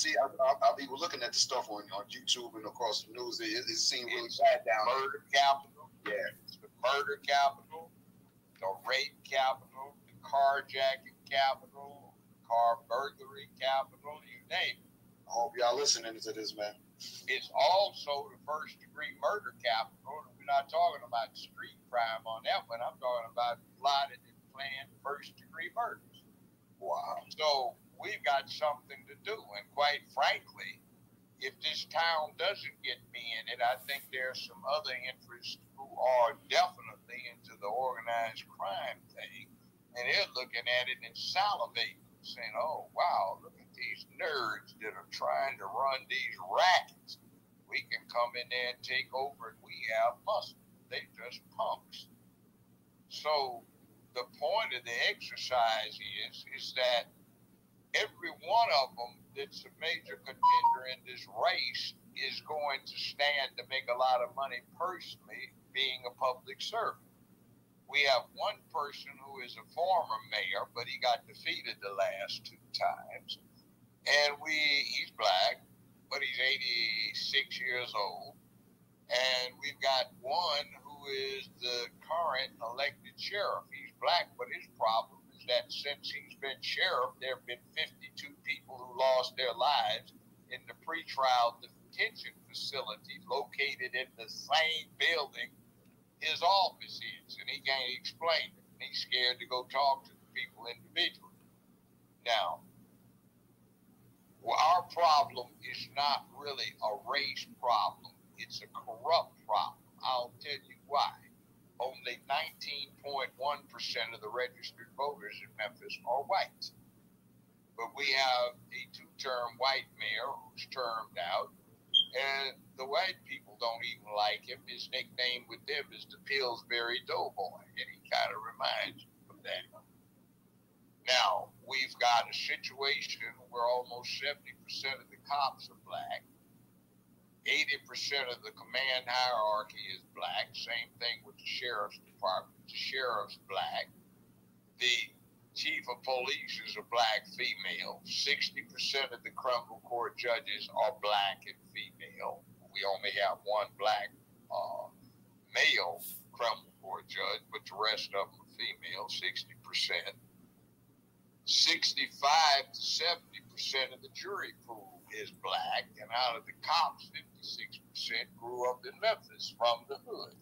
be looking at the stuff on YouTube and across the news. It seemed really bad down there. Murder capital. Yeah. It's the murder capital, the rape capital, the carjacking capital, car burglary capital, you name it. I hope y'all listening to this, man. It's also the first-degree murder capital. We're not talking about street crime on that one. I'm talking about plotted and planned first-degree murders. Wow. So we've got something to do. And quite frankly, if this town doesn't get me in it, I think there's some other interests who are definitely into the organized crime thing. And they're looking at it and salivating, saying, oh, wow, look at these nerds that are trying to run these rackets. We can come in there and take over and we have muscle. They're just punks. So the point of the exercise is that every one of them that's a major contender in this race is going to stand to make a lot of money personally being a public servant. We have one person who is a former mayor, but he got defeated the last 2 times. And he's black, but he's 86 years old. And we've got one who is the current elected sheriff. He's black, but his problem is that since he's been sheriff, there have been 52 people who lost their lives in the pretrial detention facility located in the same building his office is, and he can't explain it. And he's scared to go talk to the people individually. Now, our problem is not really a race problem. It's a corrupt problem. I'll tell you why. Only 19.1% of the registered voters in Memphis are white. But we have a 2-term white mayor who's termed out, and the white people don't even like him. His nickname with them is the Pillsbury Doughboy, and he kind of reminds me of that. Now, we've got a situation where almost 70% of the cops are black. 80% of the command hierarchy is black. Same thing with the sheriff's department. The sheriff's black. The chief of police is a black female. 60% of the criminal court judges are black and female. We only have one black male criminal court judge, but the rest of them are female, 60%. 65 to 70% of the jury pool is black, and out of the cops, 56% grew up in Memphis from the hood.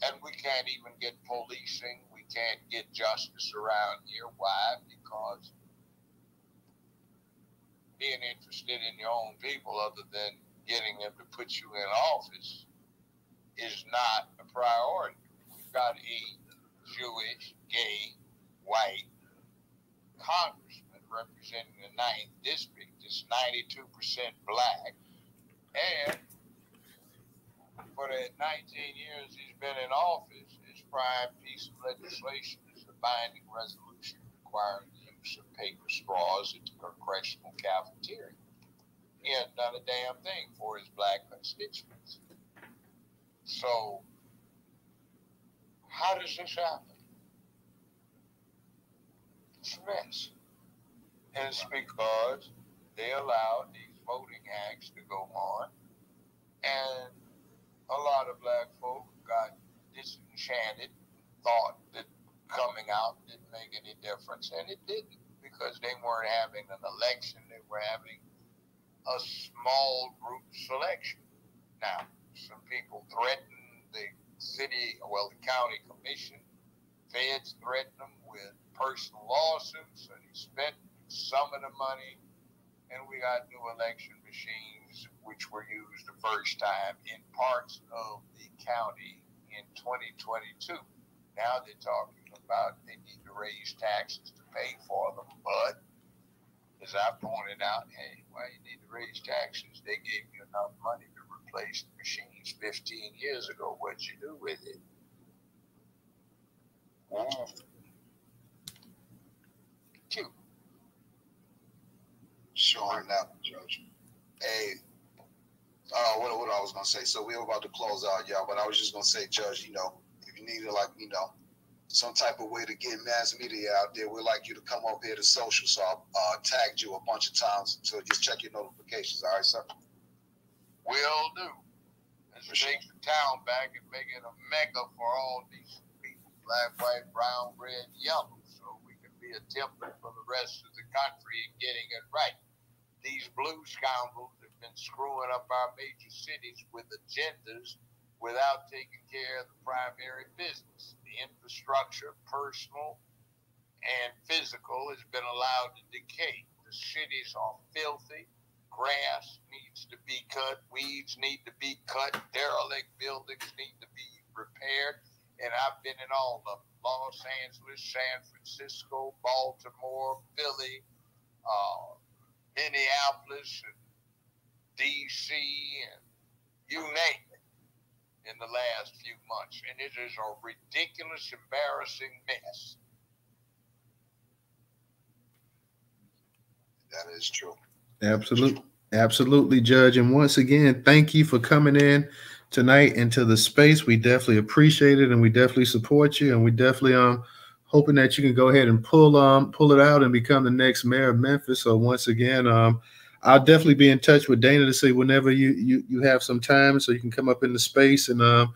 And we can't even get policing. We can't get justice around here. Why? Because being interested in your own people, other than getting them to put you in office, is not a priority. We've got a Jewish, gay, white congressman representing the 9th district, is 92% black. And for the 19 years he's been in office, his prime piece of legislation is the binding resolution requiring the use of paper straws at the congressional cafeteria. He hasn't done a damn thing for his black constituents. So, how does this happen? It's a mess. And it's because they allowed these voting acts to go on, and a lot of black folk got disenchanted, thought that coming out didn't make any difference, and it didn't, because they weren't having an election, they were having a small group selection. Now, some people threatened the county commission, feds threatened them with personal lawsuits, and he spent some of the money, and we got new election machines, which were used the first time in parts of the county in 2022. Now they're talking about they need to raise taxes to pay for them, but as I pointed out, hey, why you need to raise taxes? They gave you enough money to replace the machines 15 years ago. What'd you do with it? Cute. Sure enough, Judge. Hey, what I was going to say, so we were about to close out, y'all, but I was just going to say, Judge, you know, if you needed, like, you know, some type of way to get mass media out there, we'd like you to come up here to social. So I tagged you a bunch of times. So just check your notifications. All right, sir? Will do. Let's take the town back and make it a mecca for all these people, black, white, brown, red, yellow, so we can be a template for the rest of the country in getting it right. These blue scoundrels have been screwing up our major cities with agendas without taking care of the primary business. The infrastructure, personal and physical, has been allowed to decay. The cities are filthy. Grass needs to be cut. Weeds need to be cut. Derelict buildings need to be repaired. And I've been in all of them. Los Angeles, San Francisco, Baltimore, Philly, Minneapolis, and D.C., and you name it, in the last few months. And it is a ridiculous, embarrassing mess. That is true. Absolutely, Judge. And once again, thank you for coming in tonight into the space. We definitely appreciate it, and we definitely support you, and we definitely hoping that you can go ahead and pull it out and become the next mayor of Memphis. So once again, I'll definitely be in touch with Dana to see whenever you have some time, so you can come up in the space and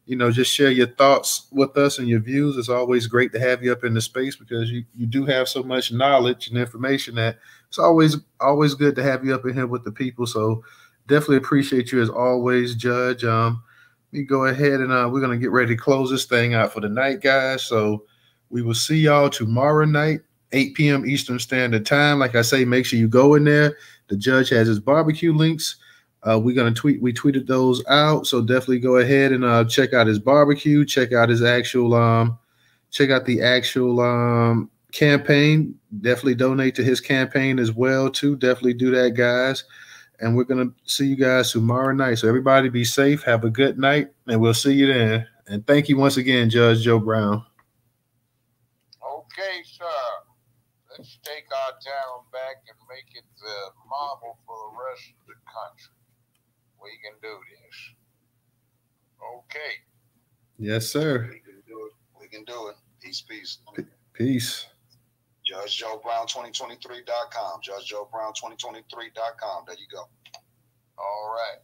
you know, just share your thoughts with us and your views. It's always great to have you up in the space because you do have so much knowledge and information that it's always good to have you up in here with the people. So definitely appreciate you as always, Judge. We go ahead and we're going to get ready to close this thing out for the night, guys. So we will see y'all tomorrow night, 8 p.m. Eastern Standard Time. Like I say, make sure you go in there. The Judge has his barbecue links. We tweeted those out. So definitely go ahead and check out his barbecue, check out his actual campaign. Definitely donate to his campaign as well too. Definitely do that, guys. And we're going to see you guys tomorrow night. So everybody be safe. Have a good night, and we'll see you then. And thank you once again, Judge Joe Brown. Okay, sir. Let's take our town back and make it the model for the rest of the country. We can do this. Okay. Yes, sir. We can do it. We can do it. Peace, peace. Peace. JudgeJoeBrown2023.com. JudgeJoeBrown2023.com. There you go. All right.